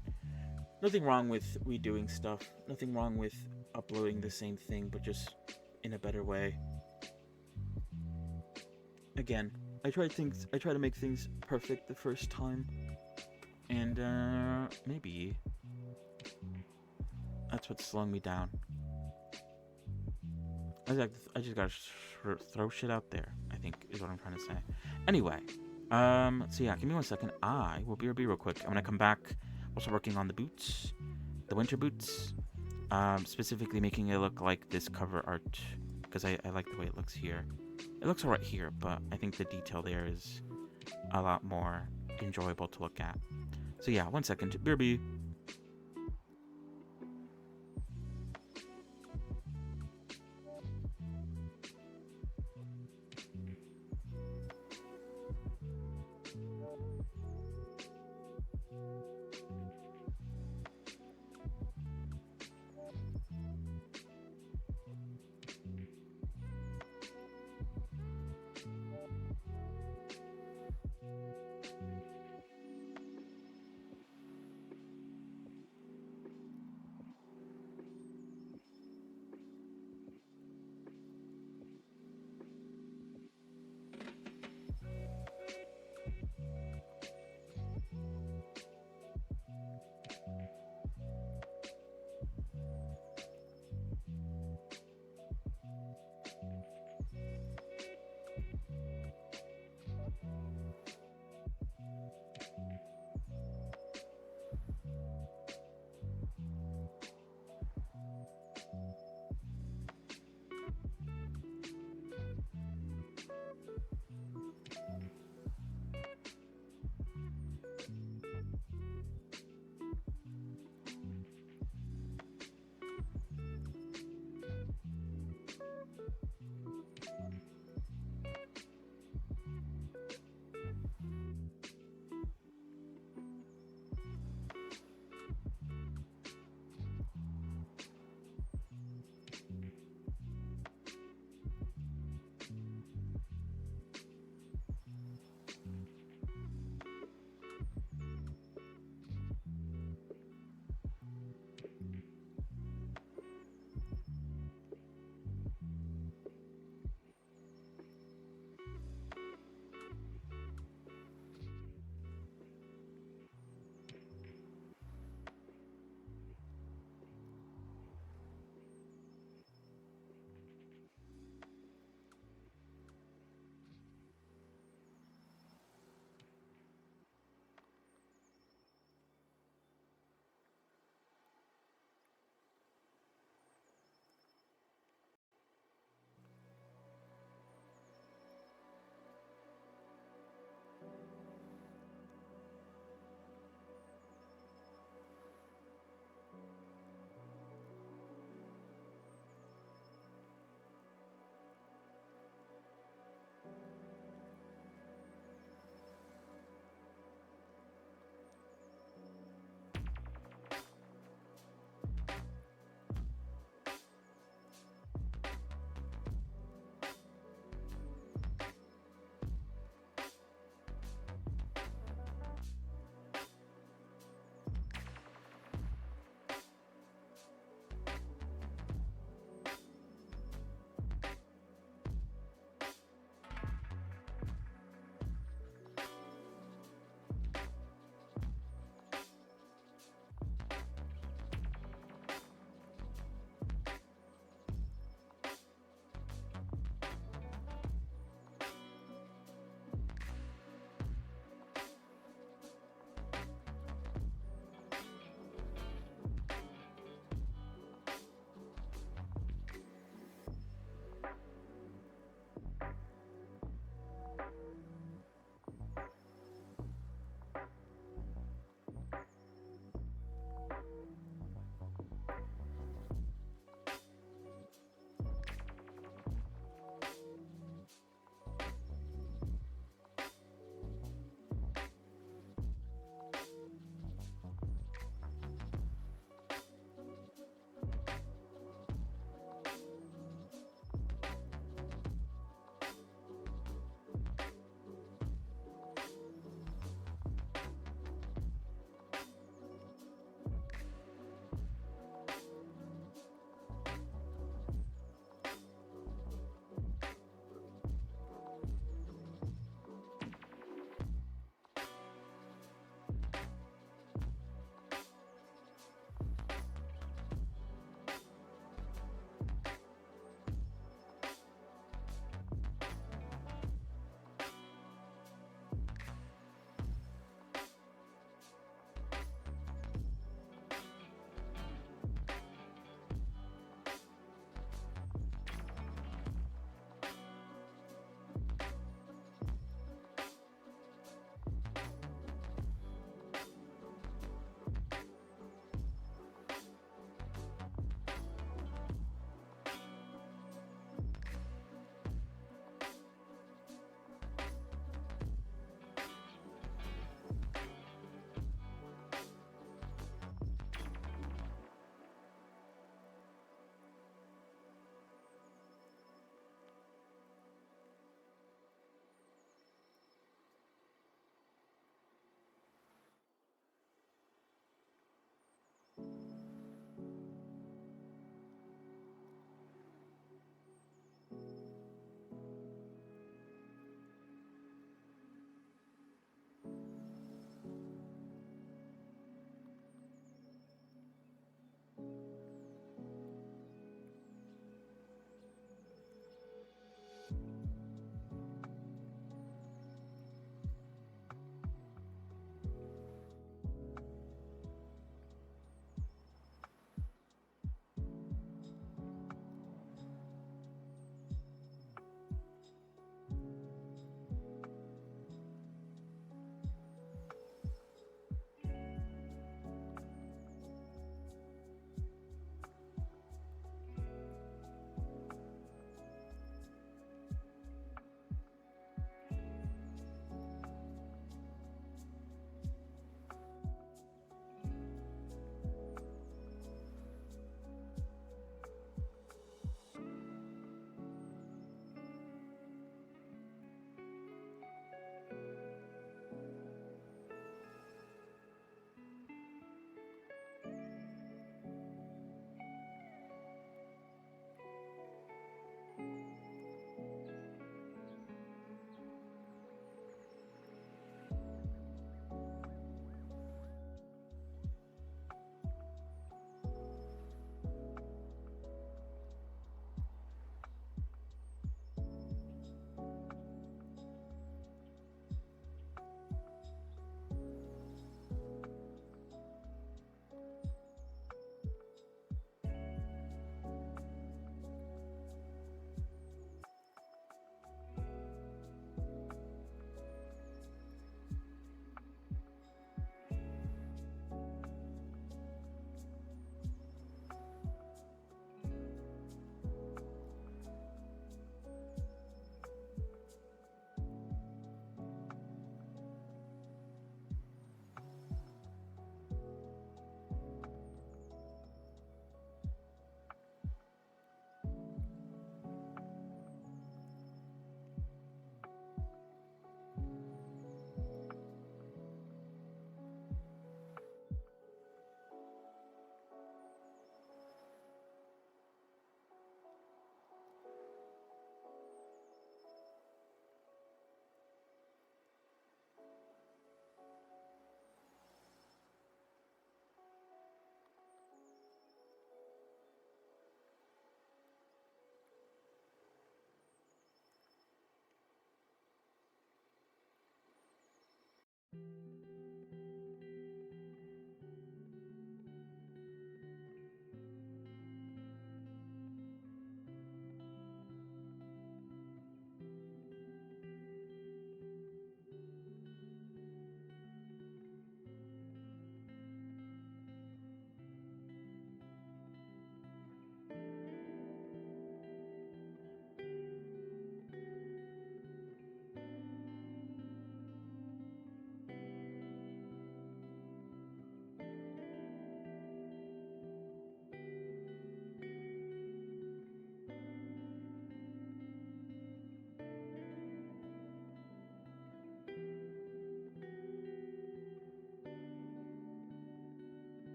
Nothing wrong with redoing stuff. Nothing wrong with uploading the same thing, but just in a better way. Again, I try to make things perfect the first time, and maybe that's what's slowing me down. I just gotta throw shit out there, I think is what I'm trying to say. Anyway, so yeah, give me 1 second. I will be real quick. I'm gonna come back. Also working on the boots, the winter boots, specifically making it look like this cover art, because I like the way it looks here. It looks alright here, but I think the detail there is a lot more enjoyable to look at. So yeah, 1 second. BRB.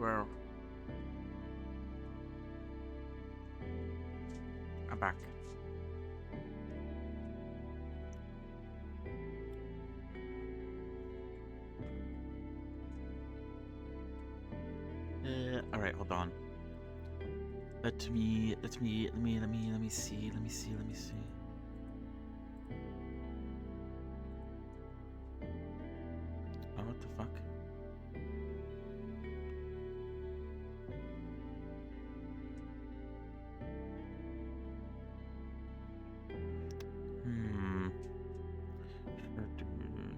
Where? I'm back. All right, hold on. Let me see. Oh, what the fuck? Sure, dude.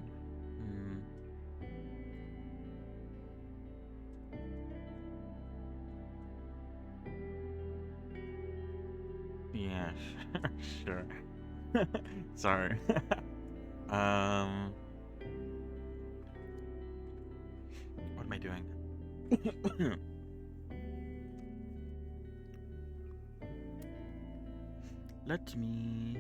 Yeah, sure. Sorry. What am I doing? Let me.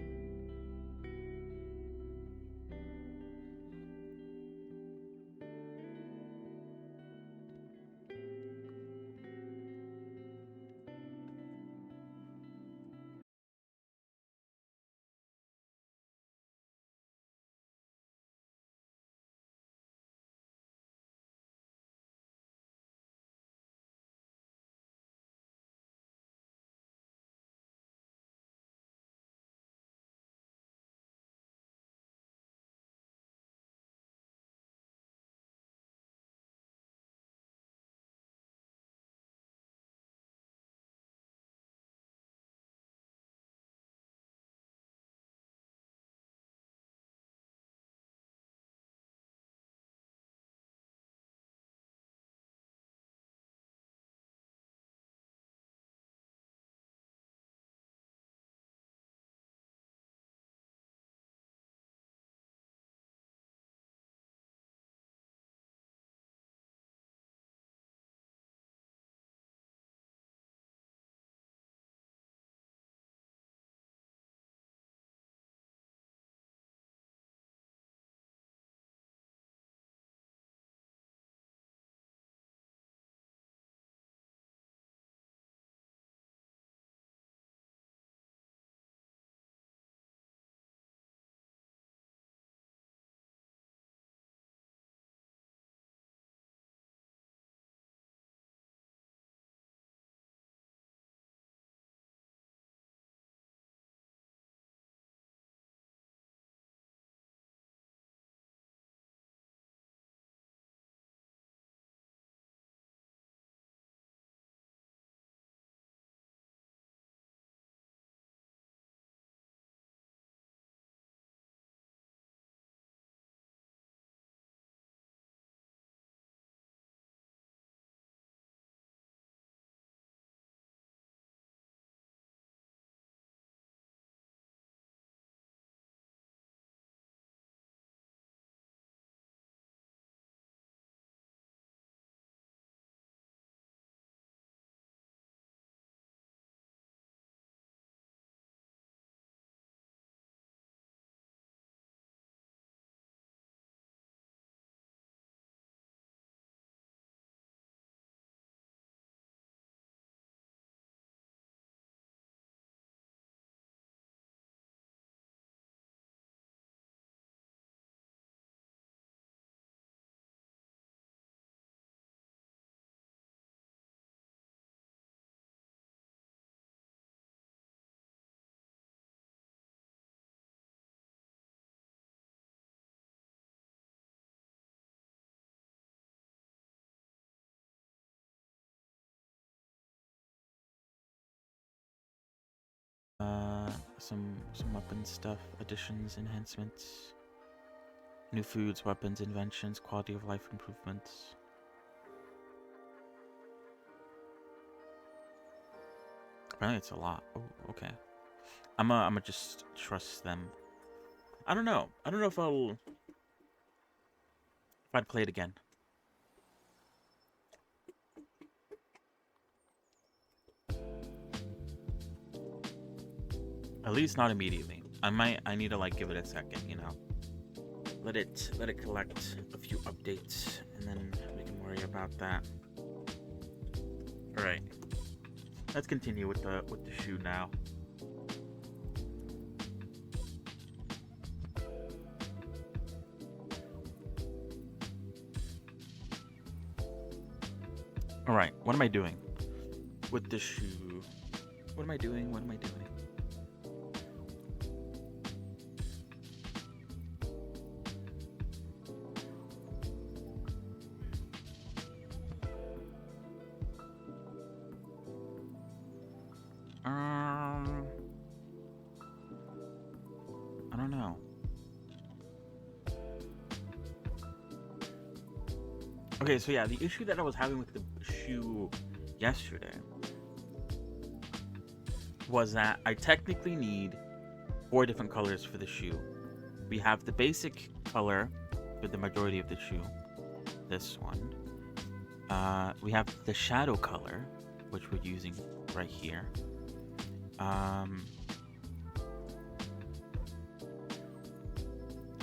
Some weapon stuff, additions, enhancements, new foods, weapons, inventions, quality of life improvements. Apparently it's a lot. Oh, okay. I'ma just trust them. I don't know if I'd play it again. At least not immediately. I need to like give it a second, you know. Let it collect a few updates and then we can worry about that. All right. Let's continue with the shoe now. All right. What am I doing with the shoe? What am I doing? What am I doing? I don't know. Okay, so yeah, the issue that I was having with the shoe yesterday was that I technically need 4 different colors for the shoe. We have the basic color for the majority of the shoe, this one. We have the shadow color, which we're using right here.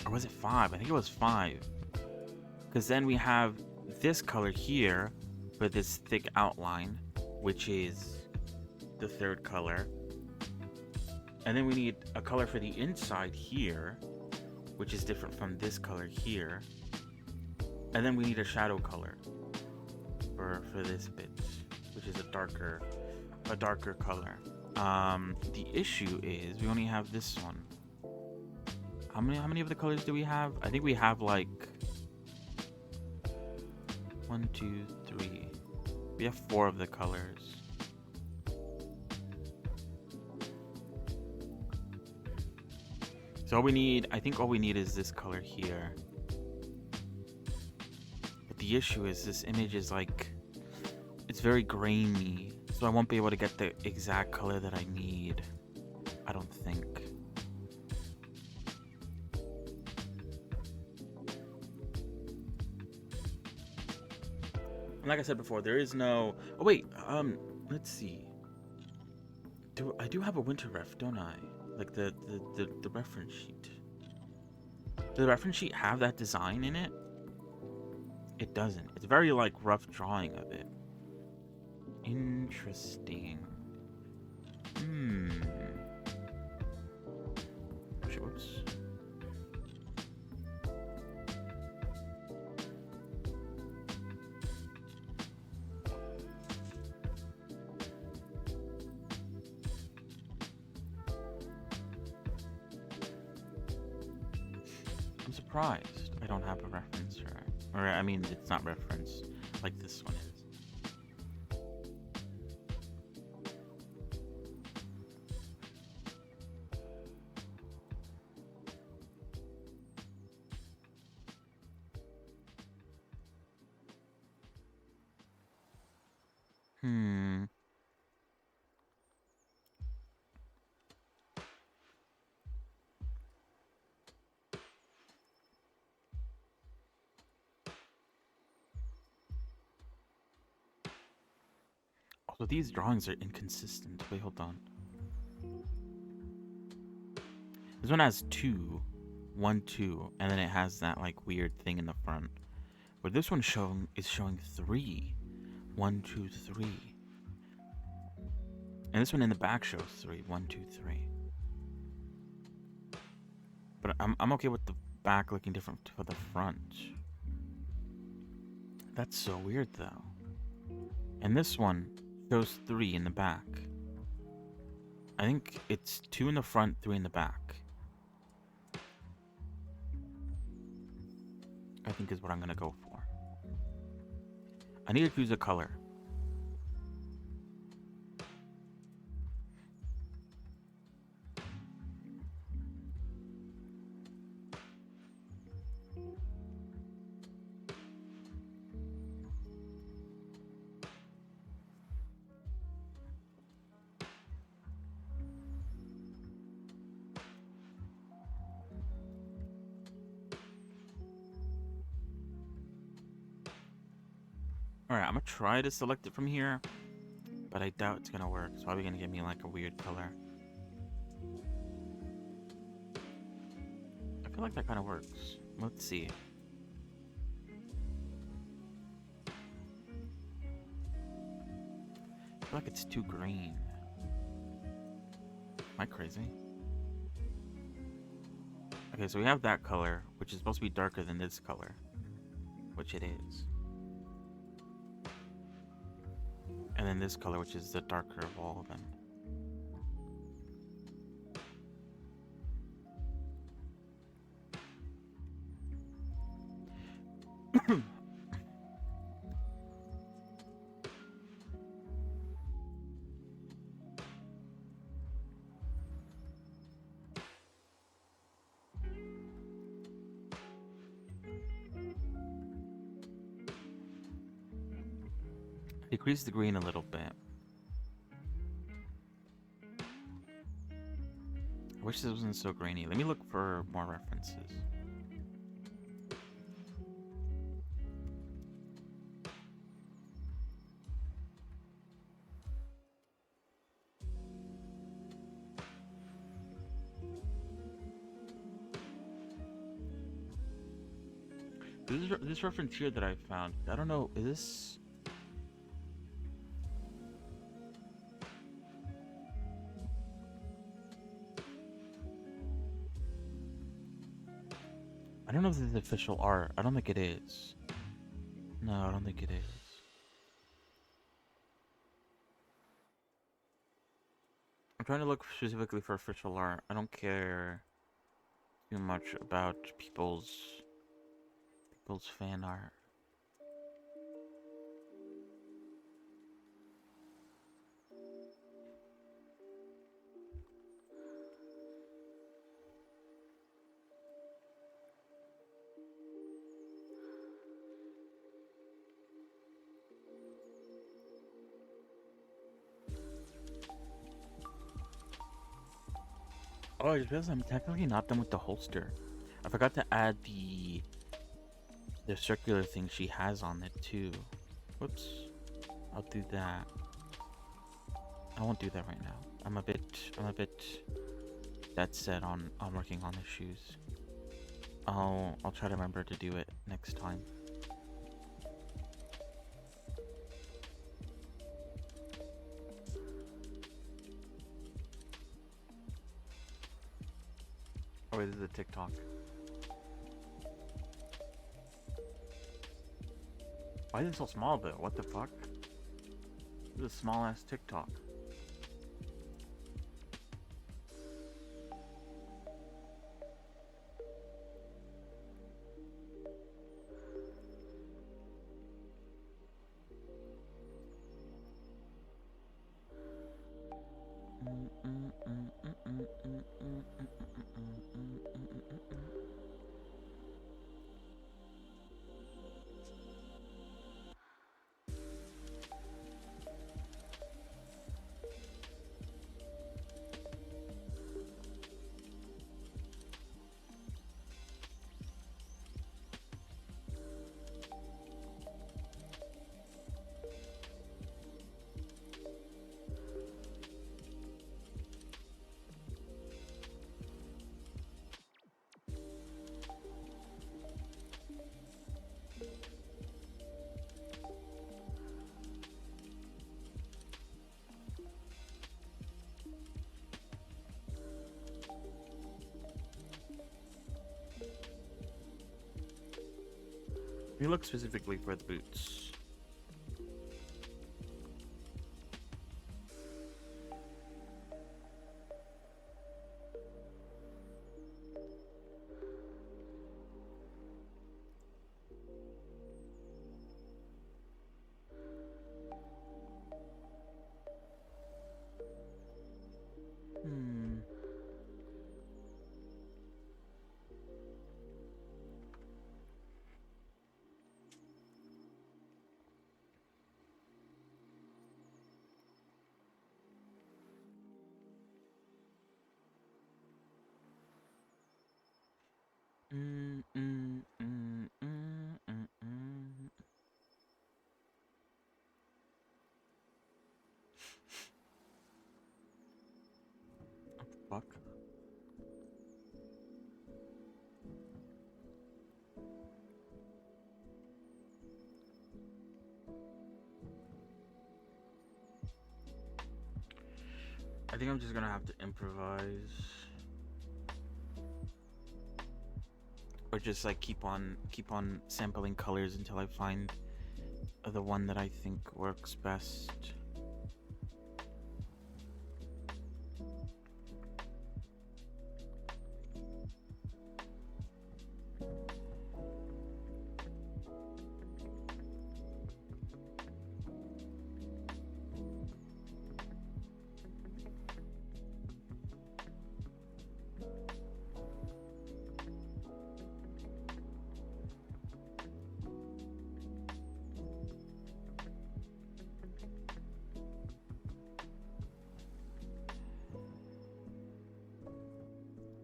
Or was it 5? I think it was 5. Because then we have this color here for this thick outline, which is the 3rd color. And then we need a color for the inside here, which is different from this color here. And then we need a shadow color for this bit, which is a darker color. The issue is we only have this one. How many of the colors do we have? I think we have like 1, 2, 3. We have 4 of the colors. So all we need, I think all we need is this color here. But the issue is this image is like, it's very grainy. So I won't be able to get the exact color that I need, I don't think. And like I said before, there is no... Oh wait, let's see. I do have a winter ref, don't I? Like the reference sheet. Does the reference sheet have that design in it? It doesn't. It's very like rough drawing of it. Interesting. Whoops. I'm surprised I don't have a reference for it. Or I mean, it's not reference like this one is. So these drawings are inconsistent. Wait, hold on. This one has 2, 1, 2, and then it has that like weird thing in the front. But this one is showing 3, 1, 2, 3, and this one in the back shows 3, 1, 2, 3. But I'm okay with the back looking different for the front. That's so weird though. And this one shows 3 in the back. I think it's 2 in the front, 3 in the back. I think is what I'm gonna go for. I need to choose a color. Alright, I'm gonna try to select it from here, but I doubt it's gonna work. It's probably gonna give me like a weird color. I feel like that kind of works. Let's see. feel like it's too green. Am I crazy? Okay, so we have that color, which is supposed to be darker than this color, which it is. And then this color, which is the darker of all of them. Decrease the green a little bit. I wish this wasn't so grainy. Let me look for more references. This reference here that I found, I don't know, is this... I don't know if this is official art. I don't think it is. No, I don't think it is. I'm trying to look specifically for official art. I don't care too much about people's fan art. Oh, I just realized I'm technically not done with the holster. I forgot to add the circular thing she has on it too. Whoops. I'll do that. I won't do that right now. I'm a bit dead set on working on the shoes. I'll try to remember to do it next time. Oh wait, this is a TikTok. Why is it so small though? What the fuck? This is a small ass TikTok. We look specifically for the boots. Fuck. think I'm just gonna have to improvise. Or just like keep on sampling colors until I find the one that I think works best.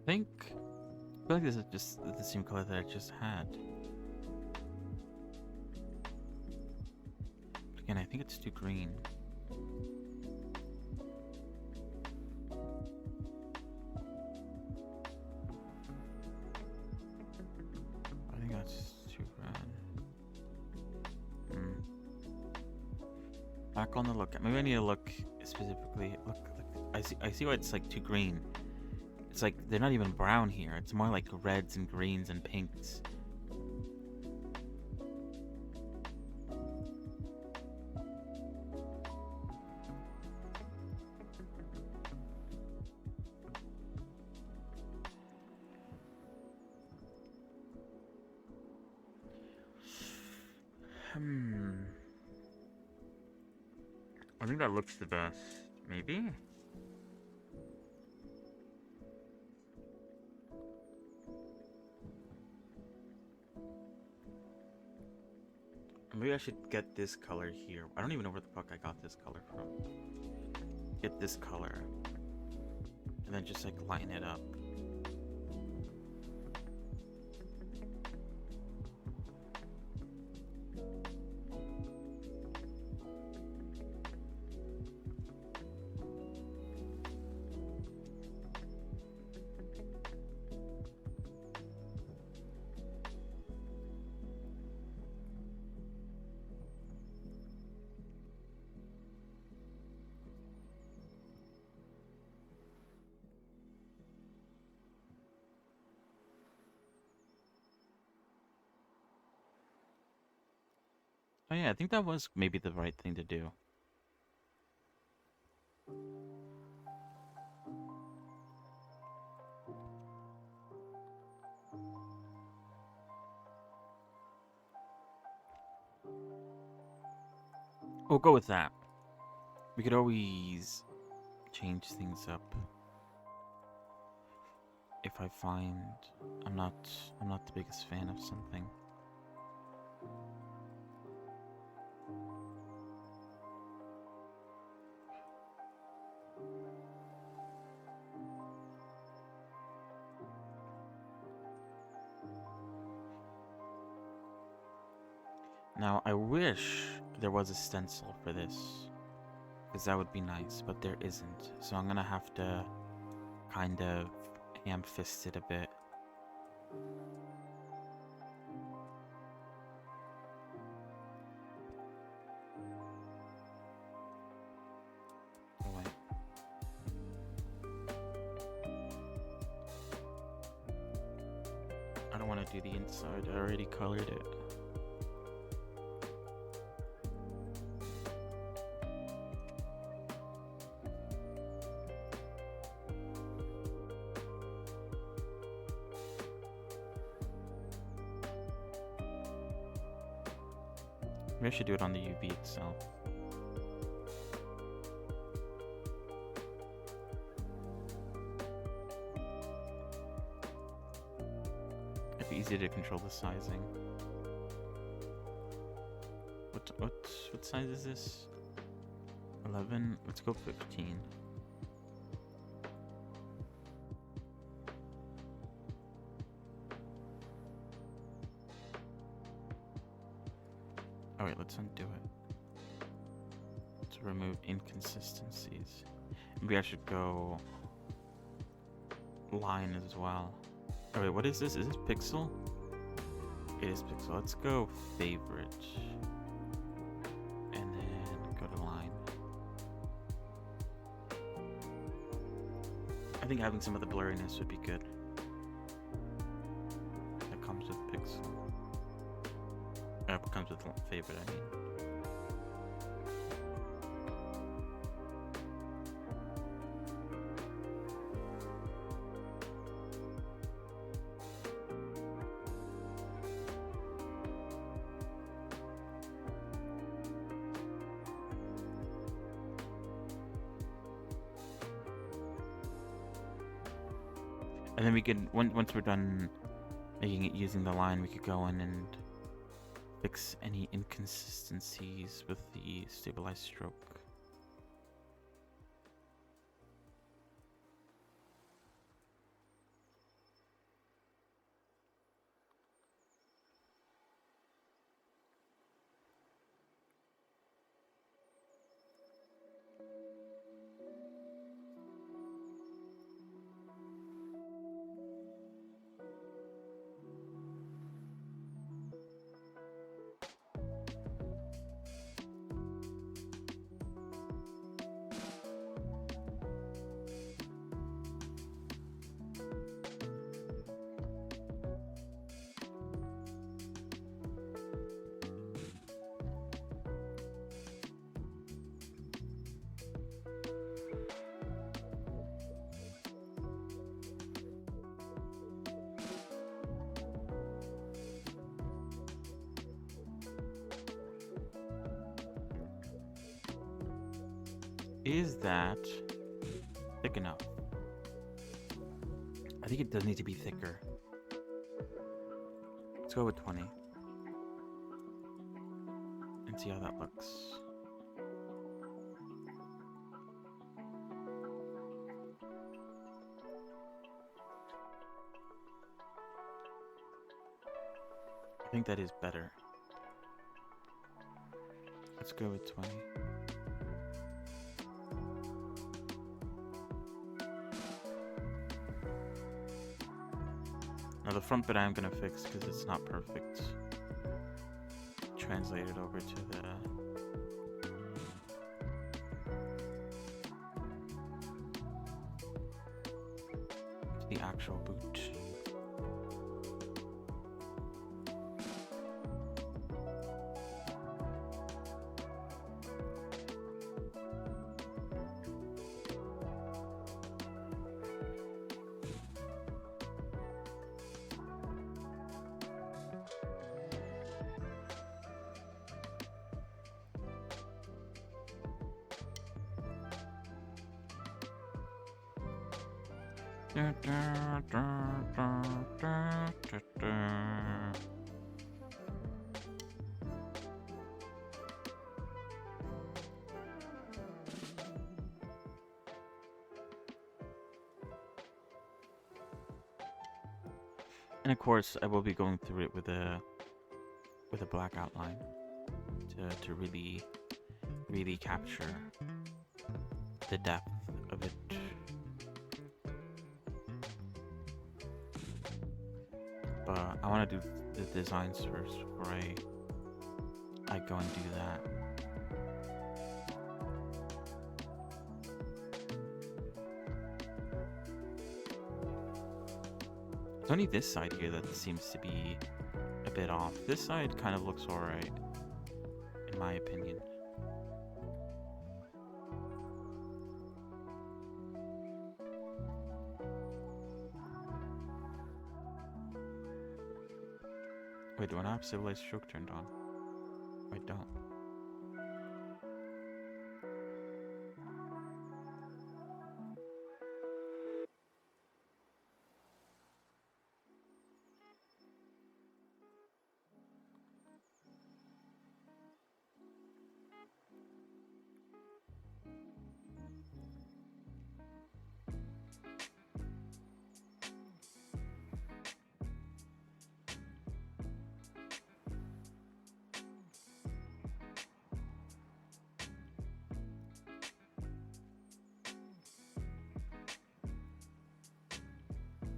I feel like this is just the same color that I just had. But again, I think it's too green. I think that's too red. Back on the lookout. Maybe I need to look specifically. Look, I see why it's like too green. It's like they're not even brown here. It's more like reds and greens and pinks. I think that looks the best. Maybe? Maybe I should get this color here. I don't even know where the fuck I got this color from. Get this color. And then just like lighten it up. Oh yeah, I think that was maybe the right thing to do. We'll go with that. We could always change things up if I find I'm not the biggest fan of something. Now, I wish there was a stencil for this, because that would be nice, but there isn't. So I'm gonna have to kind of ham-fist it a bit. Oh, wait. I don't want to do the inside. I already colored it. Maybe I should do it on the UV itself. It'd be easier to control the sizing. What size is this? 11? Let's go 15. Alright, let's undo it. To remove inconsistencies. Maybe I should go line as well. Alright, what is this? Is this pixel? It is pixel. Let's go favorite. And then go to line. I think having some of the blurriness would be good. That comes with Pixel. Comes with favorite, I mean. And then we could, once we're done making it using the line, we could go in and fix any inconsistencies with the stabilized stroke. Is that thick enough? I think it does need to be thicker. Let's go with 20. And see how that looks. I think that is better. Let's go with 20. Now the front bit I'm gonna fix because it's not perfect. Translate it over to the actual boot. And of course, I will be going through it with a black outline to really capture the depth of it. But I want to do the designs first before I go and do that. It's only this side here that seems to be a bit off. This side kind of looks alright, in my opinion. Wait, do I not have Civilized Stroke turned on? I don't.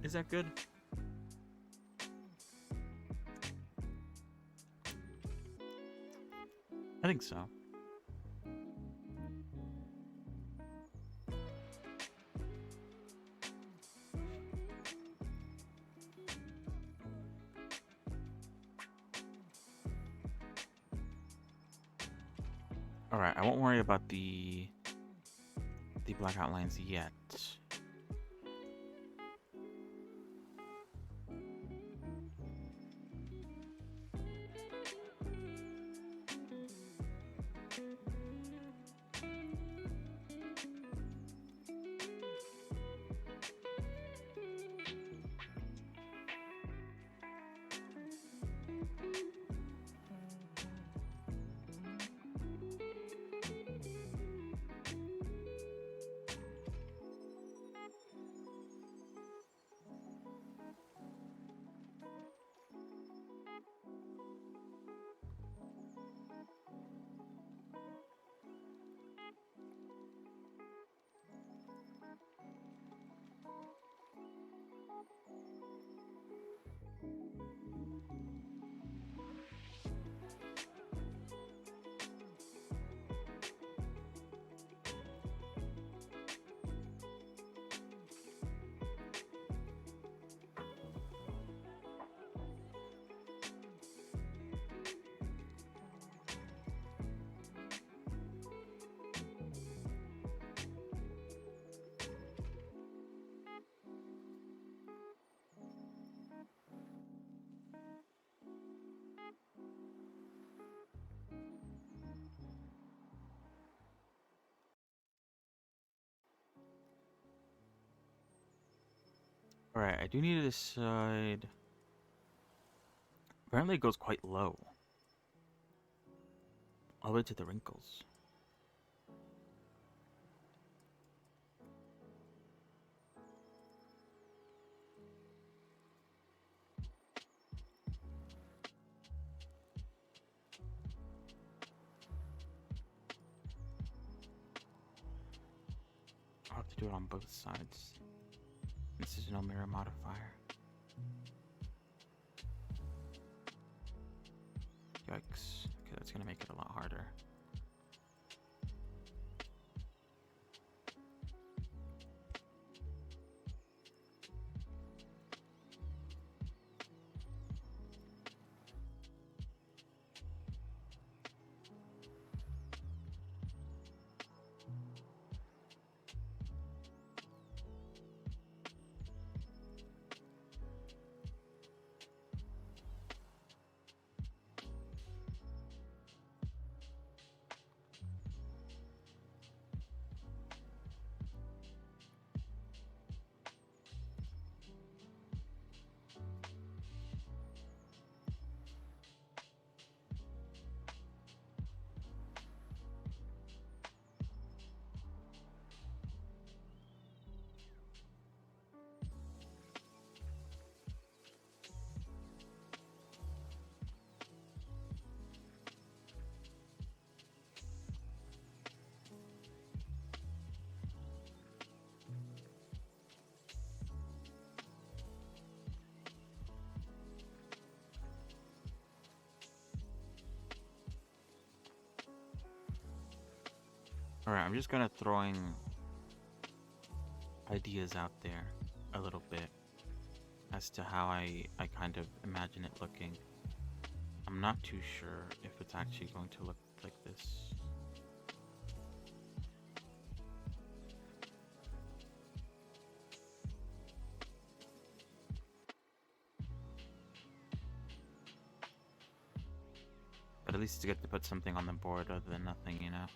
Is that good? I think so. Alright, I won't worry about the black outlines yet. Alright, I do need to decide. Apparently it goes quite low. All the way to the wrinkles. I'll have to do it on both sides. This is no mirror modifier. Yikes. Okay, that's gonna make it a lot harder. Alright, I'm just gonna throwing ideas out there a little bit as to how I kind of imagine it looking. I'm not too sure if it's actually going to look like this. But at least it's good to put something on the board other than nothing, you know?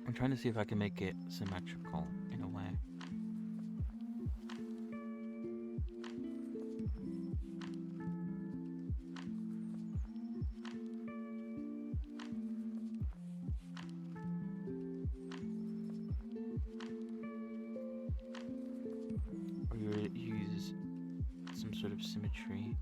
I'm trying to see if I can make it symmetrical in a way. Or you use some sort of symmetry.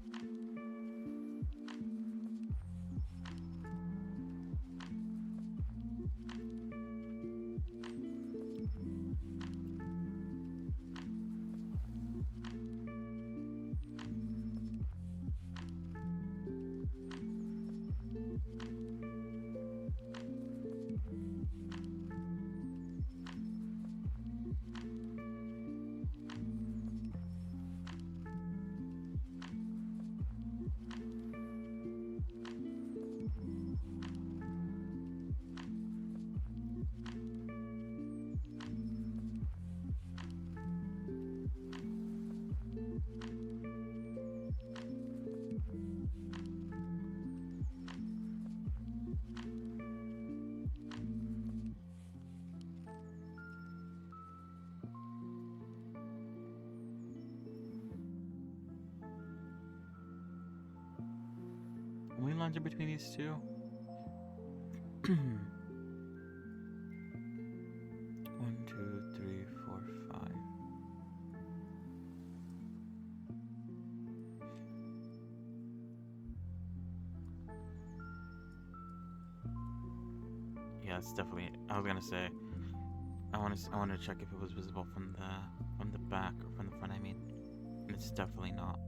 How many lines are between these two? One, two, three, four, five. Yeah, it's definitely. I was gonna say. I want to check if it was visible from the back or from the front. I mean, and it's definitely not.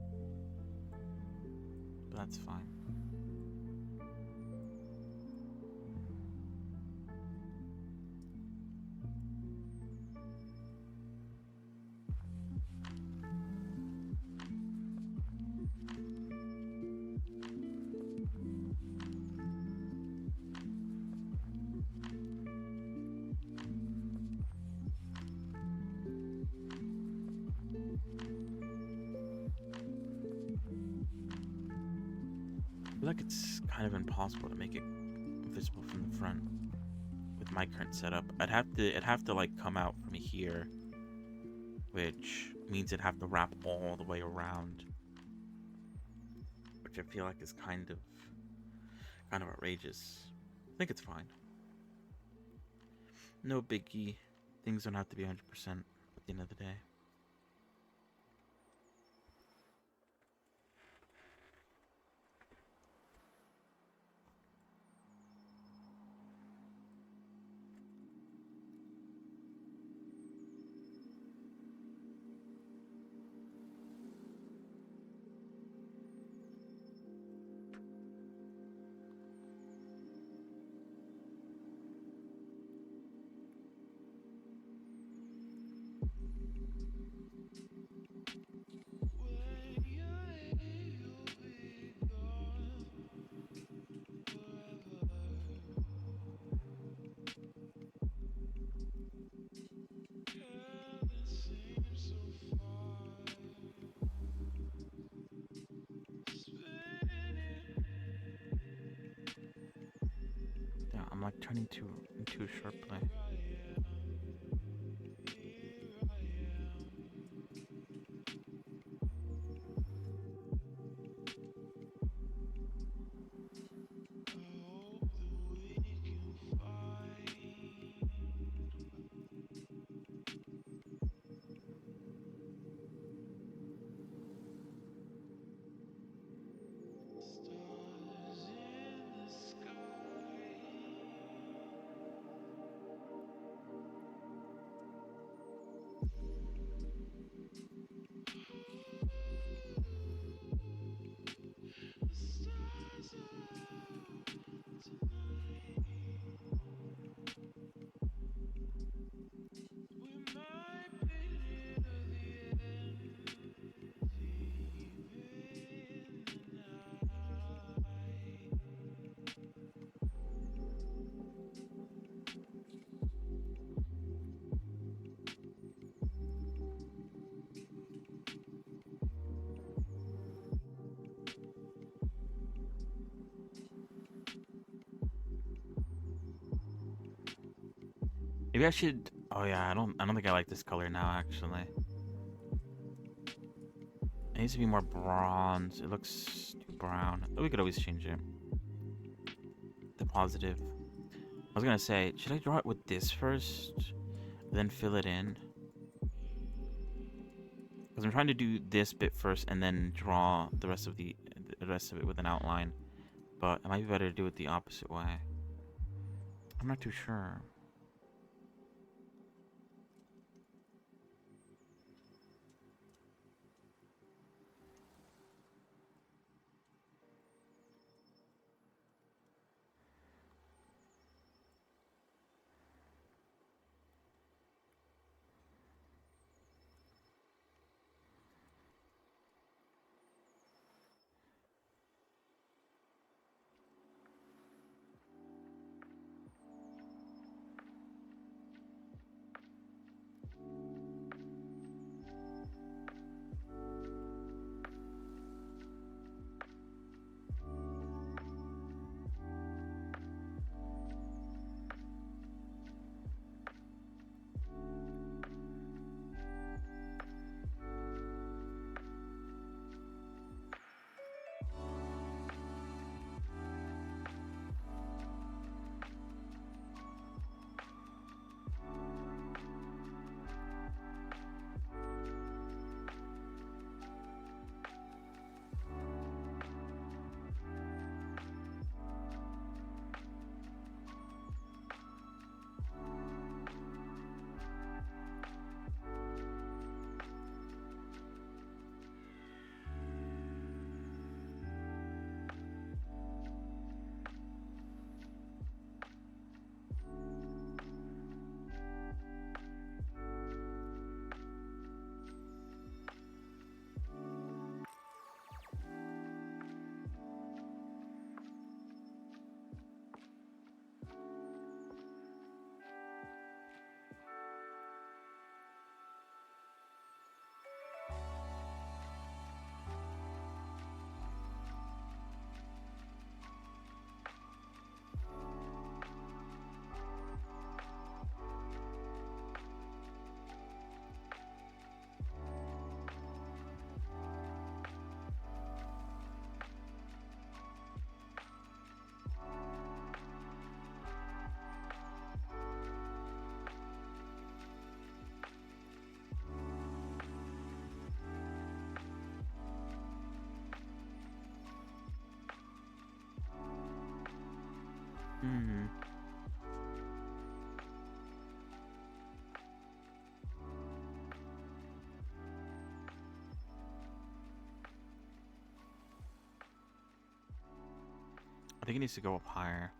But that's fine. I feel like it's kind of impossible to make it visible from the front with my current setup. It'd have to like come out from here, which means it'd have to wrap all the way around, which I feel like is kind of outrageous. I think it's fine. No biggie. Things don't have to be 100% at the end of the day. Yeah, I'm like turning too sharply. Maybe I should. Oh yeah, I don't think I like this color now. Actually, it needs to be more bronze. It looks too brown. Oh, we could always change it. The positive. I was gonna say, should I draw it with this first, then fill it in? Because I'm trying to do this bit first and then draw the rest of it with an outline. But it might be better to do it the opposite way. I'm not too sure. Hmm. I think it needs to go up higher.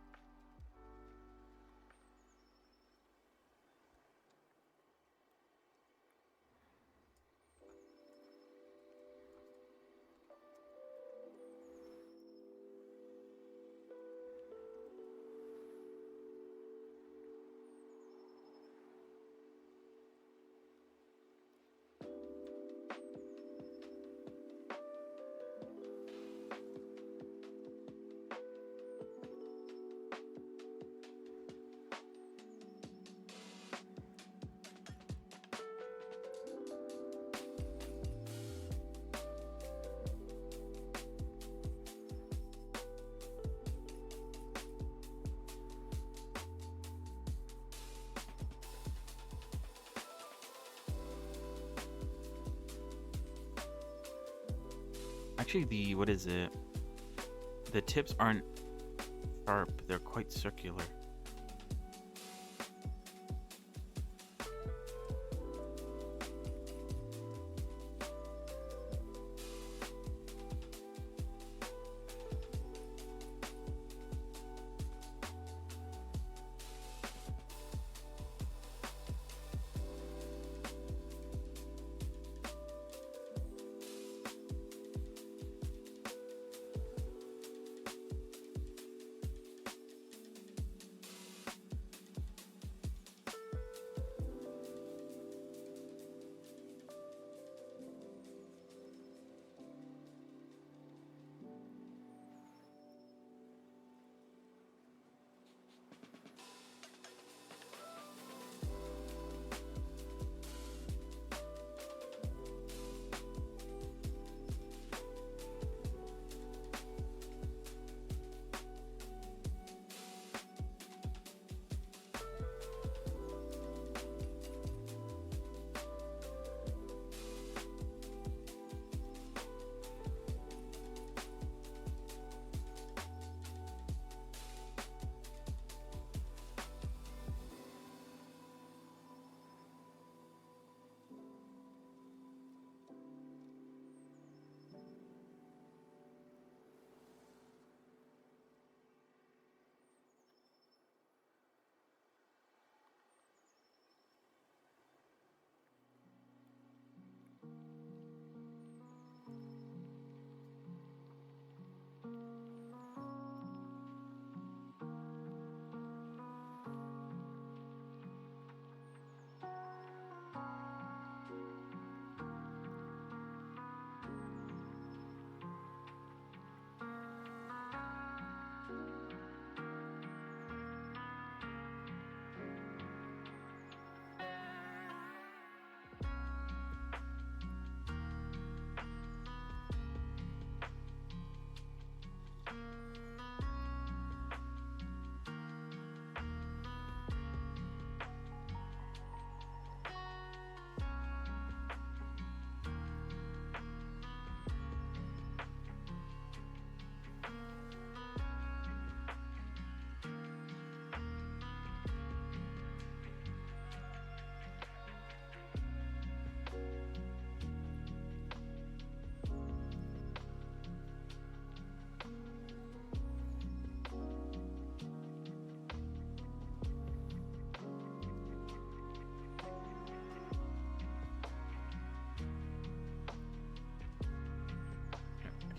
Actually, what is it? The tips aren't sharp, they're quite circular.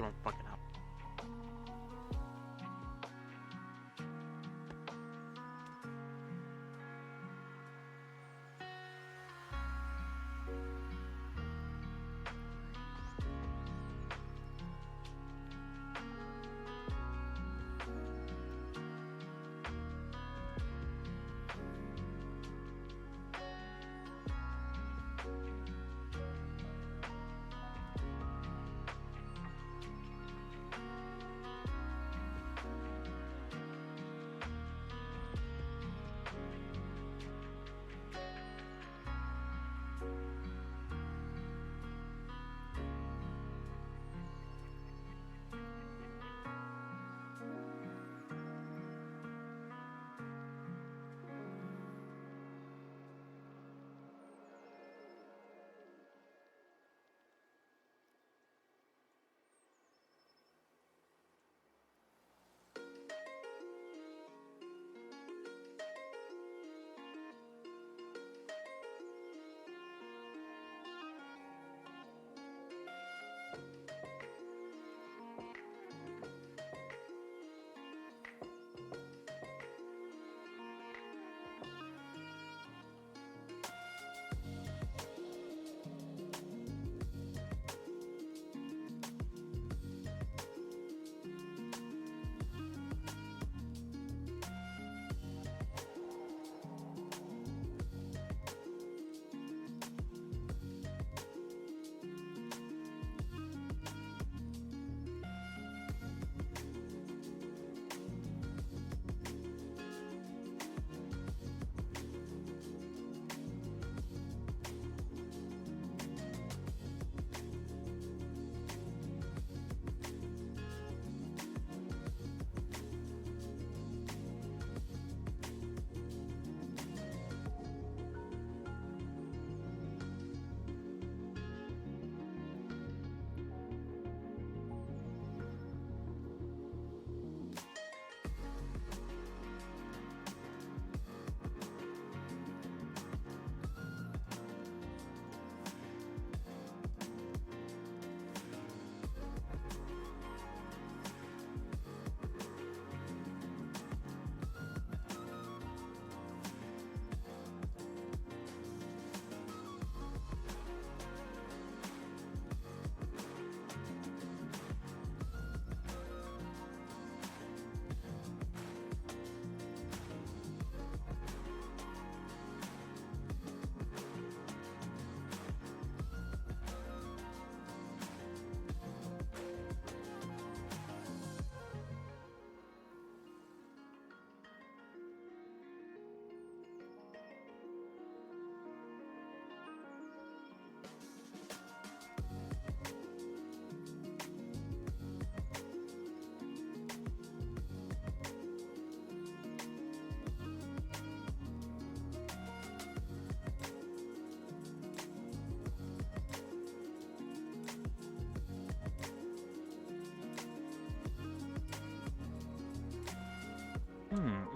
I'm fucking up.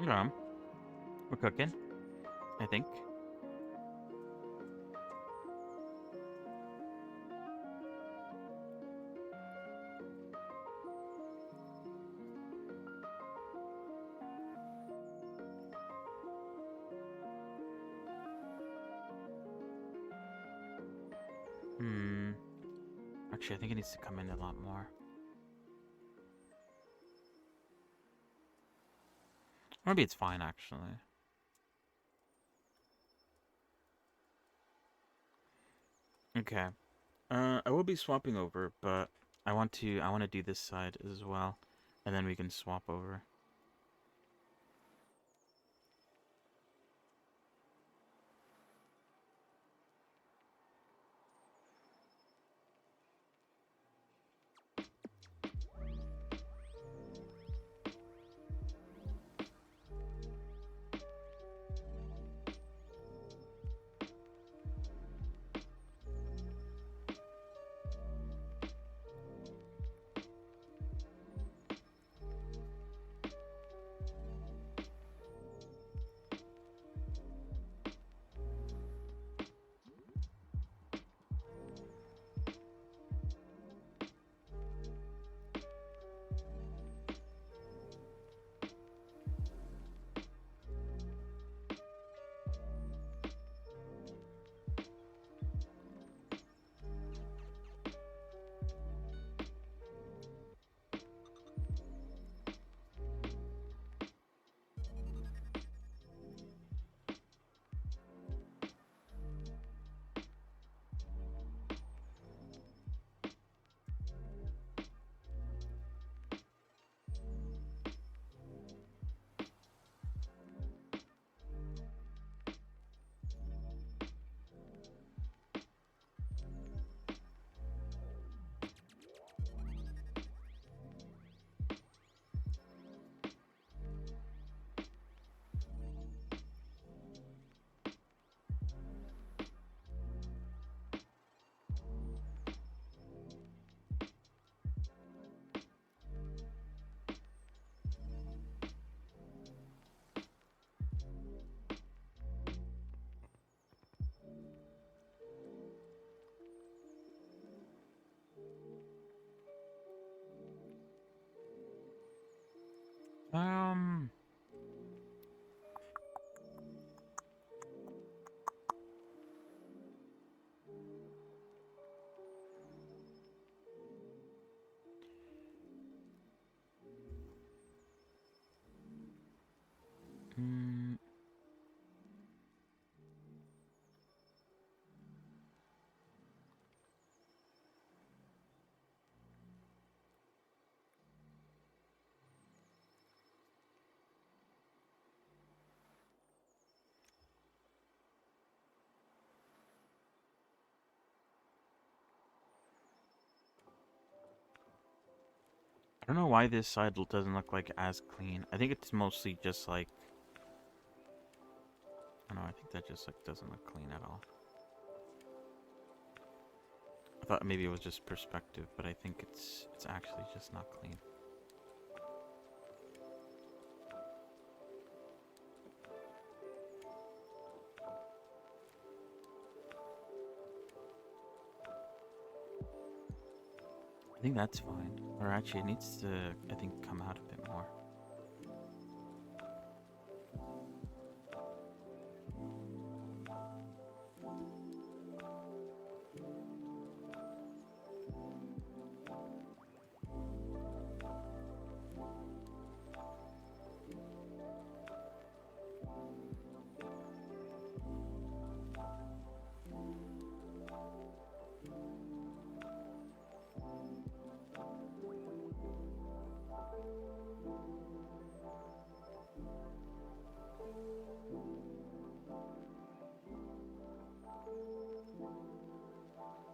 Okay. We're cooking, I think. Actually, I think it needs to come in a lot more. Maybe it's fine, actually. Okay. I will be swapping over, but I want to do this side as well, and then we can swap over. I don't know why this side doesn't look like as clean. I think it's mostly just like... I don't know, I think that just like doesn't look clean at all. I thought maybe it was just perspective, but I think it's actually just not clean. I think that's fine. Or actually, it needs to, I think, come out a bit more.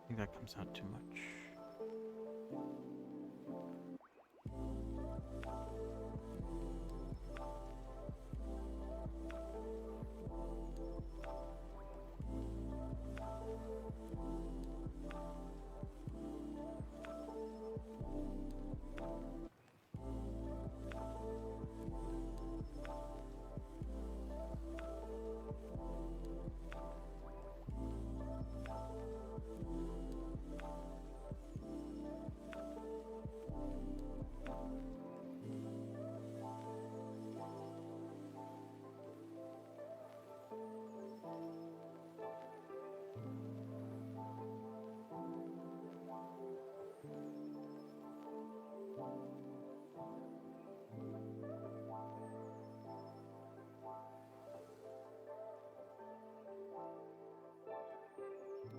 I think that comes out too much.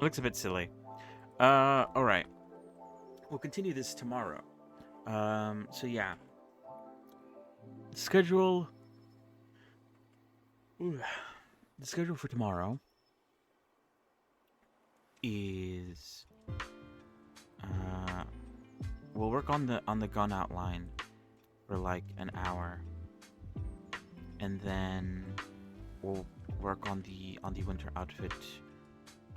Looks a bit silly. Alright. We'll continue this tomorrow. So yeah. Schedule... Ooh. The schedule for tomorrow is... we'll work on the gun outline for like an hour. And then we'll work on the winter outfit.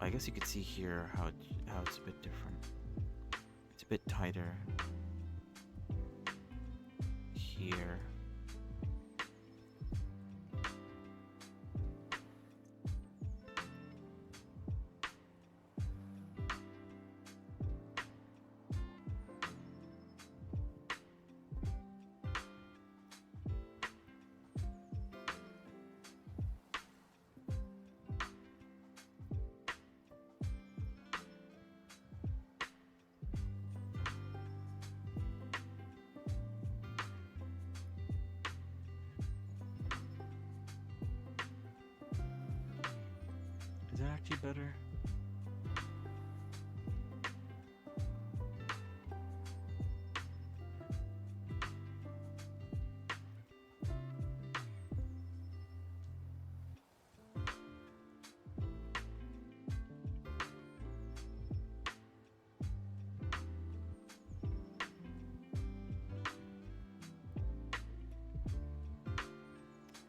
I guess you could see here how it's a bit different. It's a bit tighter here. Is that actually better?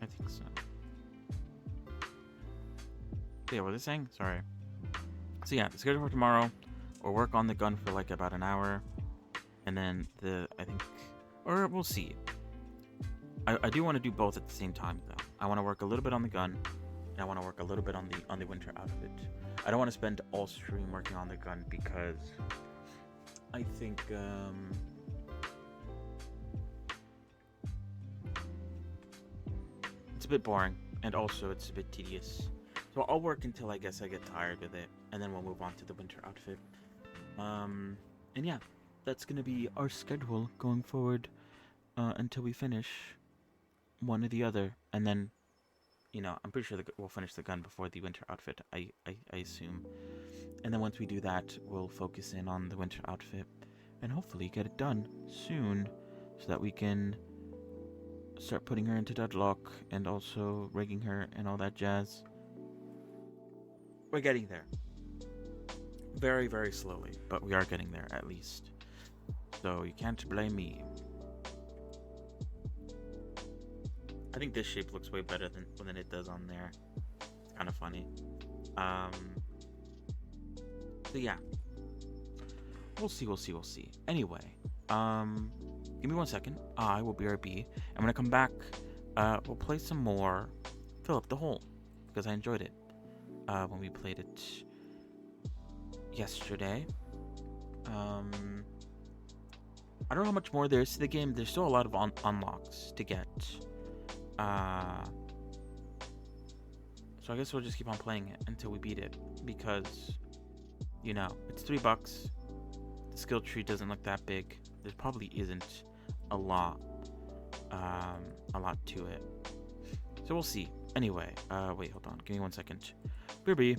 I think so. Yeah, what was I saying? Sorry. So yeah, the schedule for tomorrow, we'll work on the gun for like about an hour, and then or we'll see. I do want to do both at the same time though. I want to work a little bit on the gun, and I want to work a little bit on the winter outfit. I don't want to spend all stream working on the gun because I think it's a bit boring, and also it's a bit tedious. So I'll work until I guess I get tired with it, and then we'll move on to the winter outfit. And yeah, that's gonna be our schedule going forward until we finish one or the other, and then, you know, I'm pretty sure we'll finish the gun before the winter outfit. I assume, and then once we do that, we'll focus in on the winter outfit, and hopefully get it done soon, so that we can start putting her into deadlock and also rigging her and all that jazz. We're getting there. Very, very slowly, but we are getting there at least. So you can't blame me. I think this shape looks way better than it does on there. Kind of funny. So yeah, we'll see. Anyway, give me 1 second. I will BRB. I'm gonna come back. We'll play some more Fill Up the Hole because I enjoyed it when we played it yesterday. I don't know how much more there is to the game. There's still a lot of unlocks to get. So I guess we'll just keep on playing it until we beat it because, you know, it's $3. The skill tree doesn't look that big. There probably isn't a lot to it. So we'll see. Anyway, wait, hold on. Give me 1 second. BRB.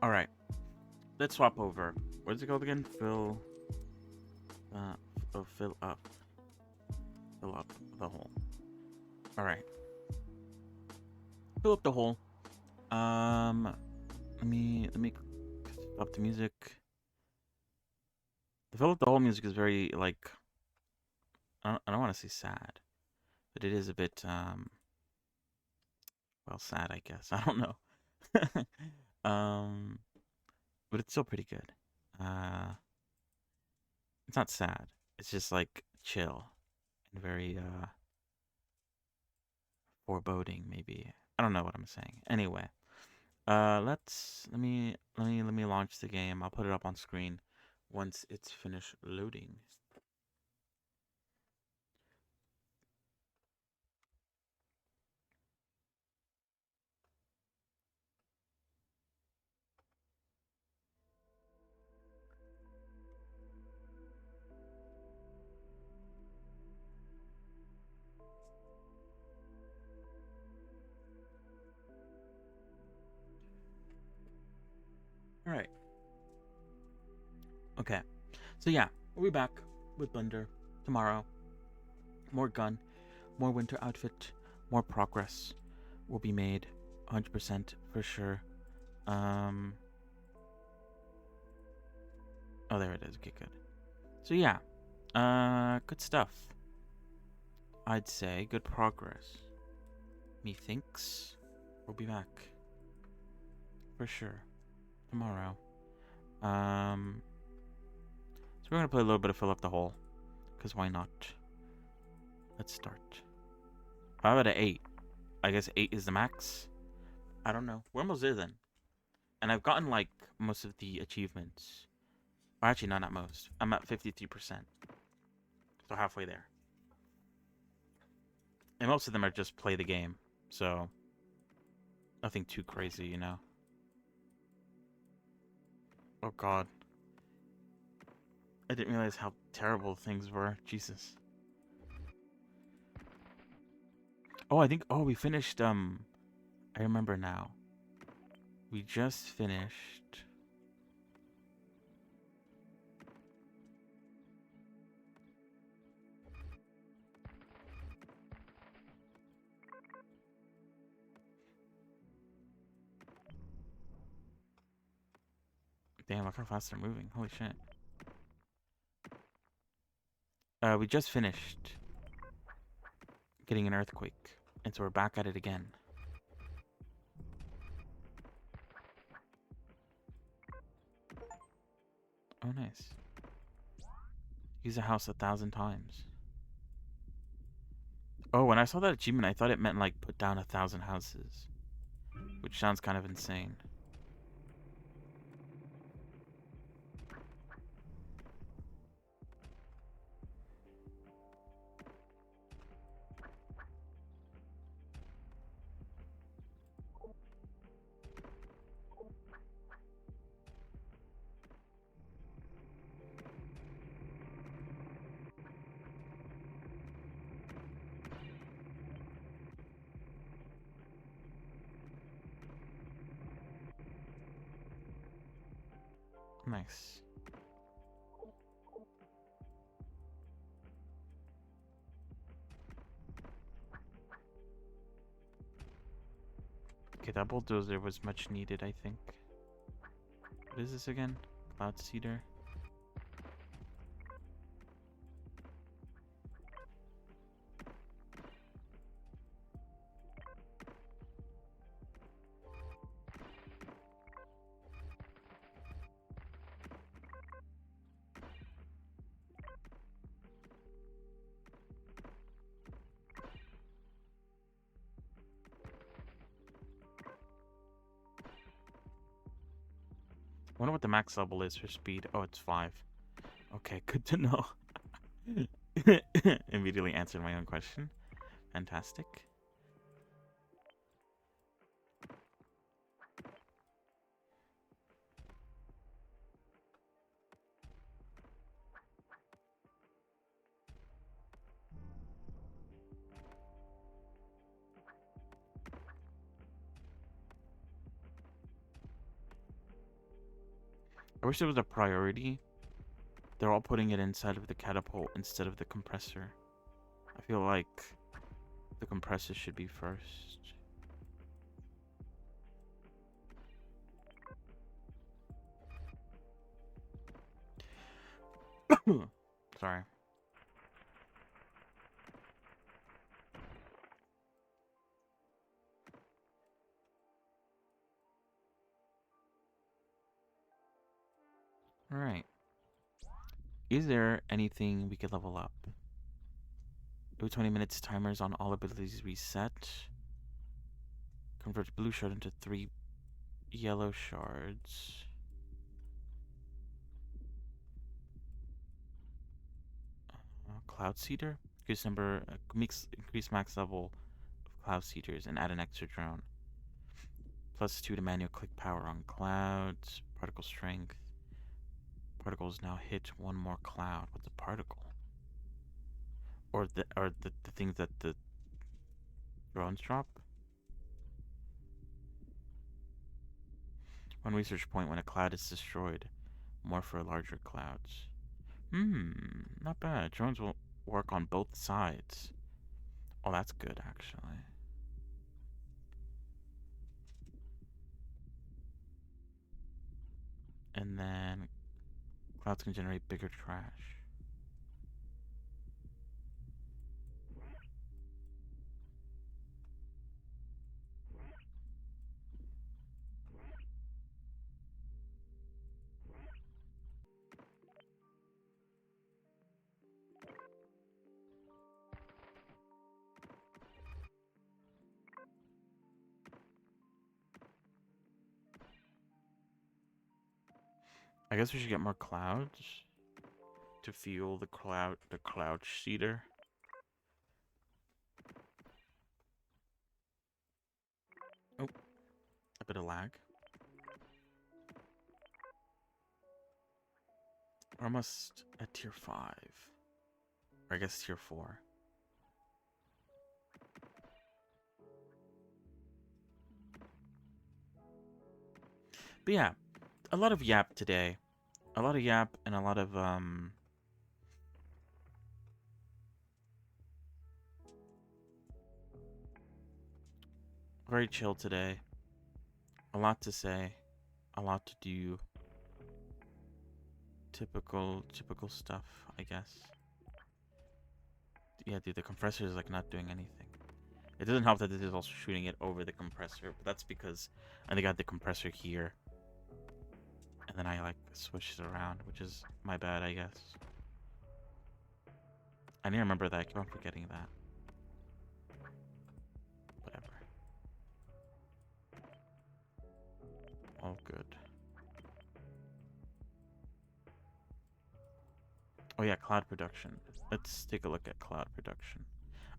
All right. Let's swap over. What is it called again? Fill up the hole. All right. Fill up the hole. Let me stop the music. The fill up the hole music is very like I don't want to say sad, but it is a bit well, sad, I guess. I don't know. But it's still pretty good. It's not sad. It's just like chill and very foreboding, maybe. I don't know what I'm saying. Anyway, let me launch the game. I'll put it up on screen once it's finished loading. All right. Okay. So yeah, we'll be back with Blender tomorrow. More gun, more winter outfit, more progress will be made 100% for sure. Oh, there it is. Okay, good. So yeah, good stuff. I'd say good progress. Methinks we'll be back for sure tomorrow. So we're gonna play a little bit of fill up the hole, cause why not? Let's start. How about an 8? I guess 8 is the max. I don't know. We're almost there then, and I've gotten like most of the achievements. Or actually, no, not most. I'm at 53%, so halfway there. And most of them are just play the game, so nothing too crazy, you know. Oh god. I didn't realize how terrible things were. Jesus. Oh, I think we finished I remember now. We just finished Damn, look how fast they're moving. Holy shit. We just finished getting an earthquake, and so we're back at it again. Oh, nice. Use a house 1,000 times. Oh, when I saw that achievement, I thought it meant like put down 1,000 houses, which sounds kind of insane. Nice. Okay, that bulldozer was much needed, I think. What is this again? Cloud Cedar? I wonder what the max level is for speed. Oh, it's 5. Okay, good to know. Immediately answered my own question. Fantastic. I wish there was a priority. They're all putting it inside of the catapult instead of the compressor. I feel like the compressor should be first. Sorry. Alright. Is there anything we could level up? Every 20 minutes, timers on all abilities reset. Converts blue shard into 3 yellow shards. Cloud Seeder. Increase max level of Cloud Seeders and add an extra drone. +2 to manual click power on clouds. Particle strength. Particles now hit one more cloud. What's a particle? Or the things that the drones drop? One research point when a cloud is destroyed. More for larger clouds. Not bad. Drones will work on both sides. Oh, that's good, actually. And then clouds can generate bigger trash. I guess we should get more clouds to fuel the cloud seeder. Oh, a bit of lag. We're almost at tier 5. Or I guess tier 4. But yeah, a lot of yap today. A lot of yap and a lot of very chill today. A lot to say, a lot to do. Typical stuff, I guess. Yeah, dude, the compressor is like not doing anything. It doesn't help that this is also shooting it over the compressor, but that's because I think I had the compressor here. And then I like switched it around, which is my bad, I guess. I need to remember that. I keep on forgetting that. Whatever. All good. Oh yeah, cloud production. Let's take a look at cloud production.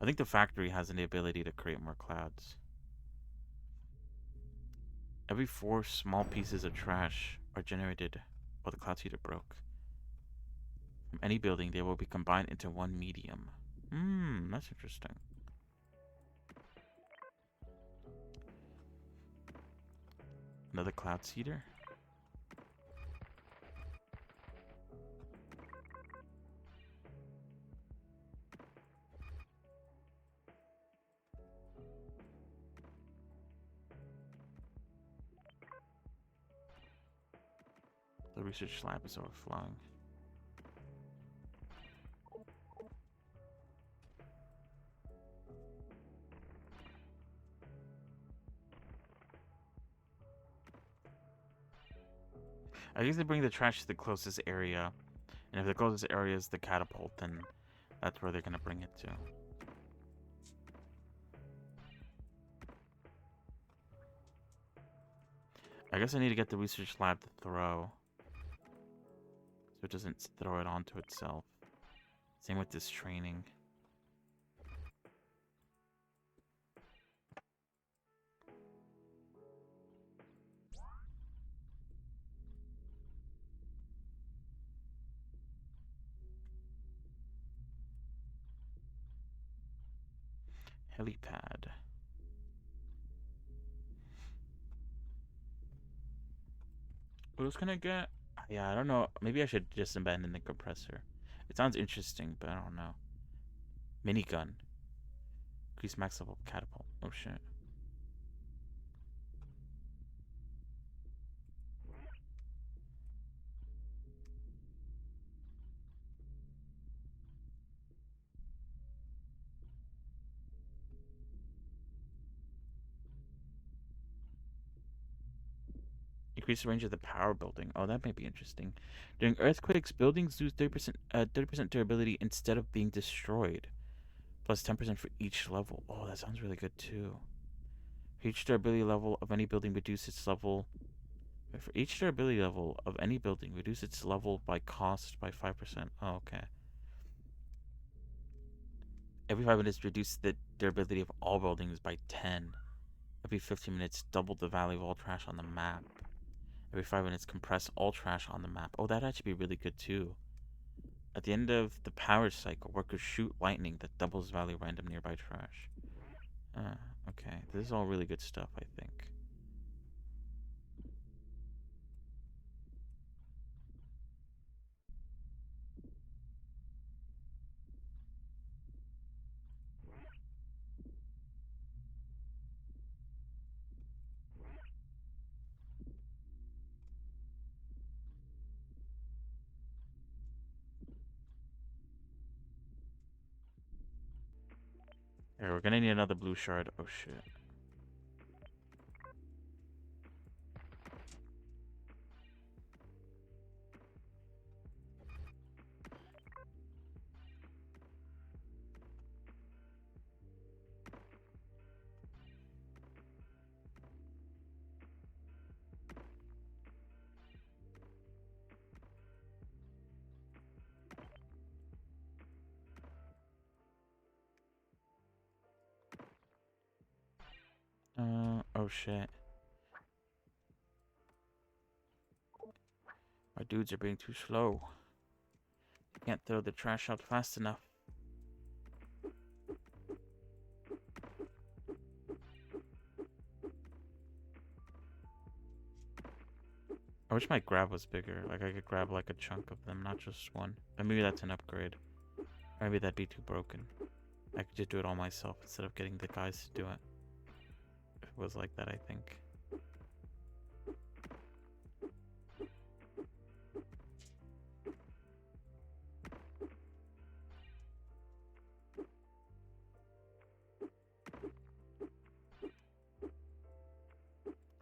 I think the factory has the ability to create more clouds. Every 4 small pieces of trash are generated while the cloud seeder broke. From any building, they will be combined into one medium. That's interesting. Another cloud seeder. The research lab is overflowing. I guess they bring the trash to the closest area. And if the closest area is the catapult, then that's where they're going to bring it to. I guess I need to get the research lab to throw. So it doesn't throw it onto itself. Same with this training. Helipad. What else can I get? Yeah, I don't know. Maybe I should just abandon the compressor. It sounds interesting, but I don't know. Minigun. Increase max level catapult. Oh shit. Increase the range of the power building. Oh, that might be interesting. During earthquakes, buildings lose 30% durability instead of being destroyed. Plus 10% for each level. Oh, that sounds really good too. For each durability level of any building, reduce its level. For each durability level of any building, reduce its level by cost by 5%. Oh, okay. Every 5 minutes, reduce the durability of all buildings by 10. Every 15 minutes, double the value of all trash on the map. Every 5 minutes, compress all trash on the map. Oh, that'd actually be really good too. At the end of the power cycle, workers shoot lightning that doubles the value of random nearby trash. Okay. This is all really good stuff, I think. Here, we're gonna need another blue shard. Oh shit. Oh shit. My dudes are being too slow. Can't throw the trash out fast enough. I wish my grab was bigger. Like I could grab like a chunk of them, not just one. But maybe that's an upgrade. Or maybe that'd be too broken. I could just do it all myself instead of getting the guys to do it. If it was like that, I think.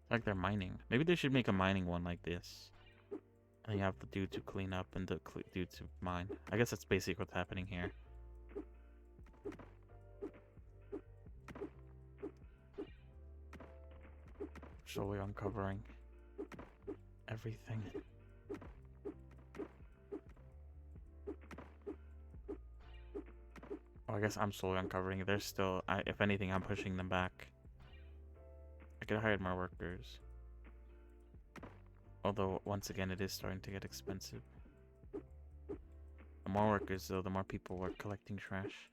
Like they're mining. Maybe they should make a mining one like this. And you have the dude to clean up and the dude to mine. I guess that's basically what's happening here. Slowly uncovering everything. Oh, I guess I'm slowly uncovering. They're still, if anything, I'm pushing them back. I could hire more workers. Although, once again, it is starting to get expensive. The more workers, though, the more people work collecting trash.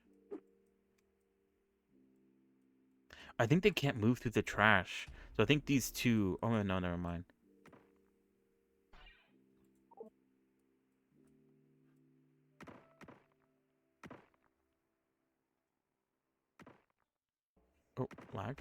I think they can't move through the trash. So I think these two... Oh, no, never mind. Oh, lag.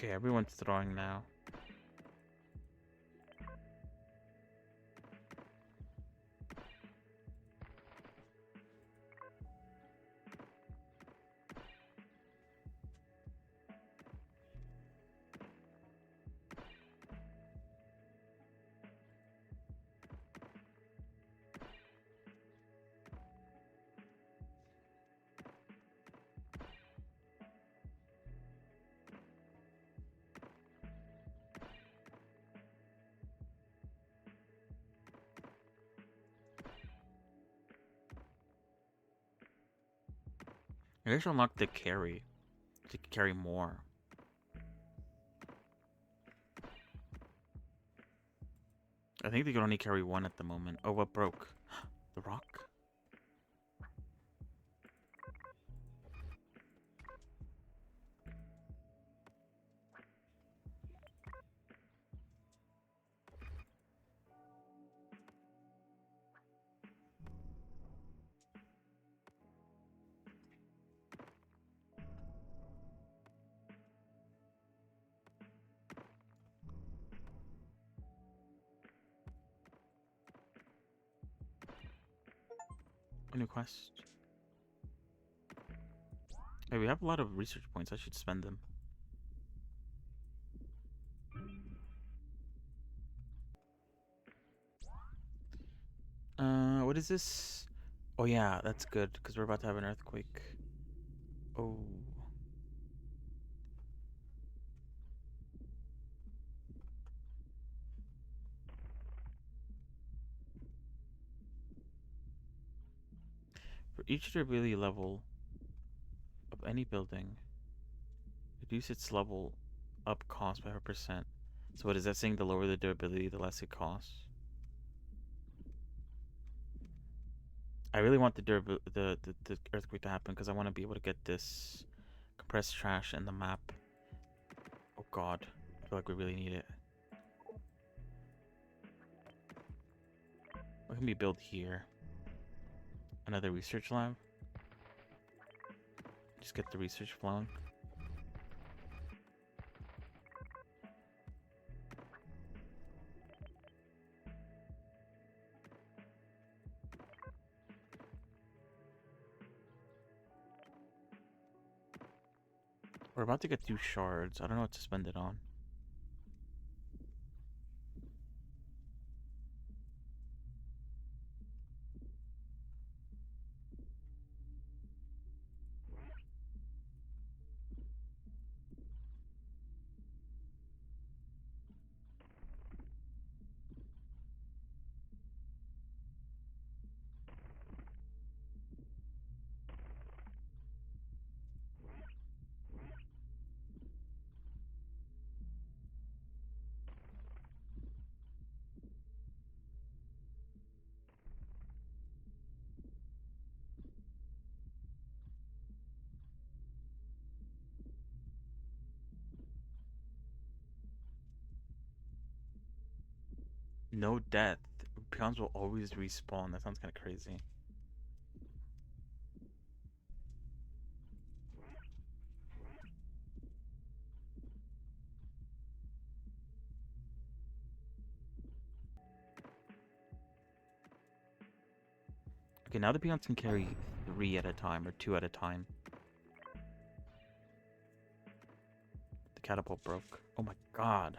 Okay, everyone's throwing now. I should unlock the carry to carry more. I think they can only carry one at the moment. Oh, what broke? The rock? New quest. Hey, we have a lot of research points. I should spend them. What is this? Oh yeah, that's good because we're about to have an earthquake. Oh. For each durability level of any building, reduce its level up cost by 5%. So what is that saying? The lower the durability, the less it costs. I really want the earthquake to happen because I want to be able to get this compressed trash in the map. Oh god, I feel like we really need it. What can we build here? Another research lab? Just get the research flowing. We're about to get 2 shards. I don't know what to spend it on. No death. Peons will always respawn. That sounds kind of crazy. Okay, now the peons can carry 3 at a time or 2 at a time. The catapult broke. Oh my god.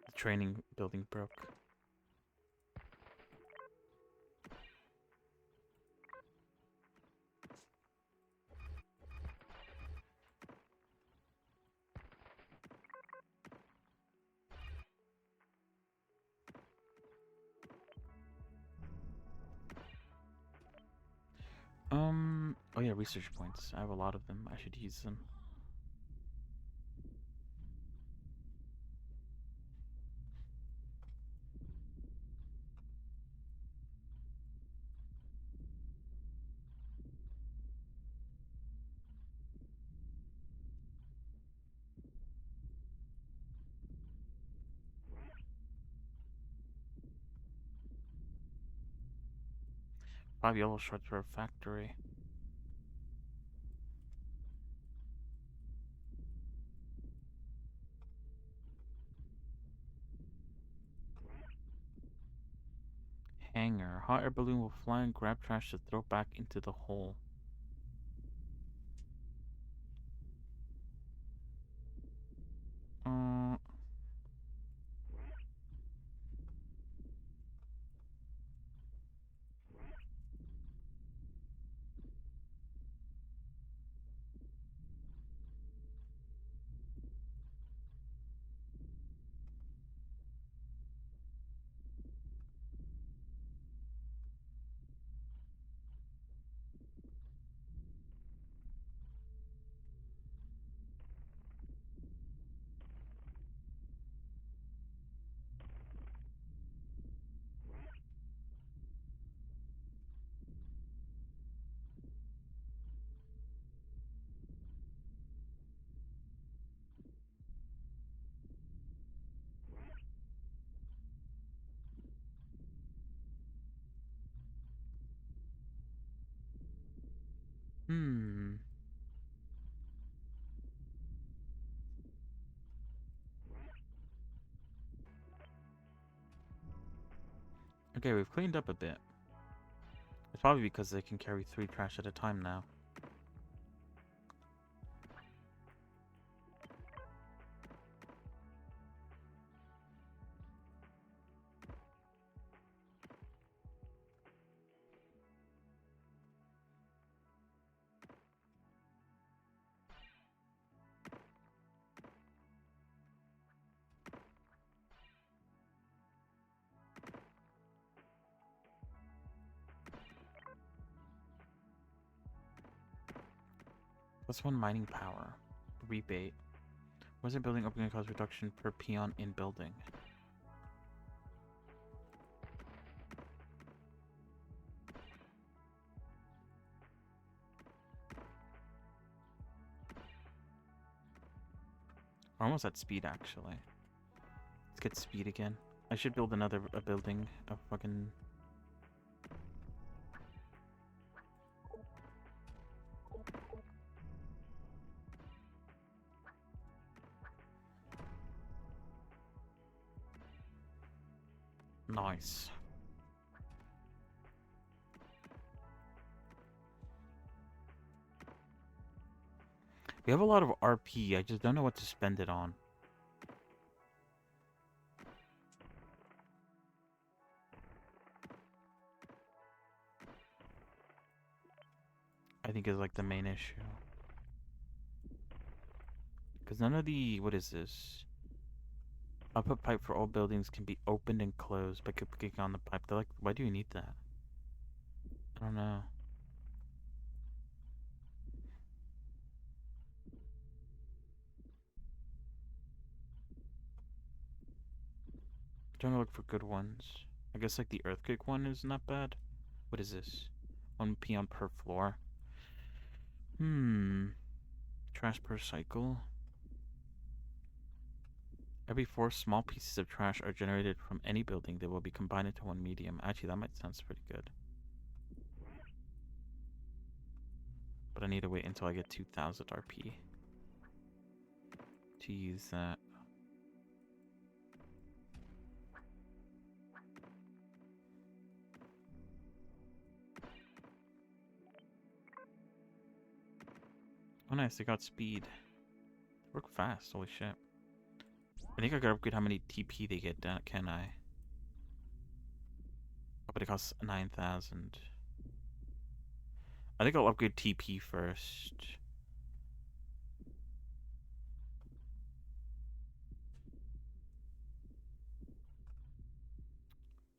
The training building broke. Oh yeah, research points. I have a lot of them. I should use them. Five yellow shards for a factory. Hangar. Hot air balloon will fly and grab trash to throw back into the hole. Hmm. Okay, we've cleaned up a bit. It's probably because they can carry 3 trash at a time now. Plus 1 mining power. Rebate. Was it building upgrade cost reduction per peon in building? We're almost at speed actually. Let's get speed again. I should build another building of fucking. Nice. We have a lot of RP, I just don't know what to spend it on. I think is like the main issue. Because none of the, what is this? Output pipe for all buildings can be opened and closed by clicking on the pipe. They're like, why do you need that? I don't know. Trying to look for good ones. I guess like the earthquake one is not bad. What is this? 1 peon per floor. Trash per cycle. Every 4 small pieces of trash are generated from any building. They will be combined into 1 medium. Actually, that might sound pretty good. But I need to wait until I get 2,000 RP to use that. Oh nice, they got speed. They work fast, holy shit. I think I could upgrade how many TP they get, can I? Oh, but it costs 9,000. I think I'll upgrade TP first.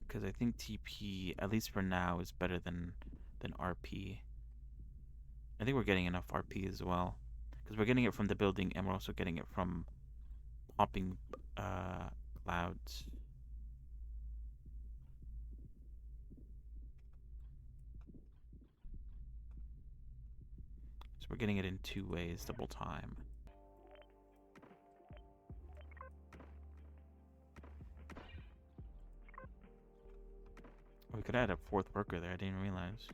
Because I think TP, at least for now, is better than RP. I think we're getting enough RP as well. Because we're getting it from the building and we're also getting it from popping clouds. So we're getting it in 2 ways, double time. We could add a 4th worker there, I didn't realize.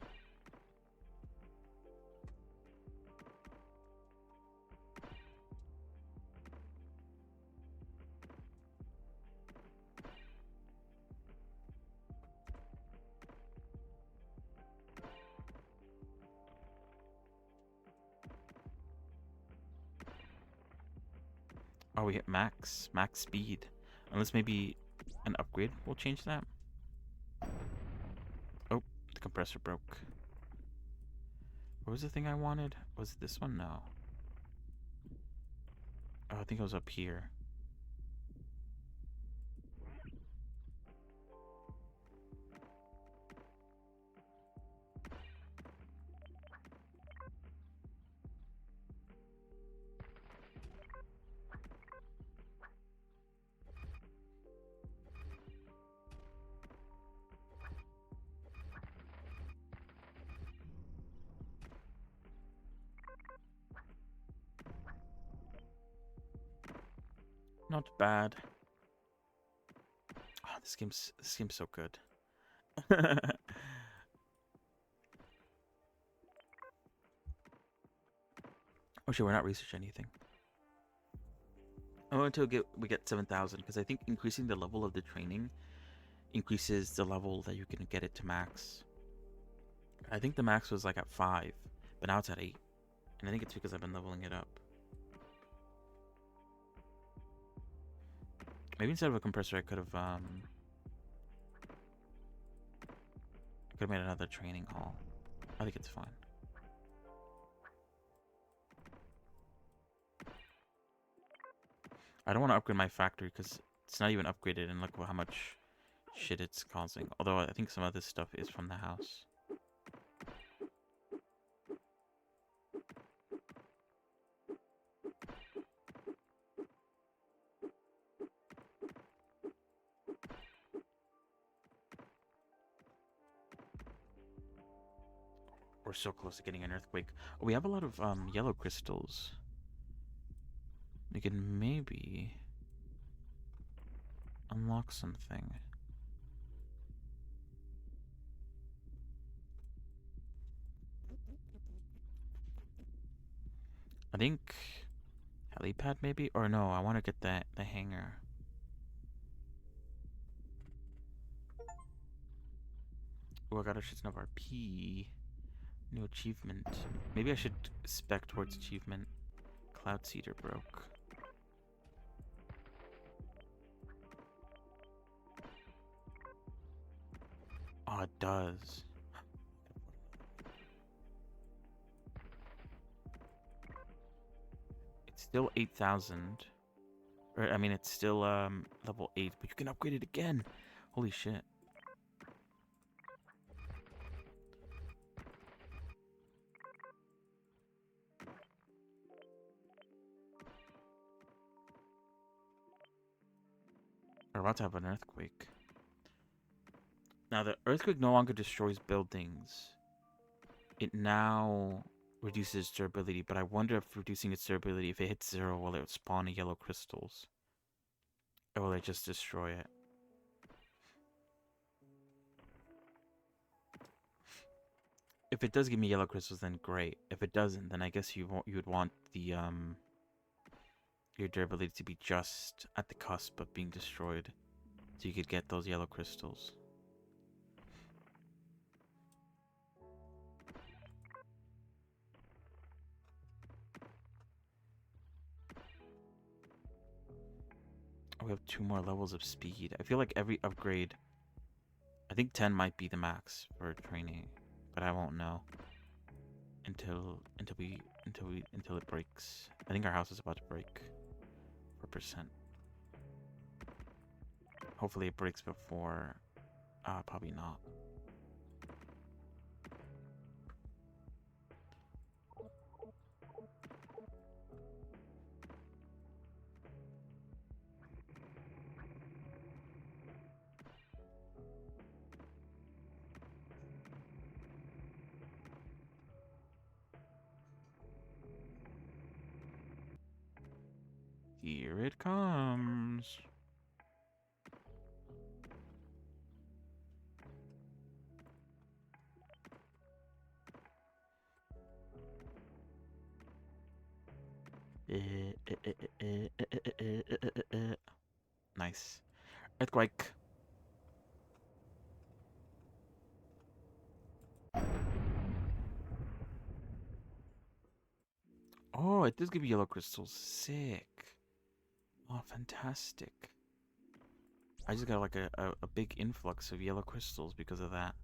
Oh, we hit max speed. Unless maybe an upgrade will change that. Oh, the compressor broke. What was the thing I wanted? Was it this one? No. Oh, I think it was up here. Not bad. Oh, this game's so good. Oh shit, we're not researching anything. I want until we get 7,000 because I think increasing the level of the training increases the level that you can get it to max. I think the max was like at 5, but now it's at 8. And I think it's because I've been leveling it up. Maybe instead of a compressor, I could have made another training hall. I think it's fine. I don't want to upgrade my factory because it's not even upgraded, and look how much shit it's causing. Although I think some of this stuff is from the house. We're so close to getting an earthquake. Oh, we have a lot of yellow crystals. We can maybe unlock something. I think helipad maybe, or no, I want to get the hangar. Oh, I got a shit ton of RP. New achievement. Maybe I should spec towards achievement. Cloud Seeder broke. Oh, it does. It's still 8,000. Or, I mean, it's still level 8, but you can upgrade it again. Holy shit. We're about to have an earthquake. Now, the earthquake no longer destroys buildings. It now reduces durability, but I wonder if reducing its durability, if it hits 0, will it spawn yellow crystals? Or will it just destroy it? If it does give me yellow crystals, then great. If it doesn't, then I guess you would want the your durability to be just at the cusp of being destroyed, so you could get those yellow crystals. We have 2 more levels of speed. I feel like every upgrade, I think 10 might be the max for training, but I won't know until it breaks. I think our house is about to break for percent. Hopefully it breaks before. Probably not. Here it comes. Nice. Earthquake. Oh, it does give you yellow crystals. Sick. Oh, fantastic. I just got like a big influx of yellow crystals because of that.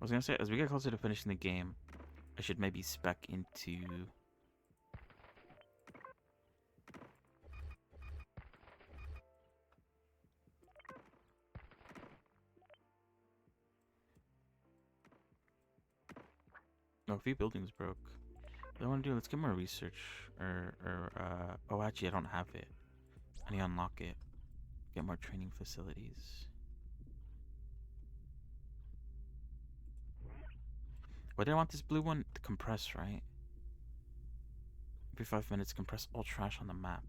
I was gonna say, as we get closer to finishing the game, I should maybe spec into... Oh, a few buildings broke. What I want to do, let's get more research. Oh, actually, I don't have it. I need to unlock it. Get more training facilities. Why did I want this blue one? To compress, right? Every 5 minutes, compress all trash on the map.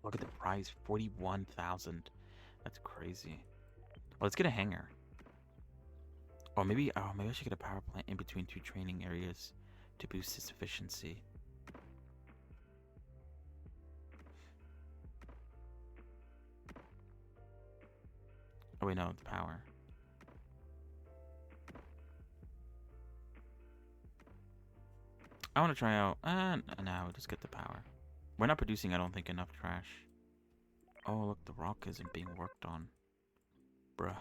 Look at the price, 41,000. That's crazy. Well, let's get a hangar. Maybe I should get a power plant in between 2 training areas to boost its efficiency. Oh wait, no, the power. I want to try out. No, just get the power. We're not producing, I don't think, enough trash. Oh, look, the rock isn't being worked on. Bruh.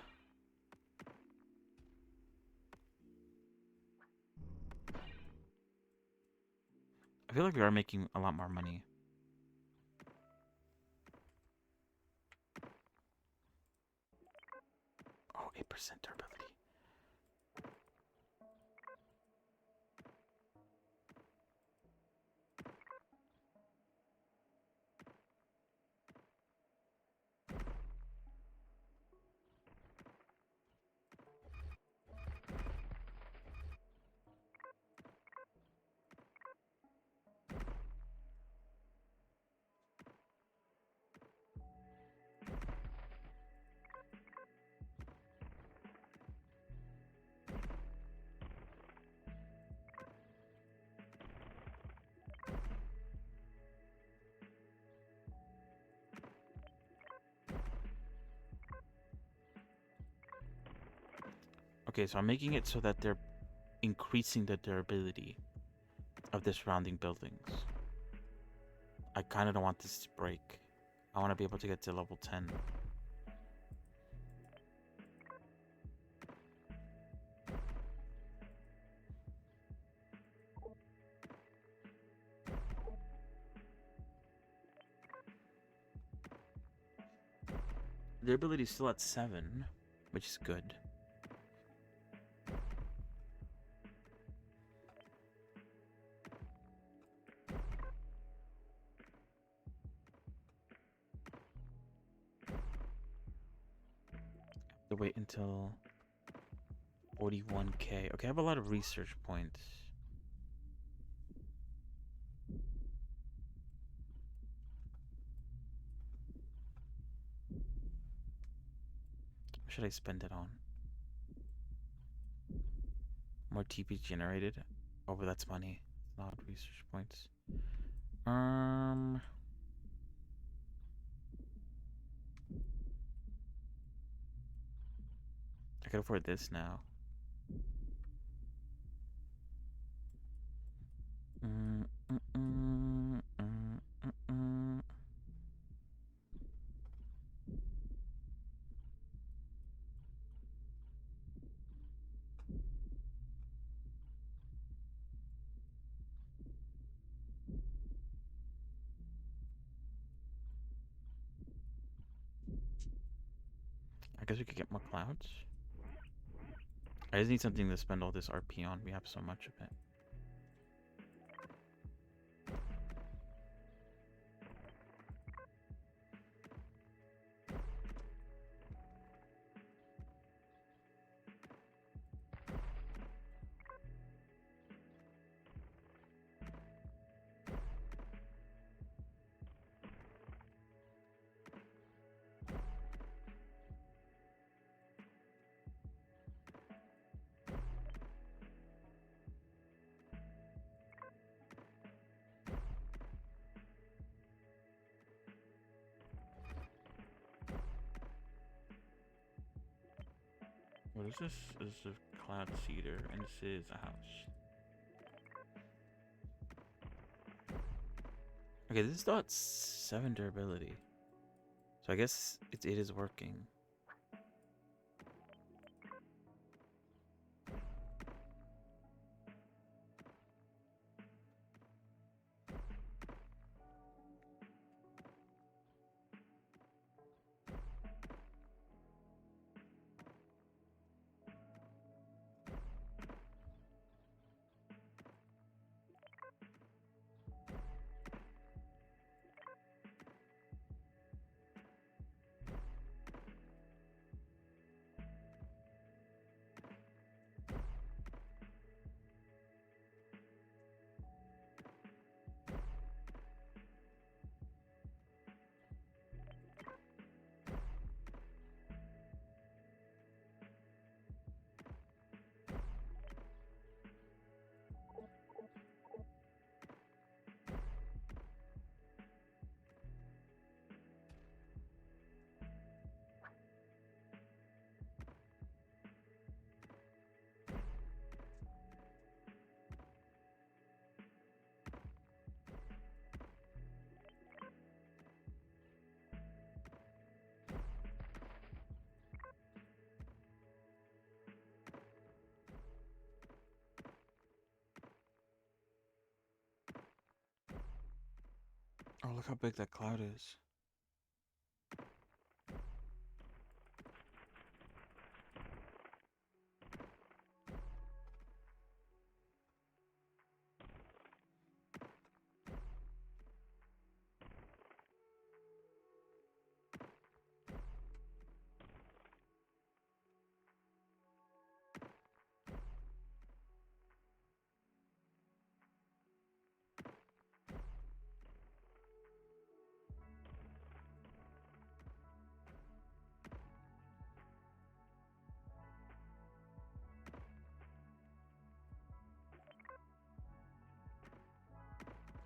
I feel like we are making a lot more money. Oh, 8% durability. Okay, so I'm making it so that they're increasing the durability of the surrounding buildings. I kind of don't want this to break. I want to be able to get to level 10. Durability is still at 7, which is good. To wait until 41k. Okay, I have a lot of research points. What should I spend it on? More TP generated. Oh, but that's money. Not research points. I can afford this now. I guess we could get more clouds. I just need something to spend all this RP on. We have so much of it. What is this? This is a cloud seeder, and this is a house. Okay, this is still at 7 durability. So I guess it is working. Oh, look how big that cloud is.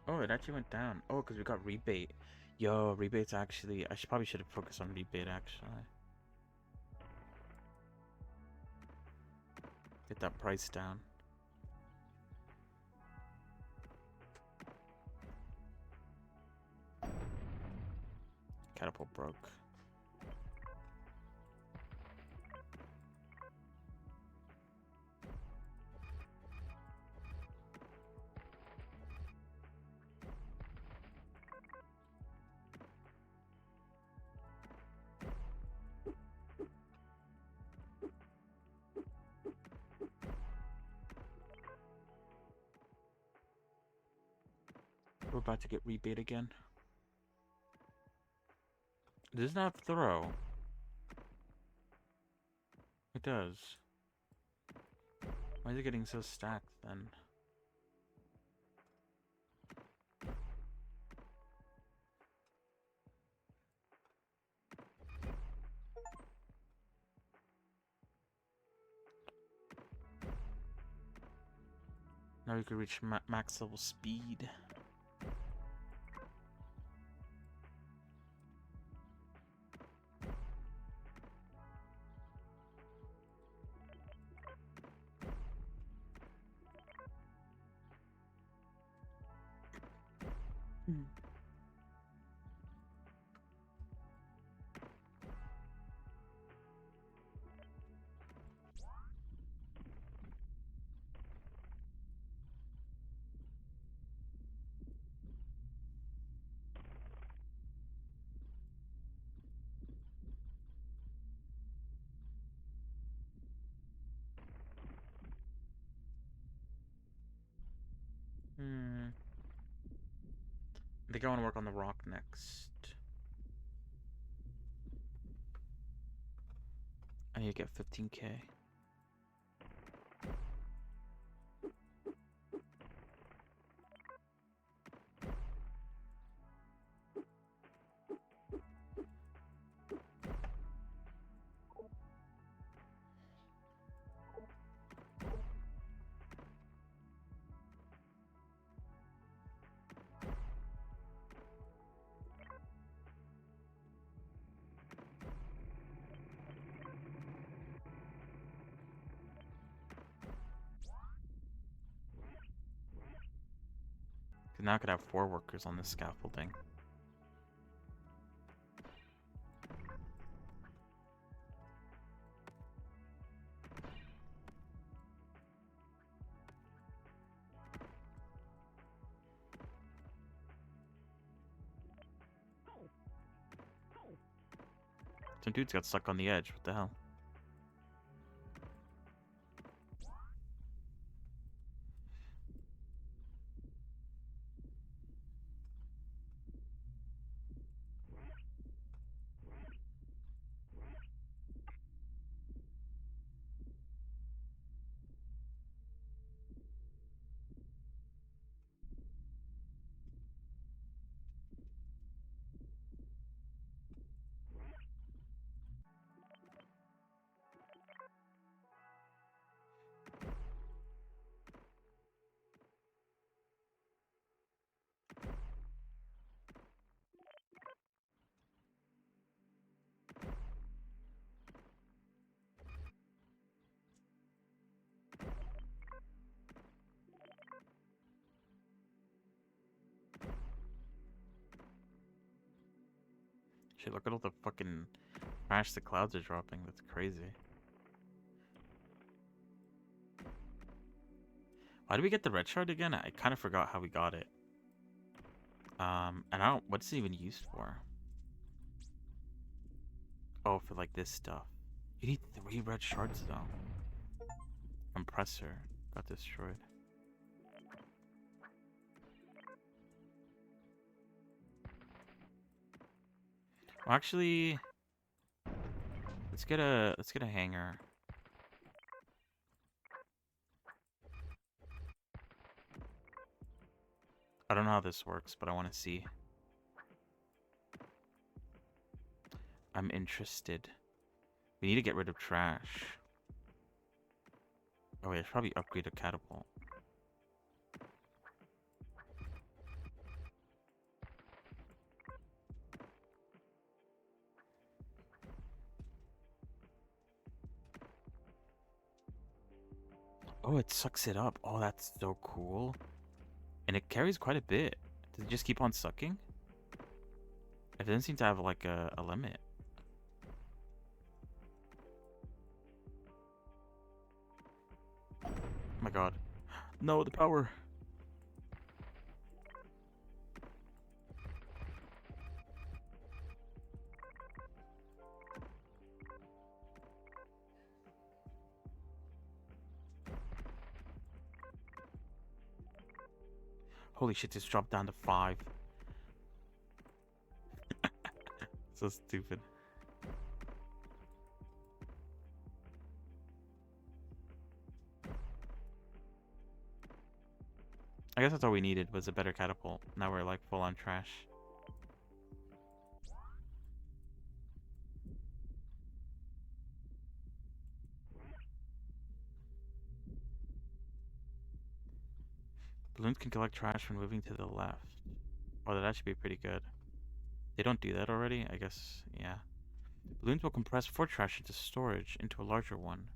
Oh, it actually went down. Oh, because we got rebate. Yo, rebates actually. Probably should have focused on rebate actually. Get that price down. Catapult broke. We're about to get rebate again. Does not throw. It does. Why is it getting so stacked then? Now we could reach max level speed. I think I want to work on the rock next. I need to get 15k. Now I could have 4 workers on this scaffolding. Some dudes got stuck on the edge. What the hell? Shit, look at all the fucking trash the clouds are dropping. That's crazy. Why did we get the red shard again? I kind of forgot how we got it. And I don't. What's it even used for? Oh, for like this stuff. You need 3 red shards though. Compressor got destroyed. Well, actually, let's get a hanger. I don't know how this works, but I want to see. I'm interested. We need to get rid of trash. Oh wait, I should probably upgrade a catapult. Oh, it sucks it up. Oh, that's so cool. And it carries quite a bit. Does it just keep on sucking? It doesn't seem to have like a limit. Oh my god. No, the power. Holy shit, this dropped down to 5. So stupid. I guess that's all we needed was a better catapult. Now we're like full on trash. Balloons can collect trash when moving to the left. Oh, that should be pretty good. They don't do that already? I guess, yeah. Balloons will compress 4 trash into storage into a larger one.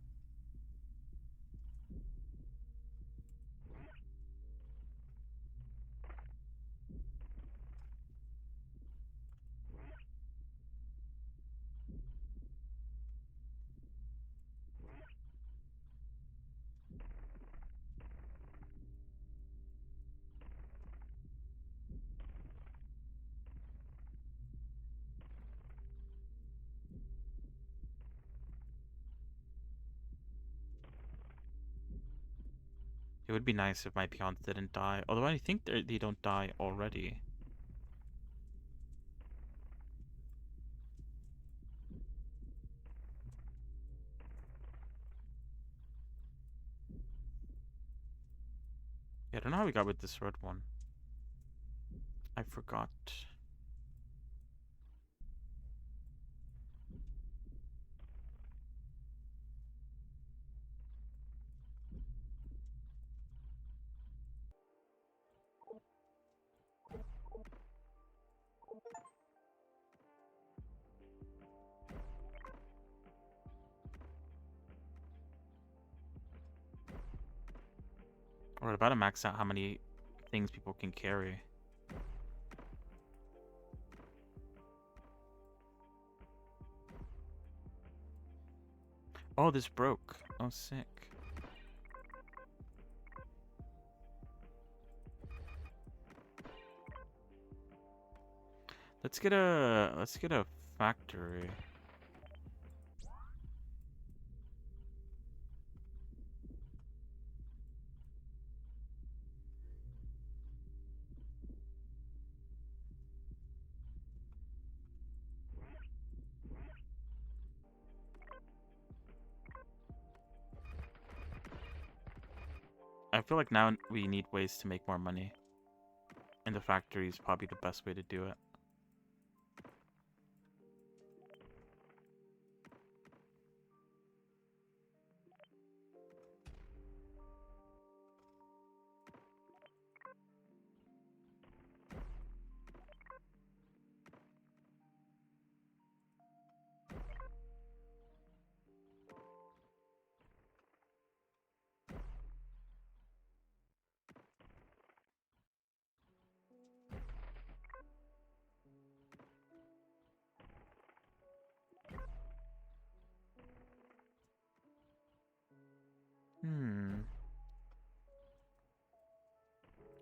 It would be nice if my peons didn't die. Although I think they don't die already. Yeah, I don't know how we got with this red one. I forgot. We're about to max out how many things people can carry. Oh, this broke. Oh, sick. Let's get a factory. I feel like now we need ways to make more money. And the factory is probably the best way to do it. Oh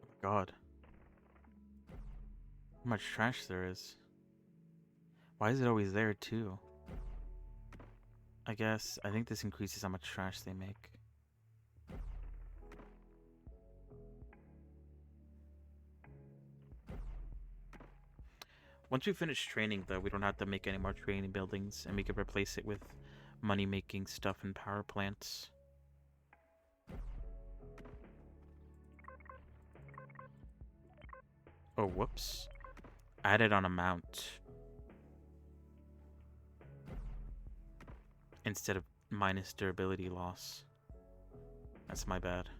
my god. How much trash there is. Why is it always there too? I think this increases how much trash they make. Once we finish training, though, we don't have to make any more training buildings, and we can replace it with money-making stuff and power plants. Oh, whoops. Added on a mount. Instead of minus durability loss. That's my bad.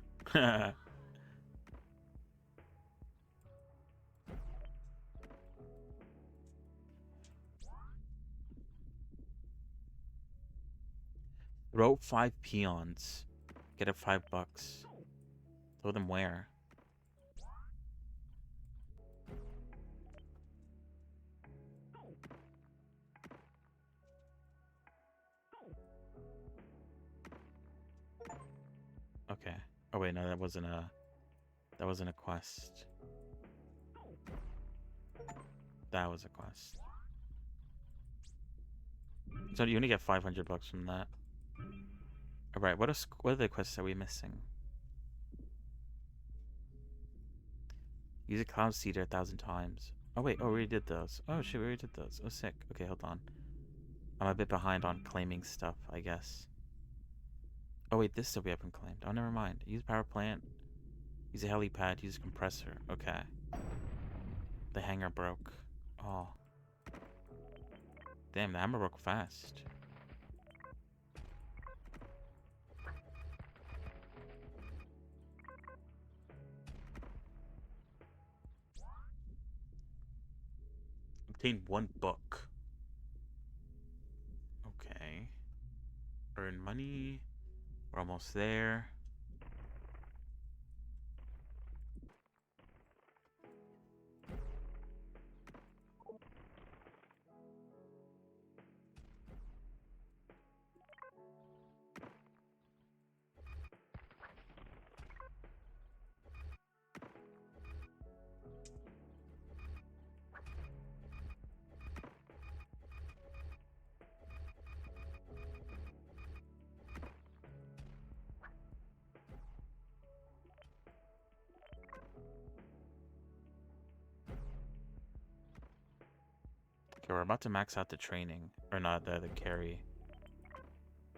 Throw 5 peons. Get it $5. Throw them where? Okay. Oh wait, no, that wasn't a quest. That was a quest. So you only get $500 from that. Alright, what are the quests are we missing? Use a cloud seeder 1,000 times. Oh wait, we already did those. Oh shit, we already did those. Oh sick. Okay, hold on. I'm a bit behind on claiming stuff, I guess. Oh wait, this stuff we haven't claimed. Oh, never mind. Use power plant. Use a helipad. Use a compressor. Okay. The hanger broke. Oh. Damn, the hammer broke fast. Obtain 1 book. Okay. Earn money. We're almost there. Okay, we're about to max out the training. Or not, the carry.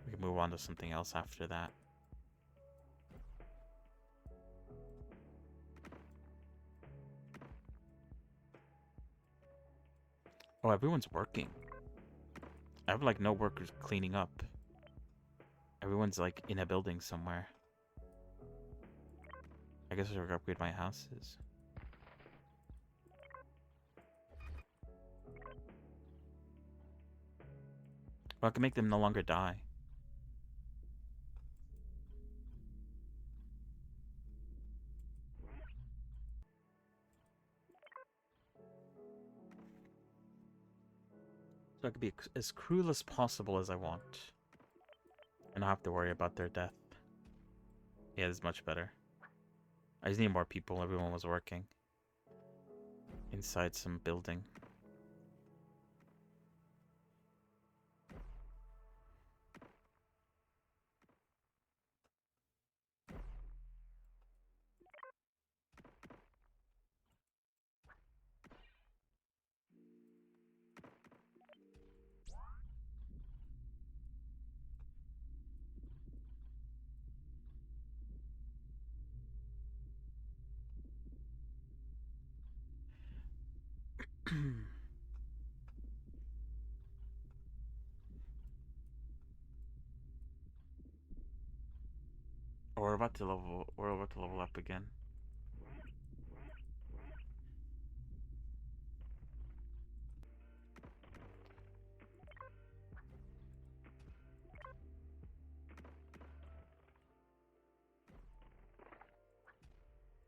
We can move on to something else after that. Oh, everyone's working. I have like no workers cleaning up. Everyone's like in a building somewhere. I guess I should upgrade my houses. Well, I can make them no longer die. So I can be as cruel as possible as I want. And not have to worry about their death. Yeah, this is much better. I just need more people. Everyone was working. Inside some building. We're about to level up again.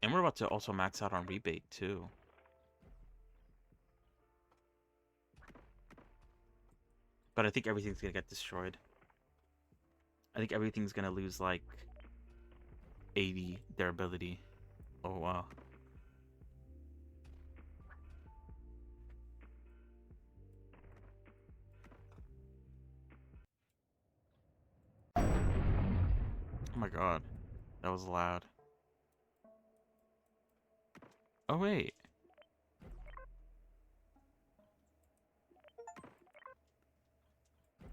And we're about to also max out on rebate too. But I think everything's gonna get destroyed. I think everything's gonna lose like 80 durability. Oh wow. Oh my god. That was loud. Oh wait.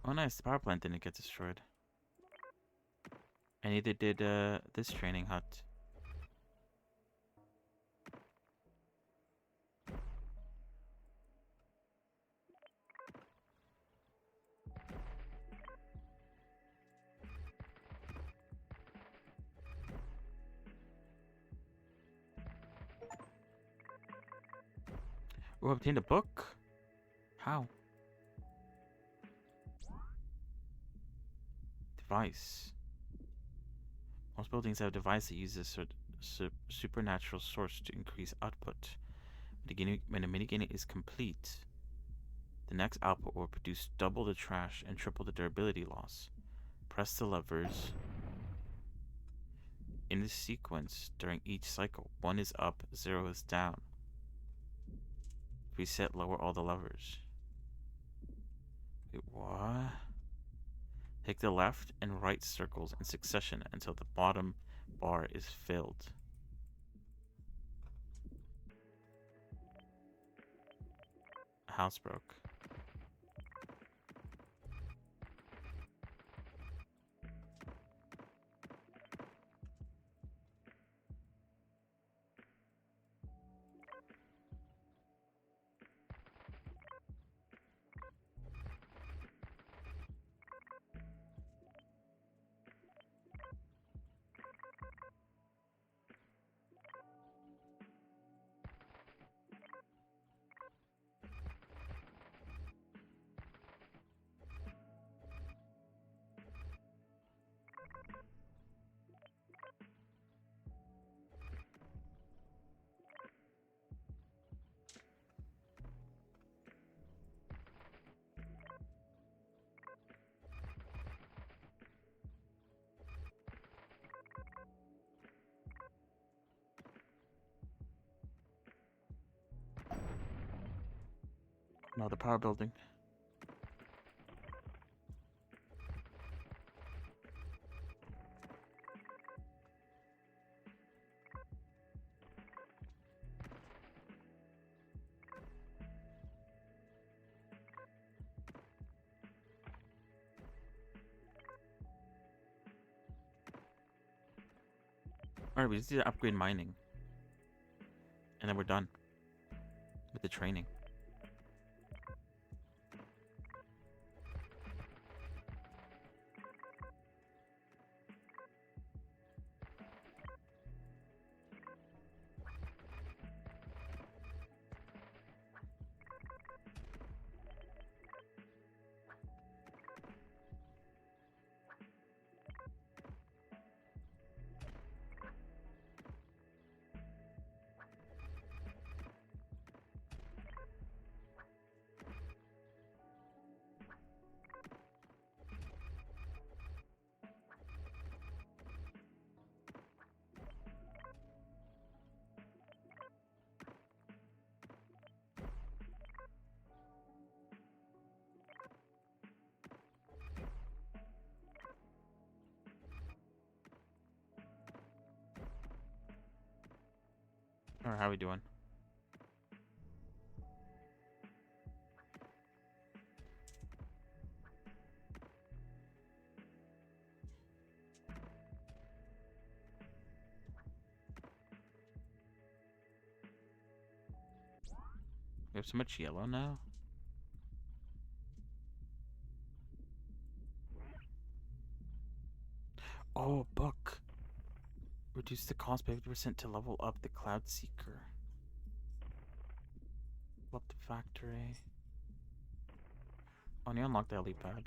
Oh nice, the power plant didn't get destroyed. And neither did this training hut. Oh, obtained a book? How? Device. Most buildings have a device that uses a supernatural source to increase output. When a minigame is complete, the next output will produce double the trash and triple the durability loss. Press the levers in this sequence during each cycle. 1 is up, 0 is down. Reset, lower all the levers. Wait, what? Take the left and right circles in succession until the bottom bar is filled. A house broke. No, the power building. Alright, we just need to upgrade mining. And then we're done with the training. Or how are we doing? We have so much yellow now. Oh, a book. Reduce the cost by 50% to level up the Cloud Seeker. Level up the factory. Oh, and you unlock the helipad.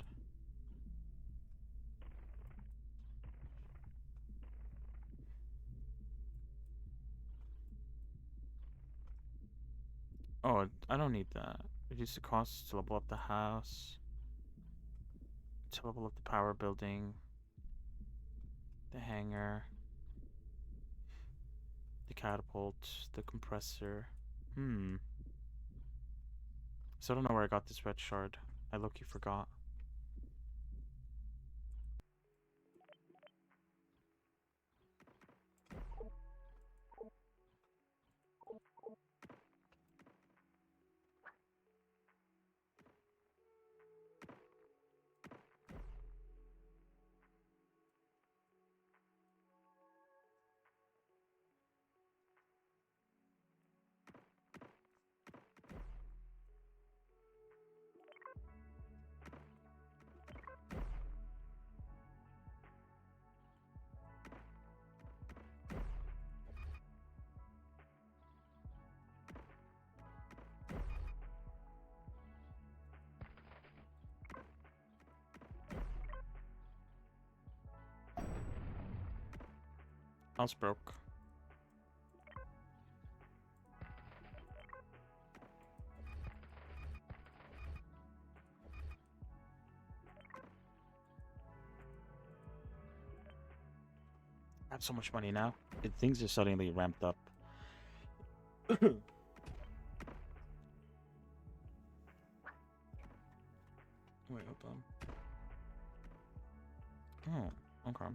Oh, I don't need that. Reduce the cost to level up the house. To level up the power building. The hangar. The catapult. The compressor. So I don't know where I got this red shard. I low-key forgot. House broke. I have so much money now. Things are suddenly ramped up. Wait, hold on. Oh, okay. What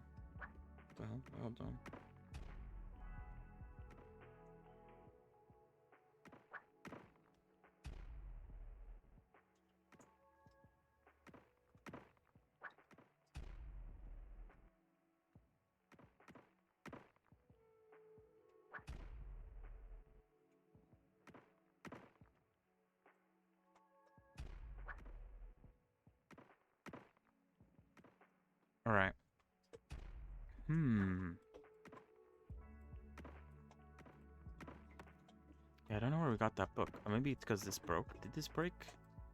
the hell? Hold on. All right. Yeah, I don't know where we got that book. Or maybe it's because this broke. Did this break?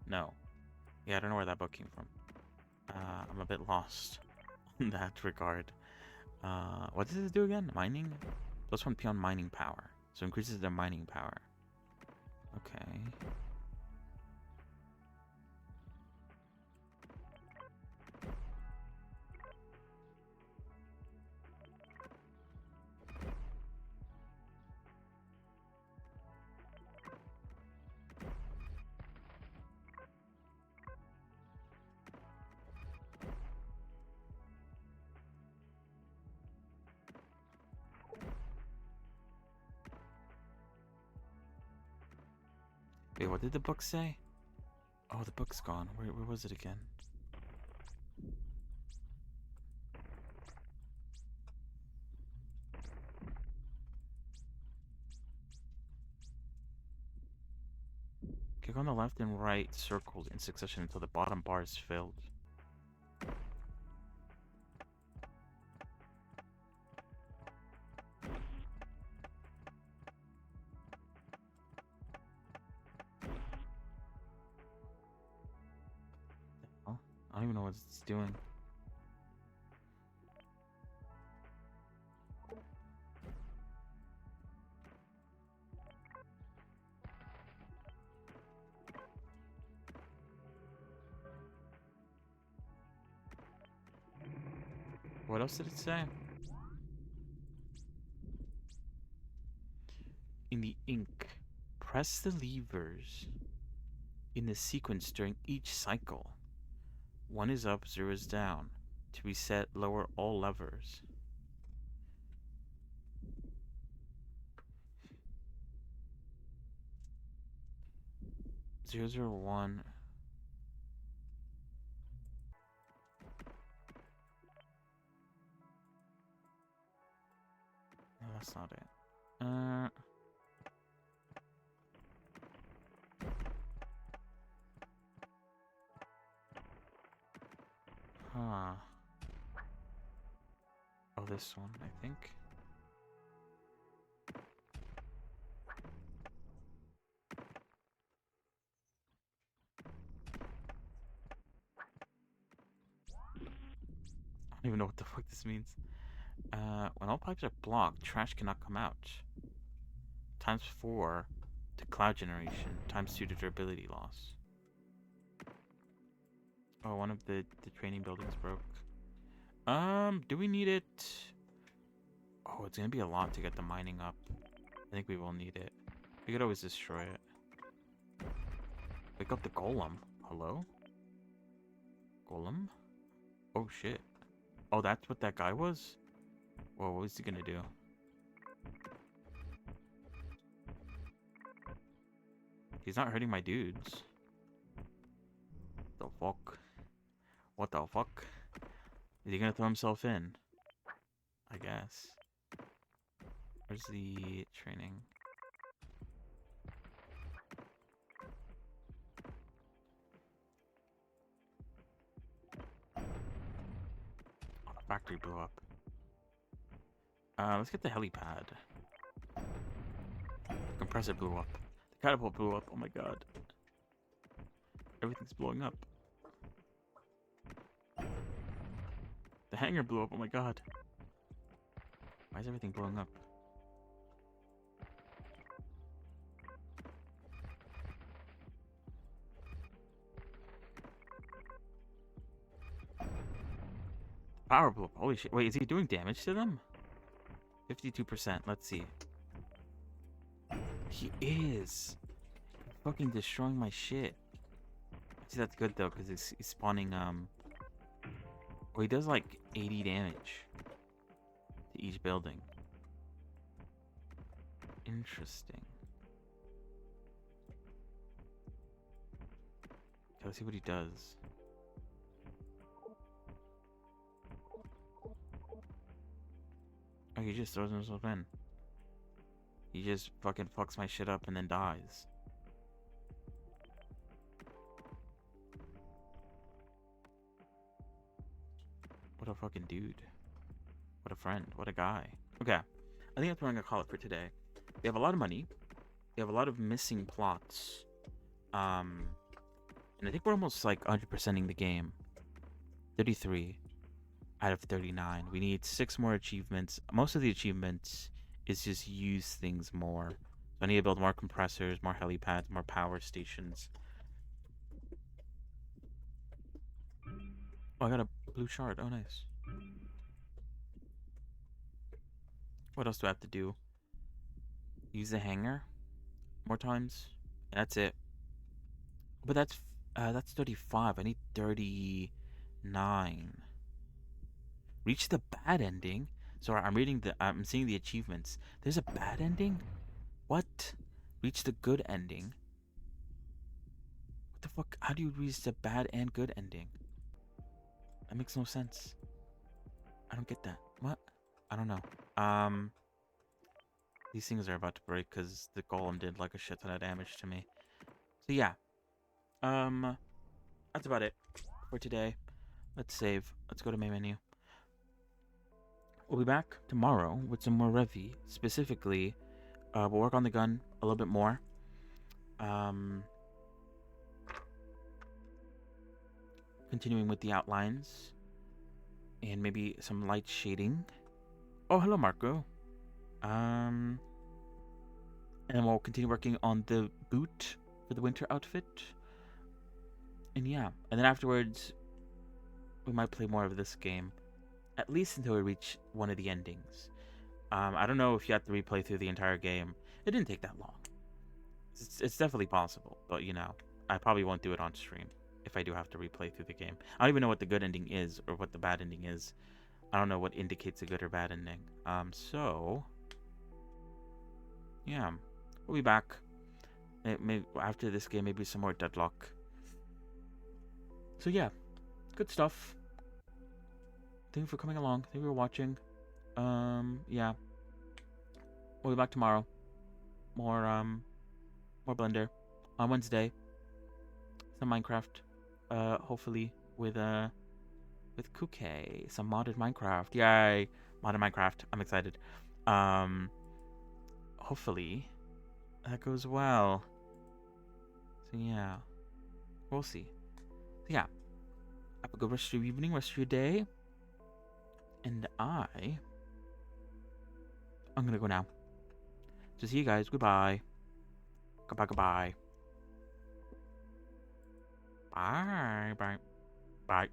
No. Yeah, I don't know where that book came from. I'm a bit lost in that regard. What does this do again? Mining? +1 peon mining power. So increases their mining power. Okay. Wait, what did the book say? Oh, the book's gone. Where was it again? Click on the left and right circles in succession until the bottom bar is filled. I don't even know what it's doing. What else did it say? In the ink, press the levers in the sequence during each cycle. 1 is up, 0 is down. To reset, lower all levers. Zero, 0, 1. No, that's not it. Huh. Oh, this one, I think. I don't even know what the fuck this means. When all pipes are blocked, trash cannot come out. ×4 to cloud generation, ×2 to durability loss. Oh, one of the training buildings broke. Do we need it? Oh, it's gonna be a lot to get the mining up. I think we will need it. We could always destroy it. Pick up the golem. Hello? Golem? Oh, shit. Oh, that's what that guy was? Whoa, what is he gonna do? He's not hurting my dudes. The fuck? What the fuck? Is he gonna throw himself in? I guess. Where's the training? Oh, the factory blew up. Let's get the helipad. The compressor blew up. The catapult blew up. Oh my god. Everything's blowing up. The hangar blew up. Oh my god. Why is everything blowing up? Power blow. Holy shit. Wait, is he doing damage to them? 52%. Let's see. He is. He's fucking destroying my shit. See, that's good though, because he's spawning, well, he does like 80 damage to each building. Interesting. Okay, let's see what he does. Oh, he just throws himself in. He just fucking fucks my shit up and then dies. What a fucking dude. What a friend. What a guy. Okay. I think that's what I'm gonna call it for today. We have a lot of money. We have a lot of missing plots. And I think we're almost like 100%ing the game. 33 out of 39. We need 6 more achievements. Most of the achievements is just use things more. So I need to build more compressors, more helipads, more power stations. Oh, I got a blue shard. Oh, nice. What else do I have to do? Use the hangar more times. That's it. But that's 35. I need 39. Reach the bad ending. Sorry, I'm seeing the achievements. There's a bad ending? What? Reach the good ending. What the fuck? How do you reach the bad and good ending? That makes no sense. I don't get that. What? I don't know. These things are about to break because the golem did like a shit ton of damage to me. So yeah. That's about it for today. Let's save. Let's go to main menu. We'll be back tomorrow with some more Revi. Specifically, we'll work on the gun a little bit more. Continuing with the outlines. And maybe some light shading. Oh, hello, Marco. And then we'll continue working on the boot for the winter outfit. And yeah, and then afterwards, we might play more of this game. At least until we reach one of the endings. I don't know if you have to replay through the entire game. It didn't take that long. It's definitely possible, but you know, I probably won't do it on stream if I do have to replay through the game. I don't even know what the good ending is or what the bad ending is. I don't know what indicates a good or bad ending. So yeah, we'll be back. Maybe after this game, maybe some more Deadlock. So yeah, good stuff. Thank you for coming along. Thank you for watching. Yeah. We'll be back tomorrow. More Blender on Wednesday. Some Minecraft. Hopefully with Kuke. Some modded Minecraft. Yay! Modded Minecraft. I'm excited. Hopefully that goes well. So yeah. We'll see. So yeah. Have a good rest of your evening, rest of your day. And I'm gonna go now. So see you guys. Goodbye. Goodbye, goodbye. Bye. Bye. Bye.